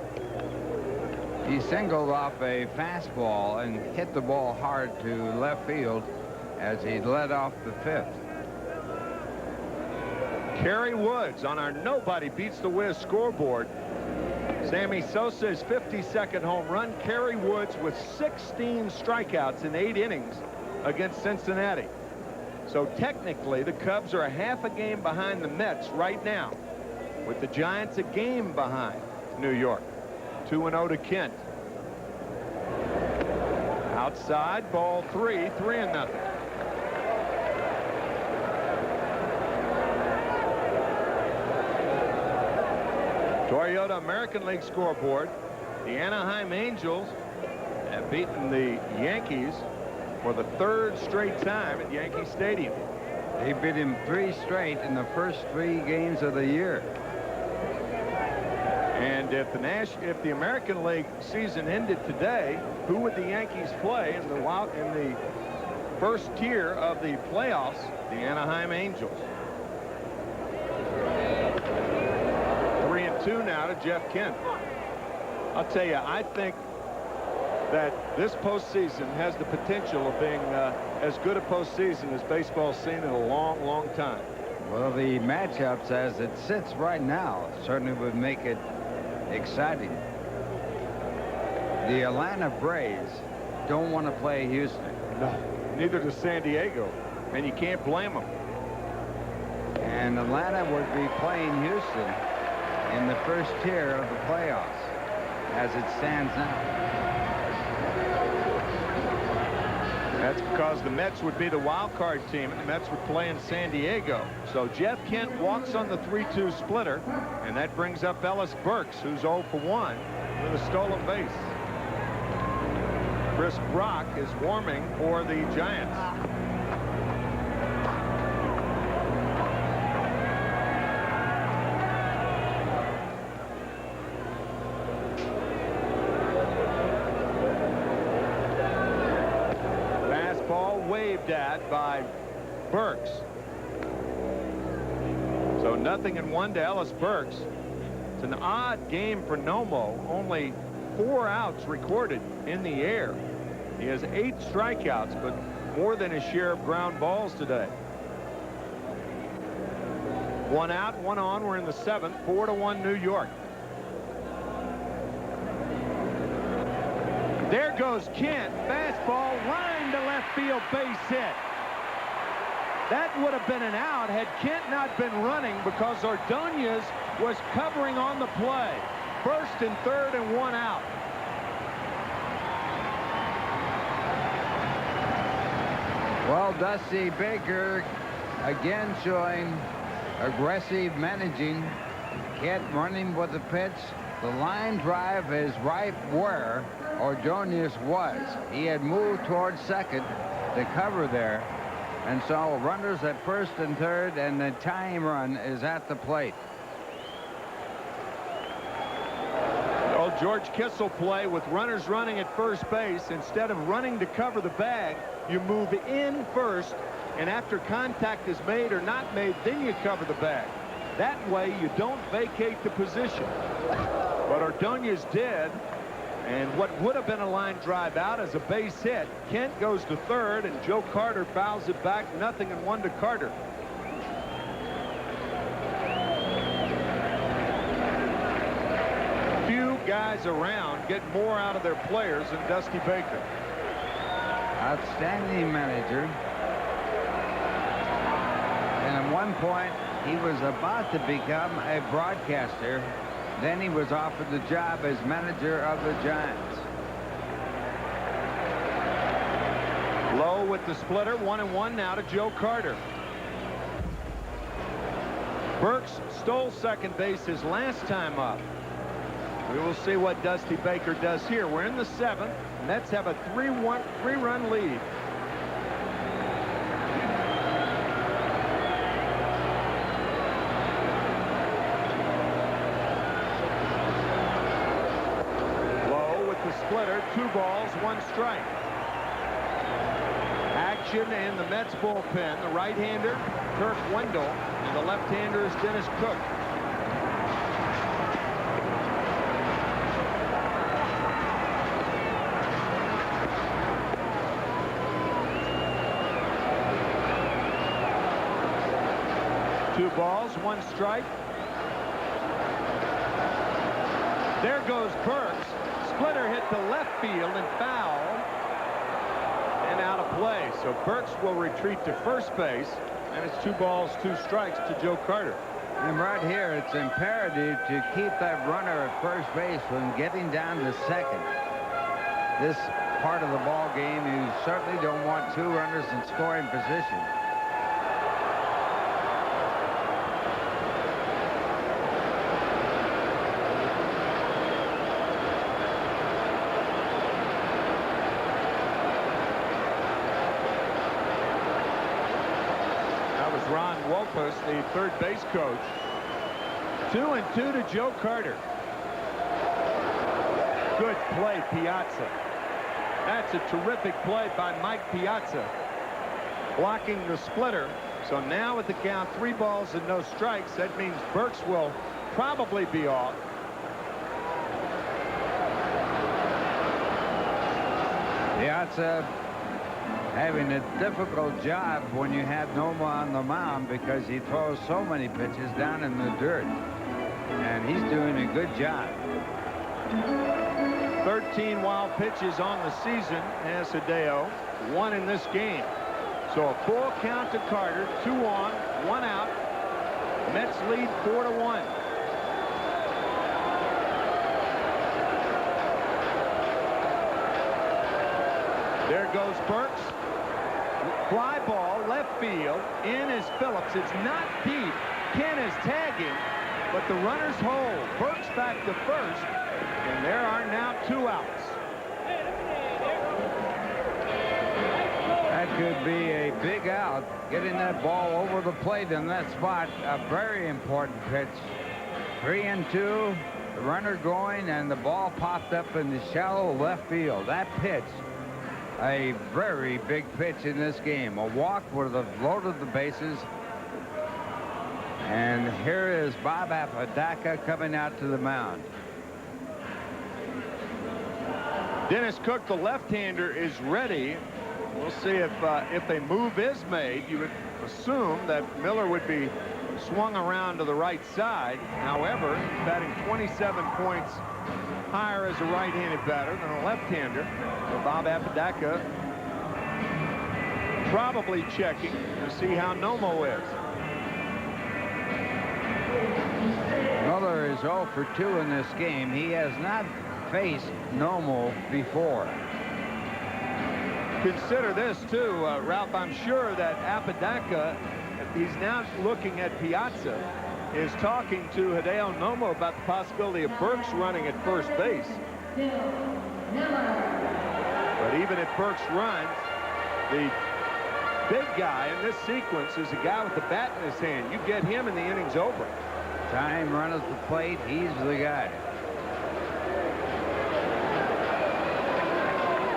He singled off a fastball and hit the ball hard to left field as he led off the 5th. Kerry Woods on our Nobody Beats the Whiz scoreboard. Sammy Sosa's 52nd home run. Kerry Woods with 16 strikeouts in 8 innings against Cincinnati. So technically, the Cubs are a half a game behind the Mets right now, with the Giants a game behind New York. 2-0 to Kent. Outside, ball 3, 3-0. Toyota American League scoreboard. The Anaheim Angels have beaten the Yankees for the 3rd straight time at Yankee Stadium. They beat him 3 straight in the first 3 games of the year. And if the American League season ended today, who would the Yankees play in the first tier of the playoffs? The Anaheim Angels. 3-2 now to Jeff Kent. I'll tell you, I think that this postseason has the potential of being as good a postseason as baseball's seen in a long, long time. Well, the matchups as it sits right now certainly would make it exciting. The Atlanta Braves don't want to play Houston. No, neither does San Diego, and you can't blame them. And Atlanta would be playing Houston in the first tier of the playoffs as it stands now. That's because the Mets would be the wild card team, and the Mets would play in San Diego. So Jeff Kent walks on the 3-2 splitter, and that brings up Ellis Burks, who's 0 for 1 with a stolen base. Chris Brock is warming for the Giants. Waved at by Burks. So 0-1 to Ellis Burks. It's an odd game for Nomo. Only 4 outs recorded in the air. He has 8 strikeouts, but more than his share of ground balls today. 1 out, 1 on. We're in the 7th. 4-1 New York. There goes Kent. Fastball line to left field, base hit. That would have been an out had Kent not been running because Ordonez was covering on the play. 1st and 3rd and 1 out. Well, Dusty Baker again showing aggressive managing. Kent running with the pitch. The line drive is right where Ordonez was. He had moved towards second to cover there. And so runners at 1st and 3rd, and the tying run is at the plate. Well, George Kissel play with runners running at first base. Instead of running to cover the bag, you move in first, and after contact is made or not made, then you cover the bag. That way you don't vacate the position. But Ordonez did, and what would have been a line drive out as a base hit. Kent goes to 3rd, and Joe Carter fouls it back. 0-1 to Carter. Few guys around get more out of their players than Dusty Baker. Outstanding manager. And at one point, he was about to become a broadcaster. Then he was offered the job as manager of the Giants. Low with the splitter. 1-1 now to Joe Carter. Burks stole second base his last time up. We will see what Dusty Baker does here. We're in the 7th. Mets have a 3-run lead. Splitter, 2 balls, 1 strike. Action in the Mets bullpen. The right-hander, Kirk Wendell, and the left-hander is Dennis Cook. Two balls, 1 strike. There goes Burks. Splitter hit to left field and foul and out of play. So Burks will retreat to first base, and it's 2 balls, 2 strikes to Joe Carter. And right here, it's imperative to keep that runner at first base from getting down to second. This part of the ball game, you certainly don't want 2 runners in scoring position. The third base coach. 2-2 to Joe Carter. Good play, Piazza. That's a terrific play by Mike Piazza, blocking the splitter. So now at the count, 3 balls and no strikes. That means Burks will probably be off. Piazza having a difficult job when you have Nomo on the mound because he throws so many pitches down in the dirt. And he's doing a good job. 13 wild pitches on the season as Hideo, 1 in this game. So a full count to Carter, 2 on, 1 out. Mets lead 4-1. There goes Burks. Fly ball, left field. In is Phillips. It's not deep. Ken is tagging, but the runners hold. Burks back to first, and there are now 2 outs. That could be a big out. Getting that ball over the plate in that spot, a very important pitch. 3-2, the runner going, and the ball popped up in the shallow left field. That pitch, a very big pitch in this game. A walk would have loaded the bases. And here is Bob Apodaca coming out to the mound. Dennis Cook, the left-hander, is ready. We'll see if a move is made. You would assume that Miller would be swung around to the right side. However, he's batting 27 points higher as a right-handed batter than a left-hander. So Bob Apodaca probably checking to see how Nomo is. Miller is 0 for 2 in this game. He has not faced Nomo before. Consider this, too, Ralph. I'm sure that Apodaca, he's now looking at Piazza, is talking to Hideo Nomo about the possibility of Burks running at first base. But even if Burks runs, the big guy in this sequence is a guy with the bat in his hand. You get him and the inning's over. Time run at the plate, he's the guy.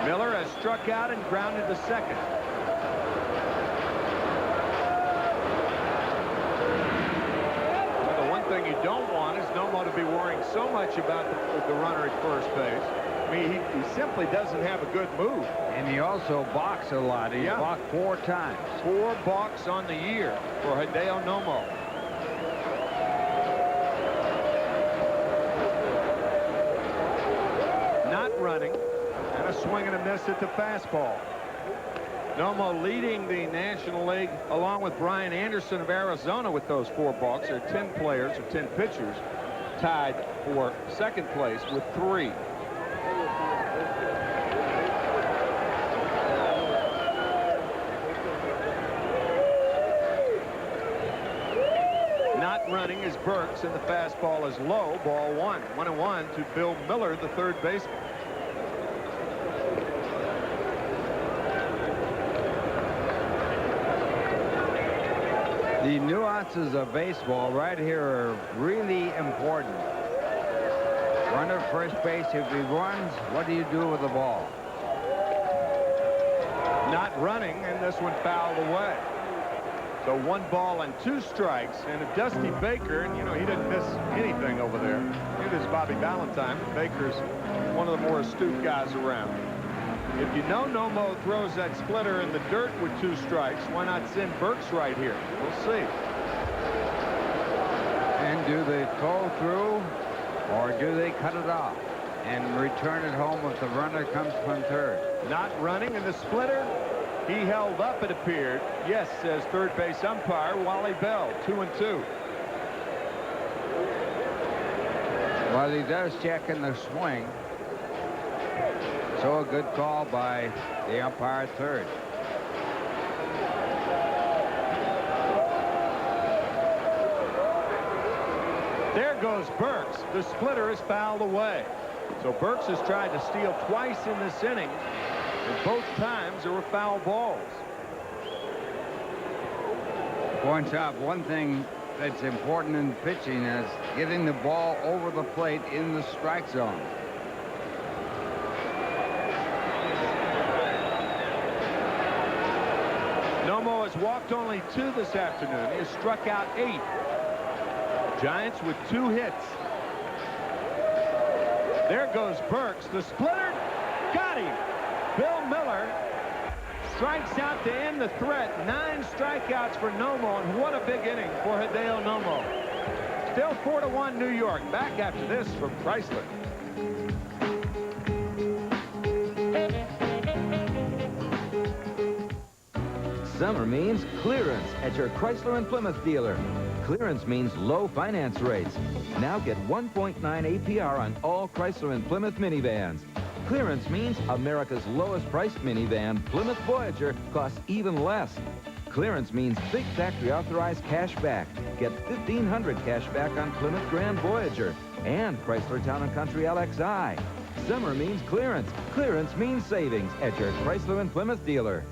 Miller has struck out and grounded to second. Well, the one thing you don't want is Nomo to be worrying so much about the runner at first base. I mean, he simply doesn't have a good move. And he also balks a lot. He's balked 4 times. 4 balks on the year for Hideo Nomo. Not running. And a swing and a miss at the fastball. Nomo leading the National League along with Brian Anderson of Arizona with those 4 balks. There are 10 players or 10 pitchers tied for second place with 3. Not running is Burks, and the fastball is low. Ball 1. 1-1 to Bill Miller, the third baseman. The nuances of baseball right here are really important. Runner first base, if he runs, what do you do with the ball? Not running, and this one fouled away. So 1 ball and 2 strikes, and a Dusty Baker, and you know, he didn't miss anything over there. It is Bobby Valentine, but Baker's one of the more astute guys around. If you know Nomo throws that splitter in the dirt with 2 strikes, why not send Burks right here? We'll see. And do they throw through, or do they cut it off and return it home if the runner comes from third? Not running, and the splitter, he held up, it appeared. Yes, says third base umpire Wally Bell, 2-2. Well, he does check in the swing. So a good call by the umpire at third. There goes Burks. The splitter is fouled away. So Burks has tried to steal twice in this inning, and both times there were foul balls. Points out one thing that's important in pitching is getting the ball over the plate in the strike zone. Nomo has walked only 2 this afternoon. He has struck out 8. Giants with 2 hits. There goes Burks. The splitter got him. Bill Miller strikes out to end the threat. 9 strikeouts for Nomo, and what a big inning for Hideo Nomo. Still 4-1 New York. Back after this from Chrysler. Summer means clearance at your Chrysler and Plymouth dealer. Clearance means low finance rates. Now get 1.9 APR on all Chrysler and Plymouth minivans. Clearance means America's lowest priced minivan, Plymouth Voyager, costs even less. Clearance means big factory authorized cash back. Get $1,500 cash back on Plymouth Grand Voyager and Chrysler Town & Country LXI. Summer means clearance. Clearance means savings at your Chrysler and Plymouth dealer.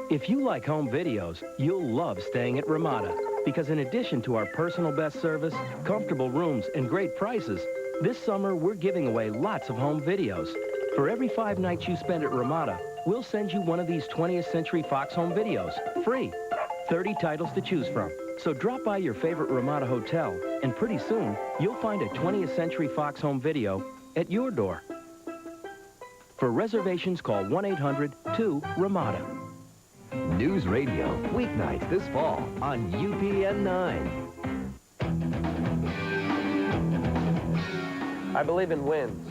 If you like home videos, you'll love staying at Ramada, because in addition to our personal best service, comfortable rooms, and great prices, this summer we're giving away lots of home videos. For every 5 nights you spend at Ramada, we'll send you one of these 20th Century Fox home videos, free. 30 titles to choose from. So drop by your favorite Ramada hotel, and pretty soon, you'll find a 20th Century Fox home video at your door. For reservations, call 1-800-2-RAMADA. News Radio, weeknights this fall on UPN 9. I believe in wins.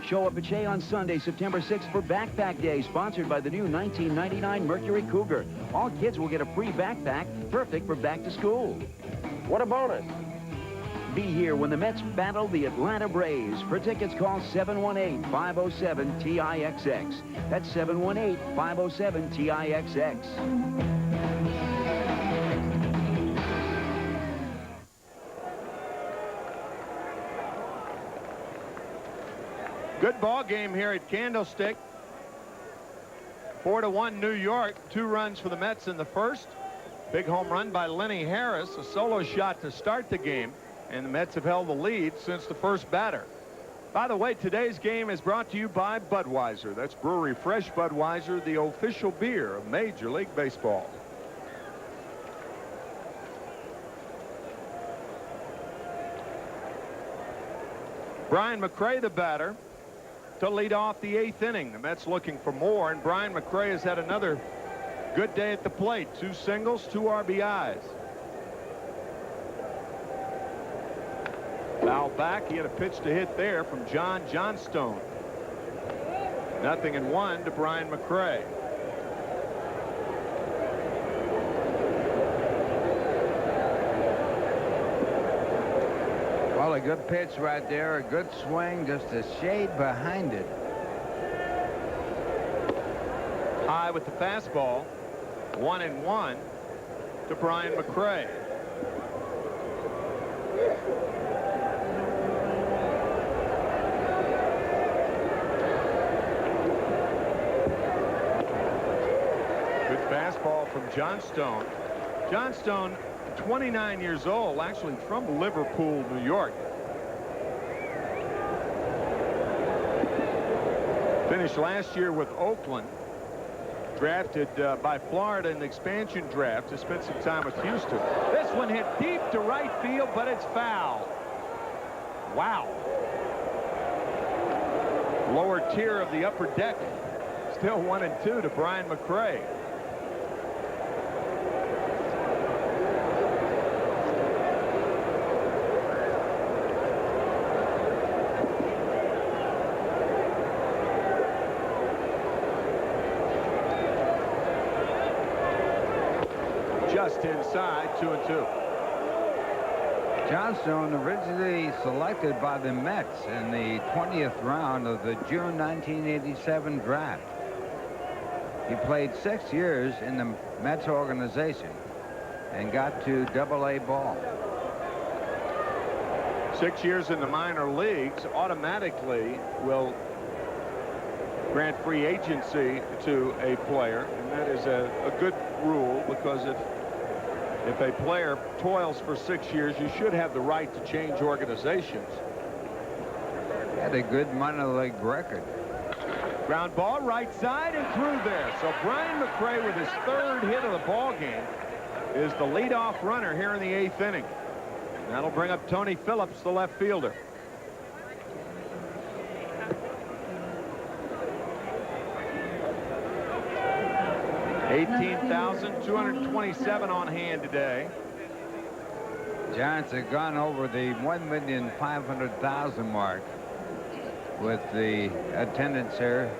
Show up at Shea on Sunday, September 6th for Backpack Day, sponsored by the new 1999 Mercury Cougar. All kids will get a free backpack, perfect for back to school. What a bonus. Be here when the Mets battle the Atlanta Braves. For tickets, call 718-507-TIXX. That's 718-507-TIXX. Good ball game here at Candlestick. 4-1 New York. 2 runs for the Mets in the first. Big home run by Lenny Harris. A solo shot to start the game. And the Mets have held the lead since the first batter. By the way, today's game is brought to you by Budweiser. That's Brewery Fresh Budweiser, the official beer of Major League Baseball. Brian McRae, the batter, to lead off the 8th inning. The Mets looking for more, and Brian McRae has had another good day at the plate. 2 singles, 2 RBIs. Foul back. He had a pitch to hit there from John Johnstone. 0-1 to Brian McRae. Well, a good pitch right there, a good swing, just a shade behind it. High with the fastball. 1-1 to Brian McRae. Fastball from Johnstone. Johnstone, 29 years old, actually from Liverpool, New York. Finished last year with Oakland. Drafted by Florida in the expansion draft to spend some time with Houston. This one hit deep to right field, but it's foul. Wow. Lower tier of the upper deck. Still 1-2 to Brian McRae. Just inside, 2-2. Johnstone originally selected by the Mets in the 20th round of the June 1987 draft. He played 6 years in the Mets organization and got to AA ball. 6 years in the minor leagues automatically will grant free agency to a player, and that is a good rule, because if a player toils for 6 years, you should have the right to change organizations. Had a good minor league record. Ground ball right side and through there. So Brian McRae, with his 3rd hit of the ball game, is the leadoff runner here in the 8th inning. And that'll bring up Tony Phillips, the left fielder. 18,227 on hand today. Giants have gone over the 1,500,000 mark with the attendance here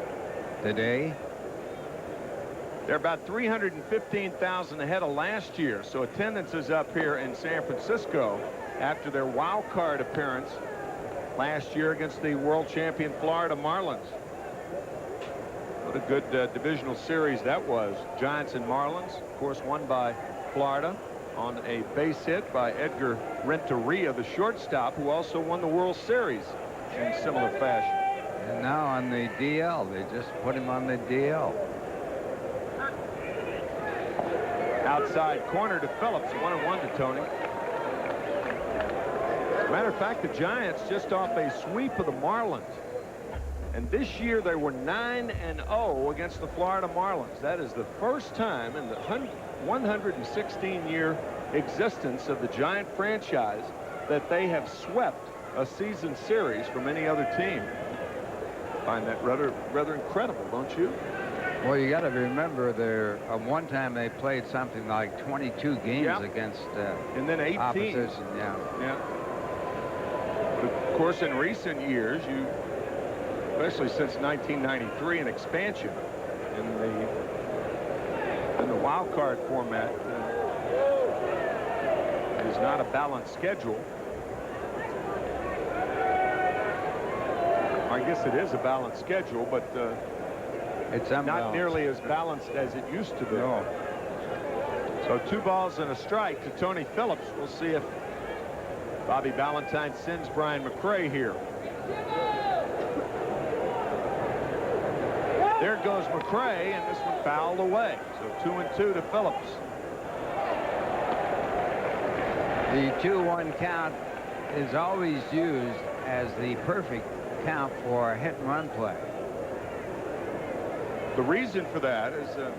today. They're about 315,000 ahead of last year, so attendance is up here in San Francisco after their wild card appearance last year against the world champion Florida Marlins. What a good divisional series that was. Giants and Marlins, of course, won by Florida on a base hit by Edgar Renteria, the shortstop, who also won the World Series in similar fashion. And now on the DL, they just put him on the DL. Outside corner to Phillips, 1-1 to Tony. As a matter of fact, the Giants just off a sweep of the Marlins. And this year they were 9-0 against the Florida Marlins. That is the first time in the 116-year existence of the Giant franchise that they have swept a season series from any other team. I find that rather incredible, don't you? Well, you got to remember there one time they played something like 22 games against and then 18 opposition. Yeah. But of course, in recent years, especially since 1993, an expansion in the wild card format is not a balanced schedule. I guess it is a balanced schedule, but it's not nearly as balanced as it used to be. No. So 2 balls and a strike to Tony Phillips. We'll see if Bobby Valentine sends Brian McRae here. There goes McRae, and this one fouled away. So 2-2 to Phillips. The 2-1 count is always used as the perfect count for a hit-and-run play. The reason for that is the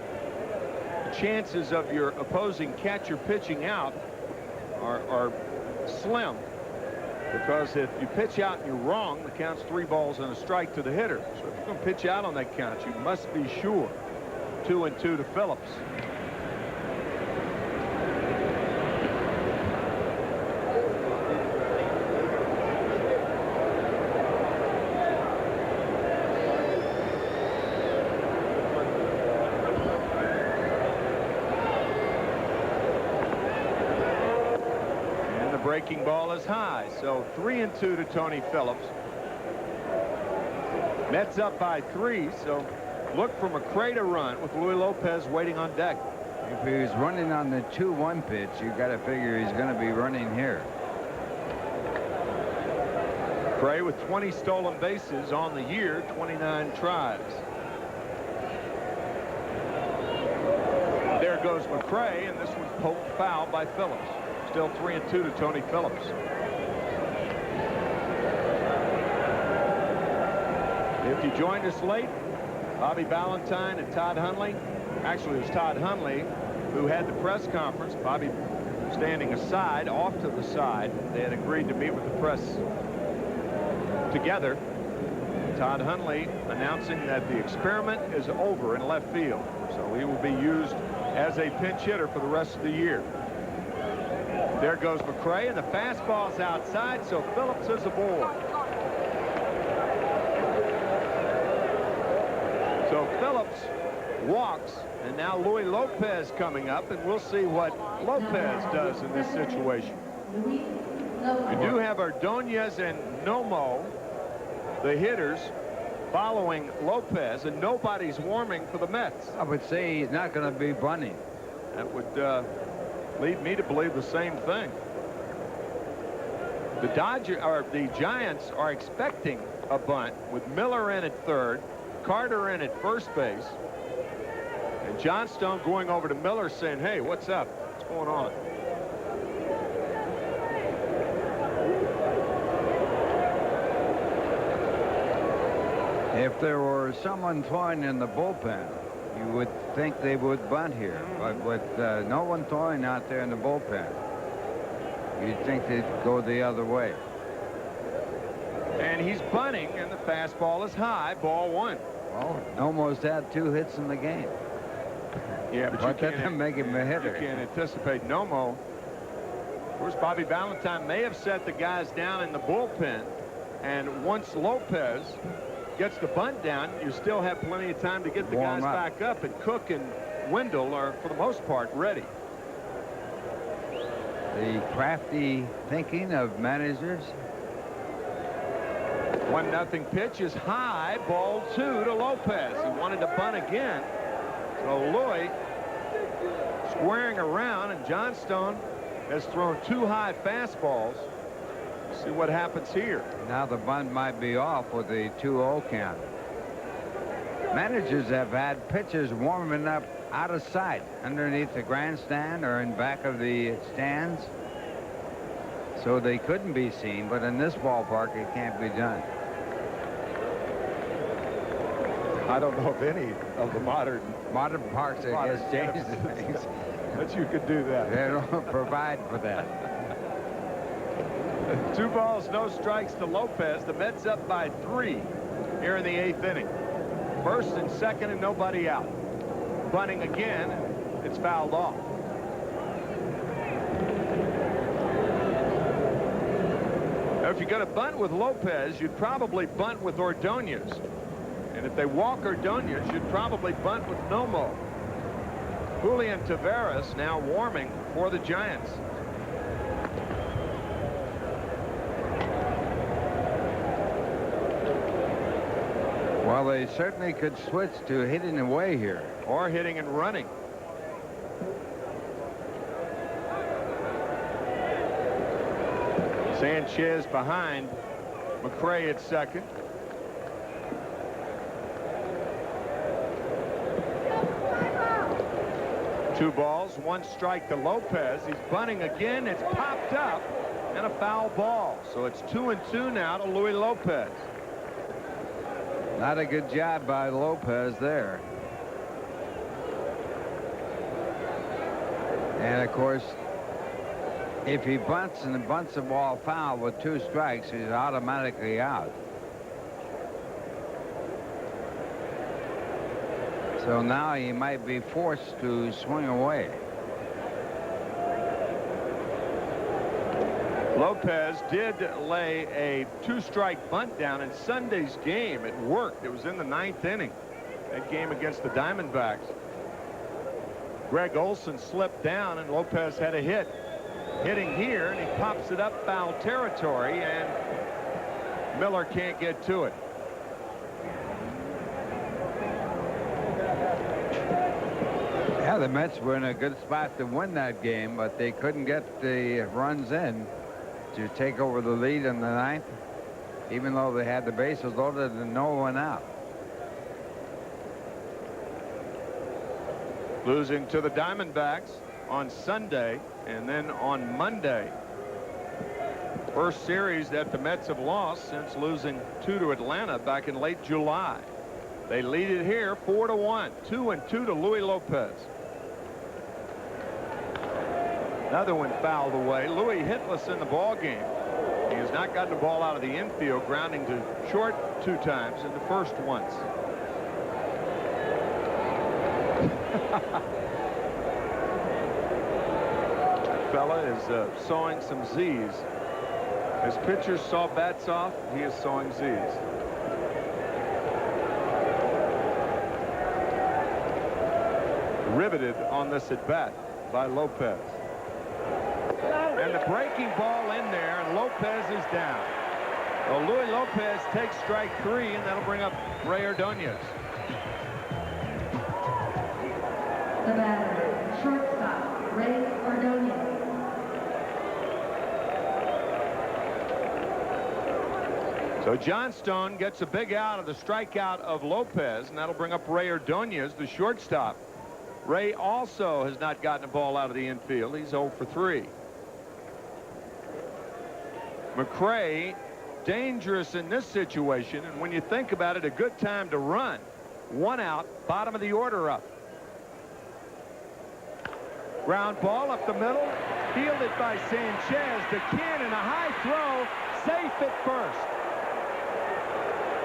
chances of your opposing catcher pitching out are slim, because if you pitch out and you're wrong, the count's 3 balls and a strike to the hitter. So if you're going to pitch out on that count, you must be sure. 2-2 to Phillips. Breaking ball is high, so 3-2 to Tony Phillips. Mets up by 3, so look for McRae to run with Luis Lopez waiting on deck. If he was running on the 2-1 pitch, you got to figure he's going to be running here. McRae with 20 stolen bases on the year, 29 tries. There goes McRae, and this one poked foul by Phillips. Still 3-2 to Tony Phillips. If you joined us late, Bobby Valentine and Todd Hundley. Actually, it was Todd Hundley who had the press conference. Bobby standing aside, off to the side. They had agreed to meet with the press together. Todd Hundley announcing that the experiment is over in left field. So he will be used as a pinch hitter for the rest of the year. There goes McRae, and the fastball's outside, so Phillips is aboard. So Phillips walks, and now Luis Lopez coming up, and we'll see what Lopez does in this situation. We do have Ordonez and Nomo, the hitters, following Lopez, and nobody's warming for the Mets. I would say he's not going to be bunting. That would lead me to believe the same thing. The Giants are expecting a bunt with Miller in at third, Carter in at first base, and Johnstone going over to Miller saying, "Hey, what's up? What's going on?" If there were someone throwing in the bullpen, you would think they would bunt here, but with no one throwing out there in the bullpen, you'd think they'd go the other way. And he's bunting, and the fastball is high, ball 1. Well, almost had 2 hits in the game. Yeah, but that doesn't make him a hitter. You can't anticipate Nomo. Of course, Bobby Valentine may have set the guys down in the bullpen, and once Lopez gets the bunt down, you still have plenty of time to get the guys back up, and Cook and Wendell are, for the most part, ready. The crafty thinking of managers. 1-0 pitch is high, ball 2 to Lopez. He wanted to bunt again. So Louis squaring around, and Johnstone has thrown 2 high fastballs. See what happens here. Now the bunt might be off with the 2-0 count. Managers have had pitchers warming up out of sight underneath the grandstand or in back of the stands, so they couldn't be seen, but in this ballpark it can't be done. I don't know if any of the modern parks has changed things. But you could do that. They don't provide for that. 2 balls, no strikes to Lopez. The Mets up by 3 here in the 8th inning. First and second and nobody out. Bunting again. It's fouled off. Now, if you're going to bunt with Lopez, you'd probably bunt with Ordonez. And if they walk Ordonez, you'd probably bunt with Nomo. Julian Taveras now warming for the Giants. Well, they certainly could switch to hitting away here. Or hitting and running. Sanchez behind McRae at second. Two balls, 1 strike to Lopez. He's bunting again. It's popped up and a foul ball. So it's 2-2 now to Luis Lopez. Not a good job by Lopez there. And of course, if he bunts and bunts the ball foul with 2 strikes, he's automatically out. So now he might be forced to swing away. Lopez did lay a 2-strike bunt down in Sunday's game. It worked. It was in the 9th inning. That game against the Diamondbacks. Greg Olson slipped down and Lopez had a hit. Hitting here, and he pops it up foul territory, and Miller can't get to it. Yeah, the Mets were in a good spot to win that game, but they couldn't get the runs in to take over the lead in the 9th, even though they had the bases loaded and no one out. Losing to the Diamondbacks on Sunday and then on Monday. First series that the Mets have lost since losing 2 to Atlanta back in late July. They lead it here 4-1. 2-2 to Luis Lopez. Another one fouled away. Louis hitless in the ball game. He has not gotten the ball out of the infield, grounding to short 2 times and the first once. Fella is sawing some Z's. As pitchers saw bats off, he is sawing Z's. Riveted on this at bat by Lopez. And the breaking ball in there, and Lopez is down. Well, Luis Lopez takes strike 3, and that'll bring up Ray Ordonez. The batter, shortstop, Ray Ordonez. So Johnstone gets a big out of the strikeout of Lopez, and that'll bring up Ray Ordonez, the shortstop. Ray also has not gotten a ball out of the infield. He's 0 for 3. McRae, dangerous in this situation, and when you think about it, a good time to run. 1 out, bottom of the order up. Ground ball up the middle, fielded by Sanchez to Cannon, a high throw, safe at first.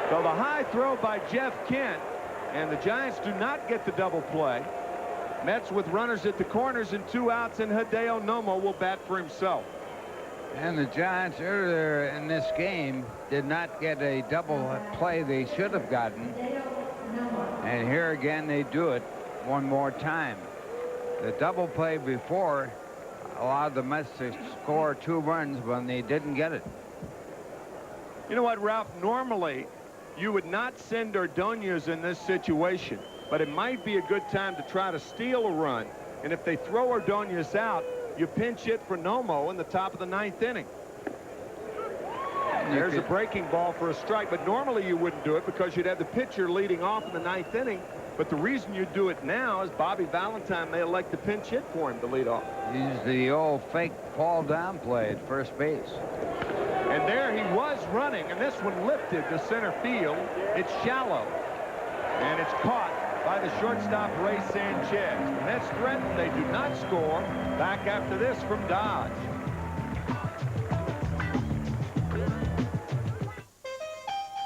So the high throw by Jeff Kent, and the Giants do not get the double play. Mets with runners at the corners and 2 outs, and Hideo Nomo will bat for himself. And the Giants earlier in this game did not get a double play they should have gotten. And here again they do it one more time. The double play before allowed the Mets to score 2 runs when they didn't get it. You know what, Ralph? Normally, you would not send Ordonez in this situation, but it might be a good time to try to steal a run. And if they throw Ordonez out, you pinch hit for Nomo in the top of the 9th inning. There's a breaking ball for a strike, but normally you wouldn't do it because you'd have the pitcher leading off in the 9th inning. But the reason you do it now is Bobby Valentine may elect to pinch hit for him to lead off. He's the old fake fall down play at first base. And there he was running, and this one lifted to center field. It's shallow, and it's caught by the shortstop, Ray Sanchez. The Mets threaten. They do not score. Back after this from Dodge.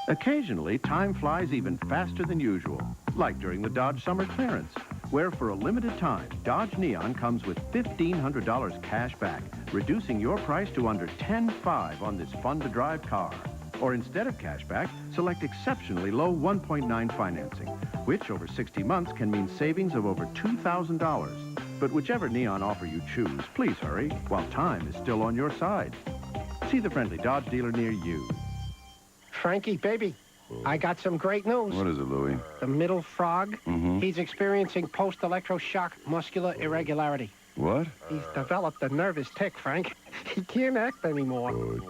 Occasionally, time flies even faster than usual, like during the Dodge Summer Clearance, where for a limited time, Dodge Neon comes with $1,500 cash back, reducing your price to under $10,500 on this fun-to-drive car. Or instead of cash back, select exceptionally low 1.9 financing, which over 60 months can mean savings of over $2,000. But whichever Neon offer you choose, please hurry while time is still on your side. See the friendly Dodge dealer near you. Frankie, baby, I got some great news. What is it, Louie? The middle frog, Mm-hmm. he's experiencing post-electroshock muscular irregularity. What? He's developed a nervous tic, Frank. He can't act anymore. It's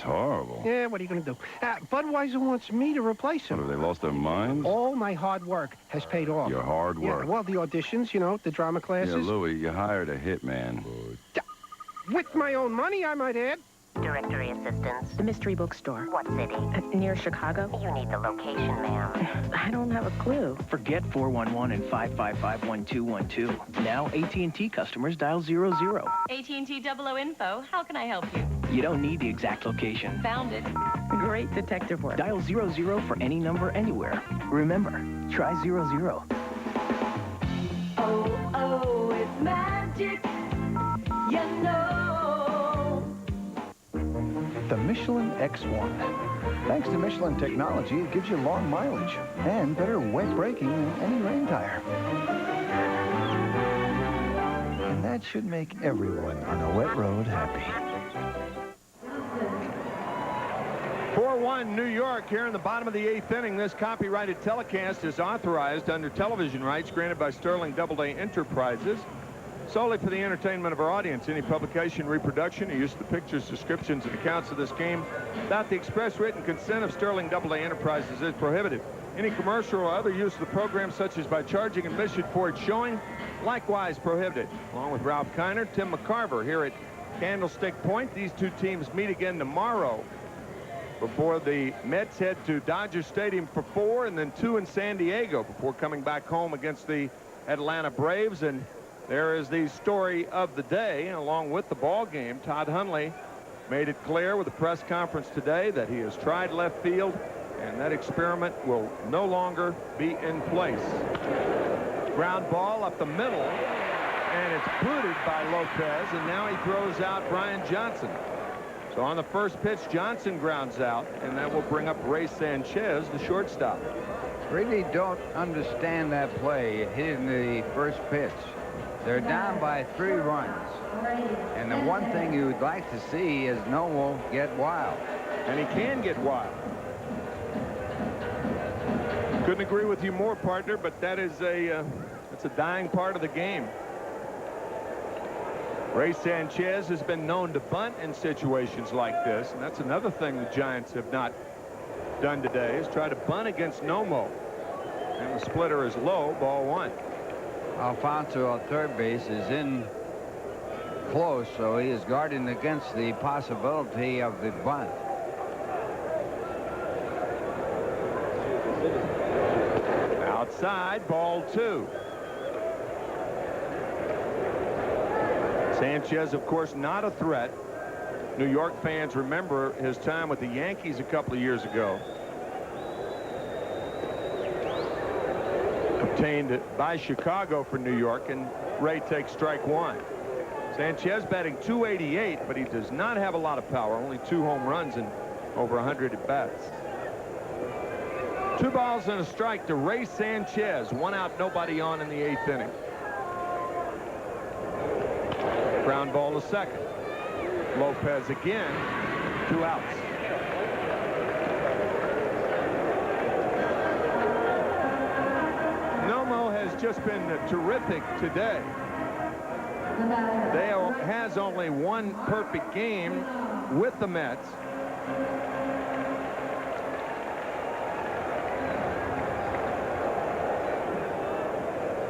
horrible. Yeah, what are you going to do? Budweiser wants me to replace him. What, have they lost their minds? All my hard work has paid off. Your hard work? Yeah, well, the auditions, you know, the drama classes. Yeah, Louie, you hired a hitman. With my own money, I might add. Directory assistance. The mystery bookstore. What city? Near Chicago. You need the location, ma'am. I don't have a clue. Forget 411 and 555-1212. Now AT&T customers dial 00. AT&T 00 Info. How can I help you? You don't need the exact location. Found it. Great detective work. Dial 00 for any number anywhere. Remember, try 00. Oh, oh, it's magic. You know. The Michelin X1. Thanks to Michelin technology, it gives you long mileage and better wet braking than any rain tire. And that should make everyone on a wet road happy. 4-1 New York here in the bottom of the 8th inning. This copyrighted telecast is authorized under television rights granted by Sterling Doubleday Enterprises, solely for the entertainment of our audience. Any publication, reproduction, or use of the pictures, descriptions, and accounts of this game without the express written consent of Sterling Doubleday Enterprises is prohibited. Any commercial or other use of the program, such as by charging admission for its showing, likewise prohibited. Along with Ralph Kiner, Tim McCarver here at Candlestick Point. These two teams meet again tomorrow before the Mets head to Dodger Stadium for 4 and then 2 in San Diego before coming back home against the Atlanta Braves. And there is the story of the day. Along with the ball game, Todd Hundley made it clear with a press conference today that he has tried left field and that experiment will no longer be in place. Ground ball up the middle, and it's booted by Lopez, and now he throws out Brian Johnson. So on the first pitch, Johnson grounds out, and that will bring up Ray Sanchez, the shortstop. Really don't understand that play, hitting the first pitch. They're down by 3 runs. And the one thing you would like to see is Nomo get wild. And he can get wild. Couldn't agree with you more, partner, but that is it's a dying part of the game. Ray Sanchez has been known to bunt in situations like this, and that's another thing the Giants have not done today, is try to bunt against Nomo. And the splitter is low, ball 1. Alfonso at third base is in close, so he is guarding against the possibility of the bunt. Outside, ball 2. Sanchez, of course, not a threat. New York fans remember his time with the Yankees a couple of years ago. obtained by Chicago for New York, and Ray takes strike one. Sanchez batting .288, but he does not have a lot of power. Only 2 home runs and over 100 at bats. 2 balls and a strike to Ray Sanchez. 1 out, nobody on in the 8th inning. Ground ball to second. Lopez again. 2 outs. Nomo has just been terrific today. Dale has only 1 perfect game with the Mets.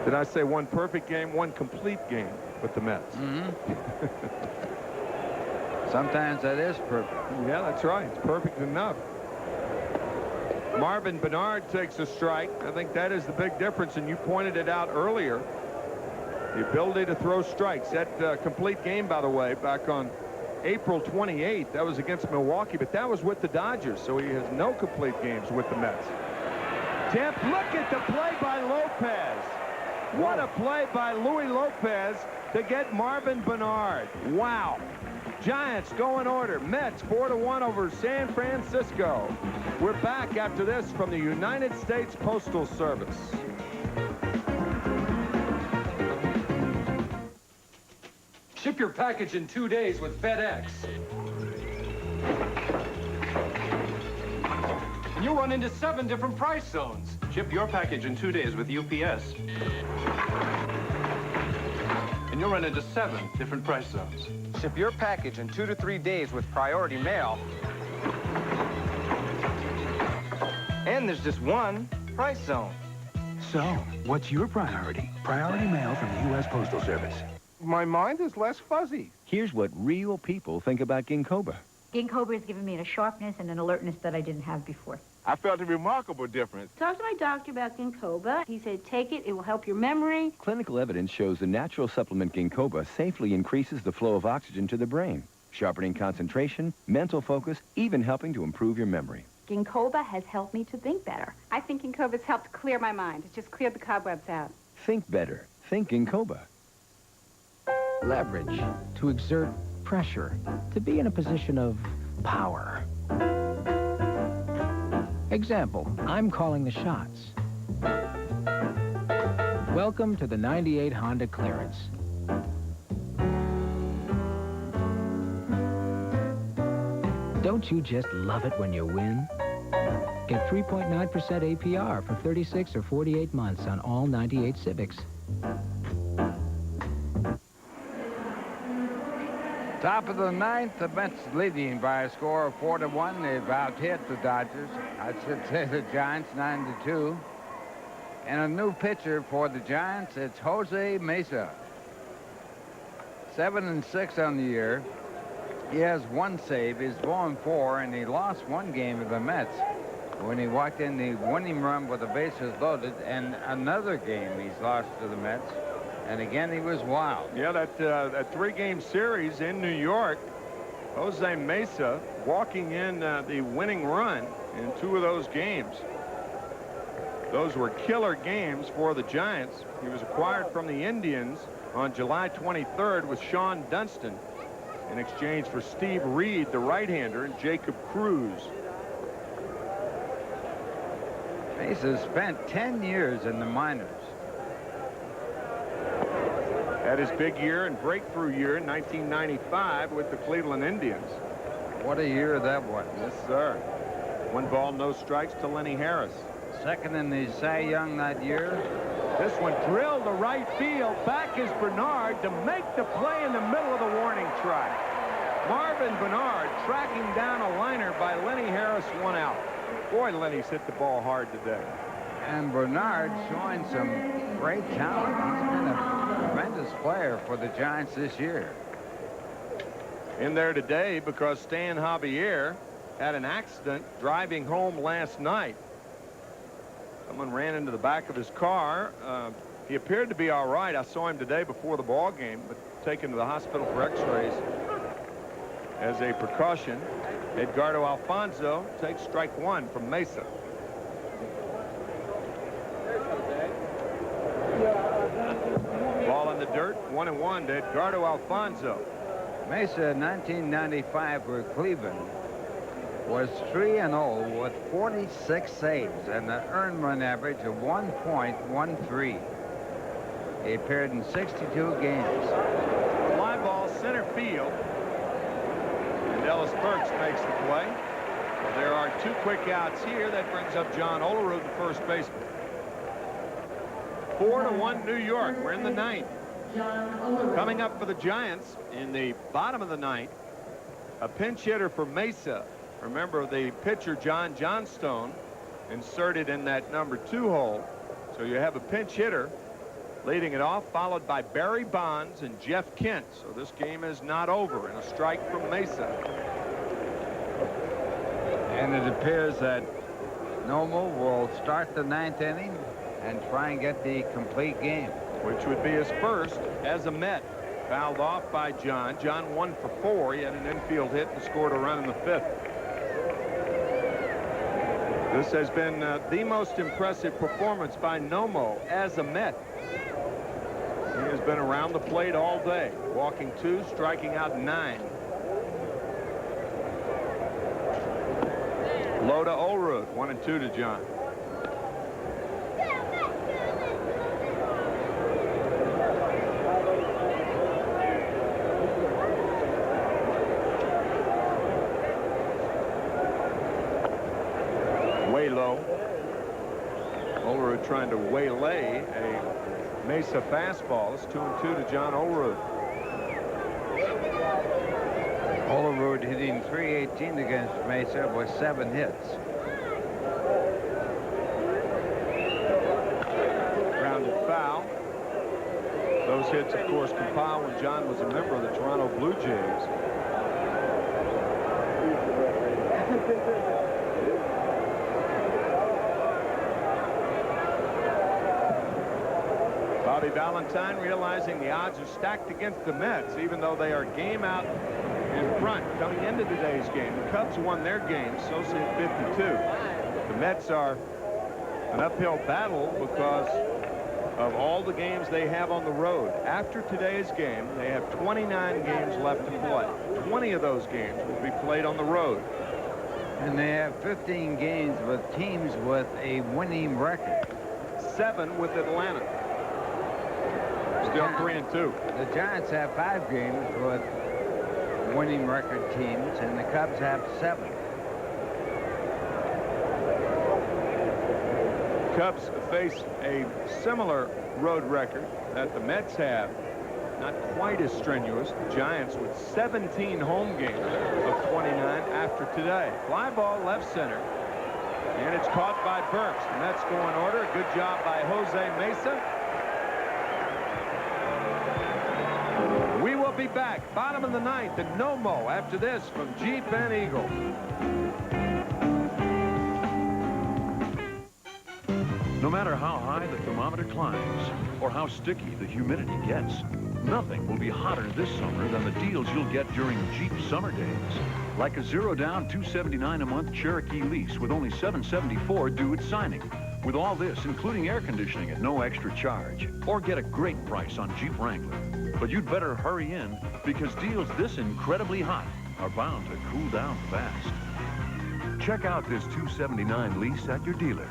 Did I say 1 perfect game? 1 complete game with the Mets. Sometimes that is perfect. Yeah, that's right. It's perfect enough. Marvin Bernard takes a strike. I think that is the big difference, and you pointed it out earlier. The ability to throw strikes. That complete game, by the way, back on April 28th, that was against Milwaukee, but that was with the Dodgers, so he has no complete games with the Mets. Temp, look at the play by Lopez. What a play by Louis Lopez to get Marvin Bernard. Wow. Giants go in order. Mets 4-1 over San Francisco. We're back after this from the United States Postal Service. Ship your package in 2 days with FedEx. And you'll run into 7 different price zones. Ship your package in 2 days with UPS. And you'll run into 7 different price zones. Ship your package in 2 to 3 days with Priority Mail. And there's just 1 price zone. So, what's your priority? Priority Mail from the U.S. Postal Service. My mind is less fuzzy. Here's what real people think about Ginkgoba. Ginkgoba has given me a sharpness and an alertness that I didn't have before. I felt a remarkable difference. Talked to my doctor about Ginkgoba. He said, take it, it will help your memory. Clinical evidence shows the natural supplement Ginkgoba safely increases the flow of oxygen to the brain, sharpening concentration, mental focus, even helping to improve your memory. Ginkgoba has helped me to think better. I think Ginkgoba's helped clear my mind. It's just cleared the cobwebs out. Think better. Think Ginkgoba. Leverage, to exert pressure, to be in a position of power. Example, I'm calling the shots. Welcome to the 98 Honda Clearance. Don't you just love it when you win? Get 3.9% APR for 36 or 48 months on all 98 Civics. Top of the 9th, the Mets leading by a score of 4-1. They've out-hit the Dodgers. I should say the Giants 9-2. And a new pitcher for the Giants, it's Jose Mesa. 7-6 on the year. He has 1 save. He's 0-4, and he lost 1 game to the Mets when he walked in the winning run with the bases loaded, and another game he's lost to the Mets. And again, he was wild. Yeah, that 3-game series in New York, Jose Mesa walking in the winning run in 2 of those games. Those were killer games for the Giants. He was acquired from the Indians on July 23rd with Sean Dunston in exchange for Steve Reed, the right-hander, and Jacob Cruz. Mesa spent 10 years in the minors. Had his big year and breakthrough year in 1995 with the Cleveland Indians. What a year that was. Yes, sir. 1 ball, no strikes to Lenny Harris. Second in the Cy Young that year. This one drilled to right field. Back is Bernard to make the play in the middle of the warning track. Marvin Bernard tracking down a liner by Lenny Harris, 1 out. Boy, Lenny's hit the ball hard today. And Bernard showing some great talent. He's been a tremendous player for the Giants this year. In there today because Stan Javier had an accident driving home last night. Someone ran into the back of his car. He appeared to be all right. I saw him today before the ball game, but taken to the hospital for x-rays as a precaution. Edgardo Alfonso takes strike 1 from Mesa. 1-1 to Edgardo Alfonso. Mesa 1995 for Cleveland was 3-0 with 46 saves and an earned run average of 1.13. He appeared in 62 games. Fly ball center field. And Ellis Burks makes the play. Well, there are 2 quick outs here. That brings up John Olerud, the first baseman. 4-1 New York. We're in the 9th. Coming up for the Giants in the bottom of the 9th, a pinch hitter for Mesa. Remember, the pitcher John Johnstone inserted in that number 2 hole. So you have a pinch hitter leading it off, followed by Barry Bonds and Jeff Kent. So this game is not over, and a strike from Mesa. And it appears that Nomo will start the 9th inning and try and get the complete game. Which would be his first as a Met. Fouled off by John. John 1 for 4. He had an infield hit and scored a run in the 5th. This has been the most impressive performance by Nomo as a Met. He has been around the plate all day, walking 2, striking out 9. Low to Olerud, 1-2 to John. Way low. Olerud trying to waylay a Mesa fastball. It's 2-2 to John Olerud. Olerud hitting .318 against Mesa with 7 hits. Grounded foul. Those hits, of course, compiled when John was a member of the Toronto Blue Jays. Bobby Valentine realizing the odds are stacked against the Mets, even though they are game out in front coming into today's game. The Cubs won their game, so said 52. The Mets are an uphill battle because of all the games they have on the road. After today's game, they have 29 games left to play. 20 of those games will be played on the road. And they have 15 games with teams with a winning record. 7 with Atlanta. Still 3-2. The Giants have 5 games with winning record teams, and the Cubs have 7. Cubs face a similar road record that the Mets have. Not quite as strenuous. The Giants with 17 home games of 29 after today. Fly ball left center. And it's caught by Burks. The Mets go in order. Good job by Jose Mesa. We will be back. Bottom of the 9th at Nomo after this from Jeep and Eagle. No matter how high the thermometer climbs or how sticky the humidity gets, nothing will be hotter this summer than the deals you'll get during Jeep summer days. Like a 0-down $279 a month Cherokee lease with only $774 due at signing. With all this, including air conditioning at no extra charge. Or get a great price on Jeep Wrangler. But you'd better hurry in because deals this incredibly hot are bound to cool down fast. Check out this $279 lease at your dealer.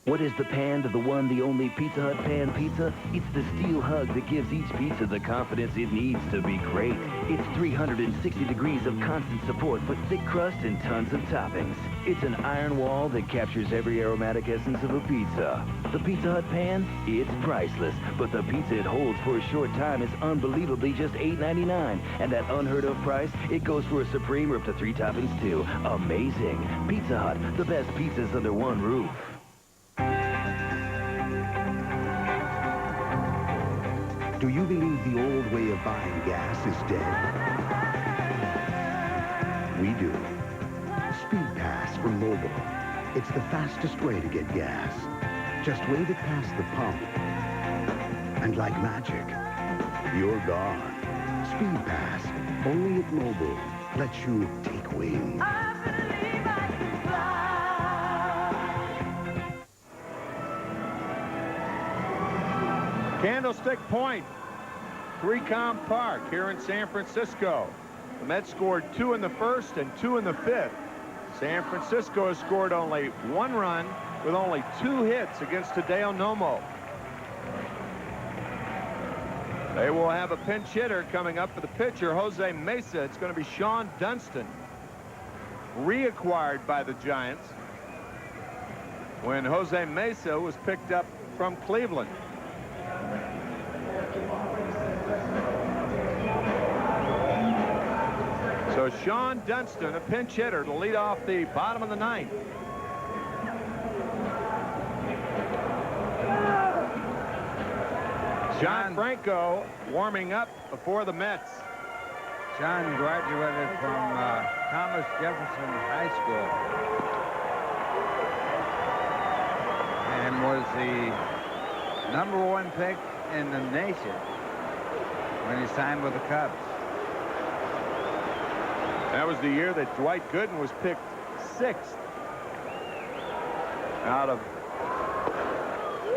What is the pan to the one, the only Pizza Hut pan pizza? It's the steel hug that gives each pizza the confidence it needs to be great. It's 360 degrees of constant support for thick crust and tons of toppings. It's an iron wall that captures every aromatic essence of a pizza. The Pizza Hut pan, it's priceless, but the pizza it holds for a short time is unbelievably just $8.99. And that unheard of price, it goes for a Supreme or up to 3 toppings too. Amazing. Pizza Hut, the best pizzas under one roof. Do you believe the old way of buying gas is dead? We do. Speed Pass from Mobil. It's the fastest way to get gas. Just wave it past the pump. And like magic, you're gone. Speed Pass, only at Mobil, lets you take wing. Candlestick Point. 3Com Park here in San Francisco. The Mets scored 2 in the first and 2 in the fifth. San Francisco has scored only 1 run with only 2 hits against Hideo Nomo. They will have a pinch hitter coming up for the pitcher, Jose Mesa. It's going to be Sean Dunston, reacquired by the Giants when Jose Mesa was picked up from Cleveland. So Sean Dunston, a pinch hitter, to lead off the bottom of the ninth. John Franco warming up before the Mets. John graduated from Thomas Jefferson High School and was the #1 pick in the nation when he signed with the Cubs. That was the year that Dwight Gooden was picked 6th out of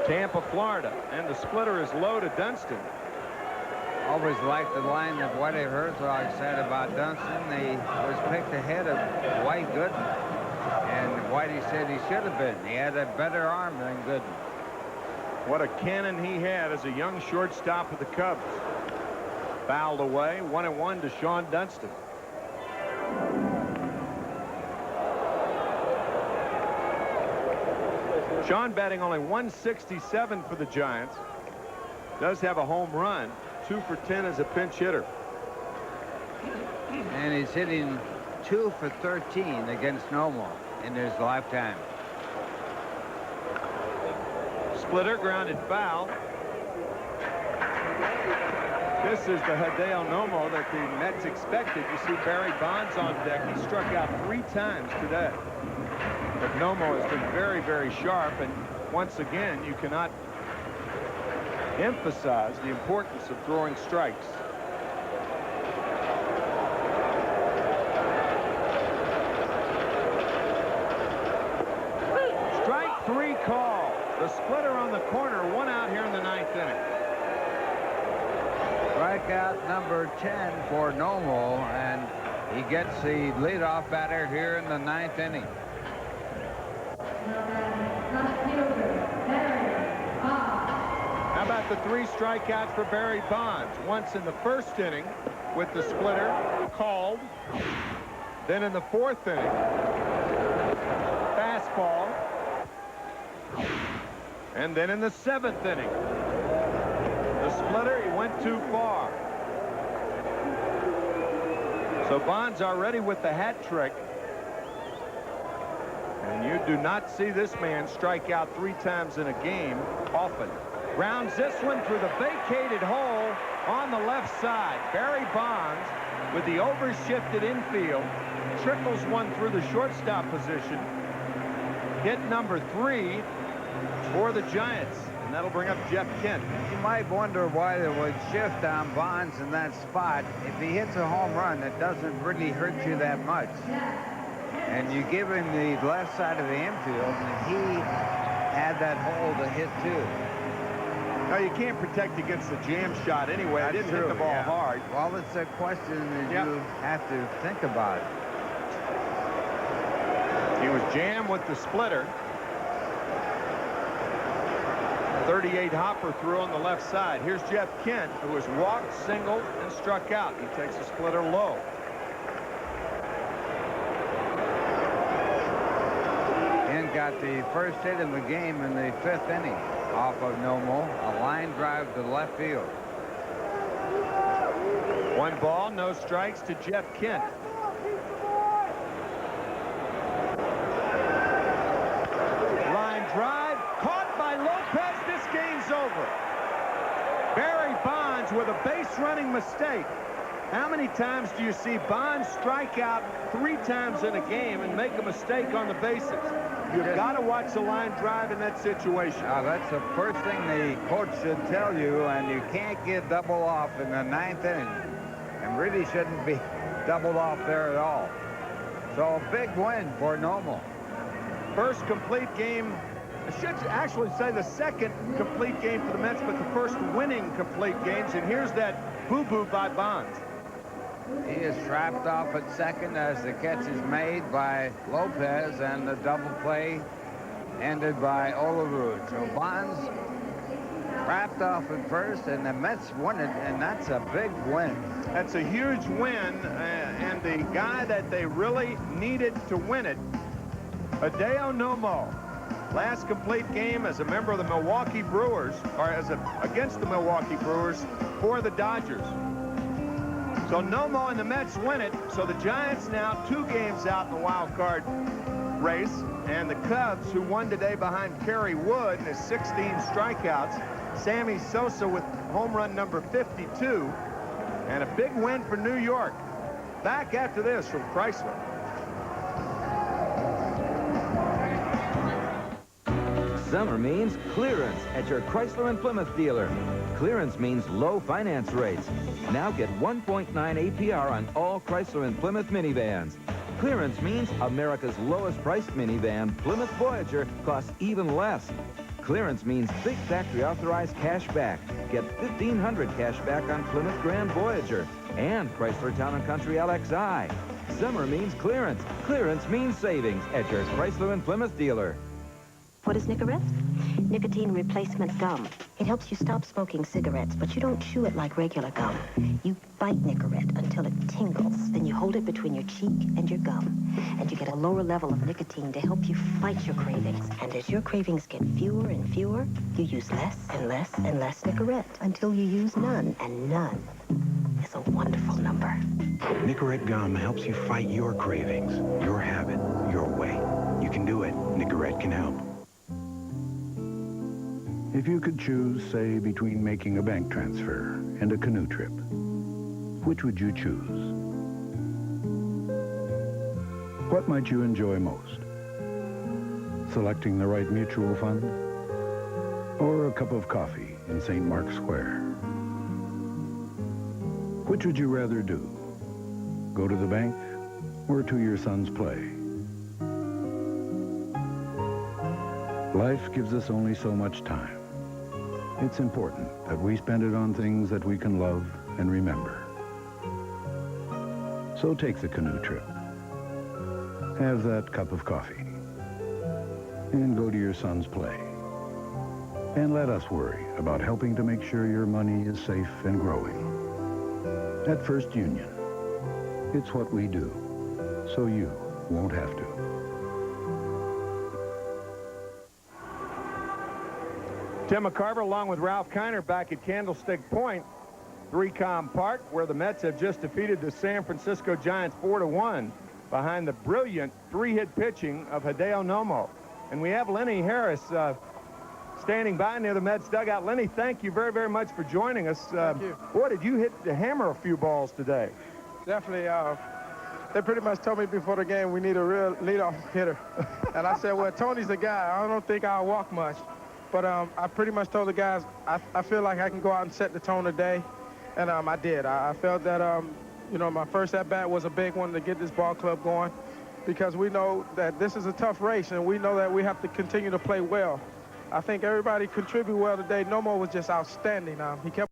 Tampa, Florida. And the splitter is low to Dunston. Always liked the line that Whitey Herzog said about Dunston. He was picked ahead of Dwight Gooden. And Whitey said he should have been. He had a better arm than Gooden. What a cannon he had as a young shortstop of the Cubs. Fouled away, 1-1 to Sean Dunston. Sean batting only 167 for the Giants. Does have a home run, 2 for 10 as a pinch hitter. And he's hitting 2 for 13 against Nomo in his lifetime. Splitter grounded foul. This is the Hideo Nomo that the Mets expected. You see Barry Bonds on deck. He struck out 3 times today. But Nomo has been very, very sharp. And once again, you cannot emphasize the importance of throwing strikes. Strike 3 call. The splitter on the corner, 1 out here in the 9th inning. Strikeout number 10 for Nomo, and he gets the leadoff batter here in the 9th inning. How about the 3 strikeouts for Barry Bonds? Once in the first inning with the splitter called. Then in the 4th inning, fastball. And then in the 7th inning, the splitter, he went too far. So Bonds already with the hat trick. And you do not see this man strike out 3 times in a game often. Grounds this one through the vacated hole on the left side. Barry Bonds with the overshifted infield trickles one through the shortstop position. Hit number 3 for the Giants, and that'll bring up Jeff Kent. You might wonder why they would shift on Bonds in that spot. If he hits a home run, it doesn't really hurt you that much. And you give him the left side of the infield, and he had that hole to hit too. No, you can't protect against the jam shot anyway. I didn't hit the ball hard. Well, it's a question that you have to think about. He was jammed with the splitter. 38 hopper through on the left side. Here's Jeff Kent, who has walked, singled, and struck out. He takes the splitter low. Kent got the first hit of the game in the 5th inning off of Nomo. A line drive to left field. 1 ball, no strikes to Jeff Kent. Line drive, caught by Lopez. This game's over. Barry Bonds with a base-running mistake. How many times do you see Bonds strike out 3 times in a game and make a mistake on the bases? You've got to watch the line drive in that situation. Now, that's the first thing the coach should tell you, and you can't get double off in the 9th inning. And really shouldn't be doubled off there at all. So a big win for Nomo. First complete game I should actually say the second complete game for the Mets, but the first winning complete games. And here's that boo-boo by Bonds. He is trapped off at second as the catch is made by Lopez, and the double play ended by Olerud. So Bonds trapped off at first, and the Mets won it, and that's a big win. That's a huge win, and the guy that they really needed to win it, Hideo Nomo. Last complete game as a member of the Milwaukee Brewers, or against the Milwaukee Brewers for the Dodgers. So Nomo and the Mets win it. So the Giants now 2 games out in the wild card race, and the Cubs, who won today behind Kerry Wood and his 16 strikeouts, Sammy Sosa with home run number 52, and a big win for New York. Back after this from Chrysler. Summer means clearance at your Chrysler and Plymouth dealer. Clearance means low finance rates. Now get 1.9 APR on all Chrysler and Plymouth minivans. Clearance means America's lowest priced minivan, Plymouth Voyager, costs even less. Clearance means big factory authorized cash back. Get $1,500 cash back on Plymouth Grand Voyager and Chrysler Town & Country LXI. Summer means clearance. Clearance means savings at your Chrysler and Plymouth dealer. What is Nicorette? Nicotine replacement gum. It helps you stop smoking cigarettes, but you don't chew it like regular gum. You bite Nicorette until it tingles. Then you hold it between your cheek and your gum. And you get a lower level of nicotine to help you fight your cravings. And as your cravings get fewer and fewer, you use less and less and less Nicorette until you use none. And none is a wonderful number. Nicorette gum helps you fight your cravings, your habit, your way. You can do it. Nicorette can help. If you could choose, say, between making a bank transfer and a canoe trip, which would you choose? What might you enjoy most? Selecting the right mutual fund? Or a cup of coffee in St. Mark's Square? Which would you rather do? Go to the bank or to your son's play? Life gives us only so much time. It's important that we spend it on things that we can love and remember. So take the canoe trip. Have that cup of coffee. And go to your son's play. And let us worry about helping to make sure your money is safe and growing. At First Union, it's what we do, so you won't have to. Tim McCarver along with Ralph Kiner back at Candlestick Point, 3Com Park, where the Mets have just defeated the San Francisco Giants 4-1 behind the brilliant 3-hit pitching of Hideo Nomo. And we have Lenny Harris standing by near the Mets dugout. Lenny, thank you very, very much for joining us. Thank you. Boy, did you hit the hammer a few balls today. Definitely. They pretty much told me before the game we need a real leadoff hitter. And I said, well, Tony's the guy. I don't think I'll walk much. But I pretty much told the guys, I feel like I can go out and set the tone today. And I did. I felt that, you know, my first at-bat was a big one to get this ball club going, because we know that this is a tough race, and we know that we have to continue to play well. I think everybody contributed well today. Nomo was just outstanding. He kept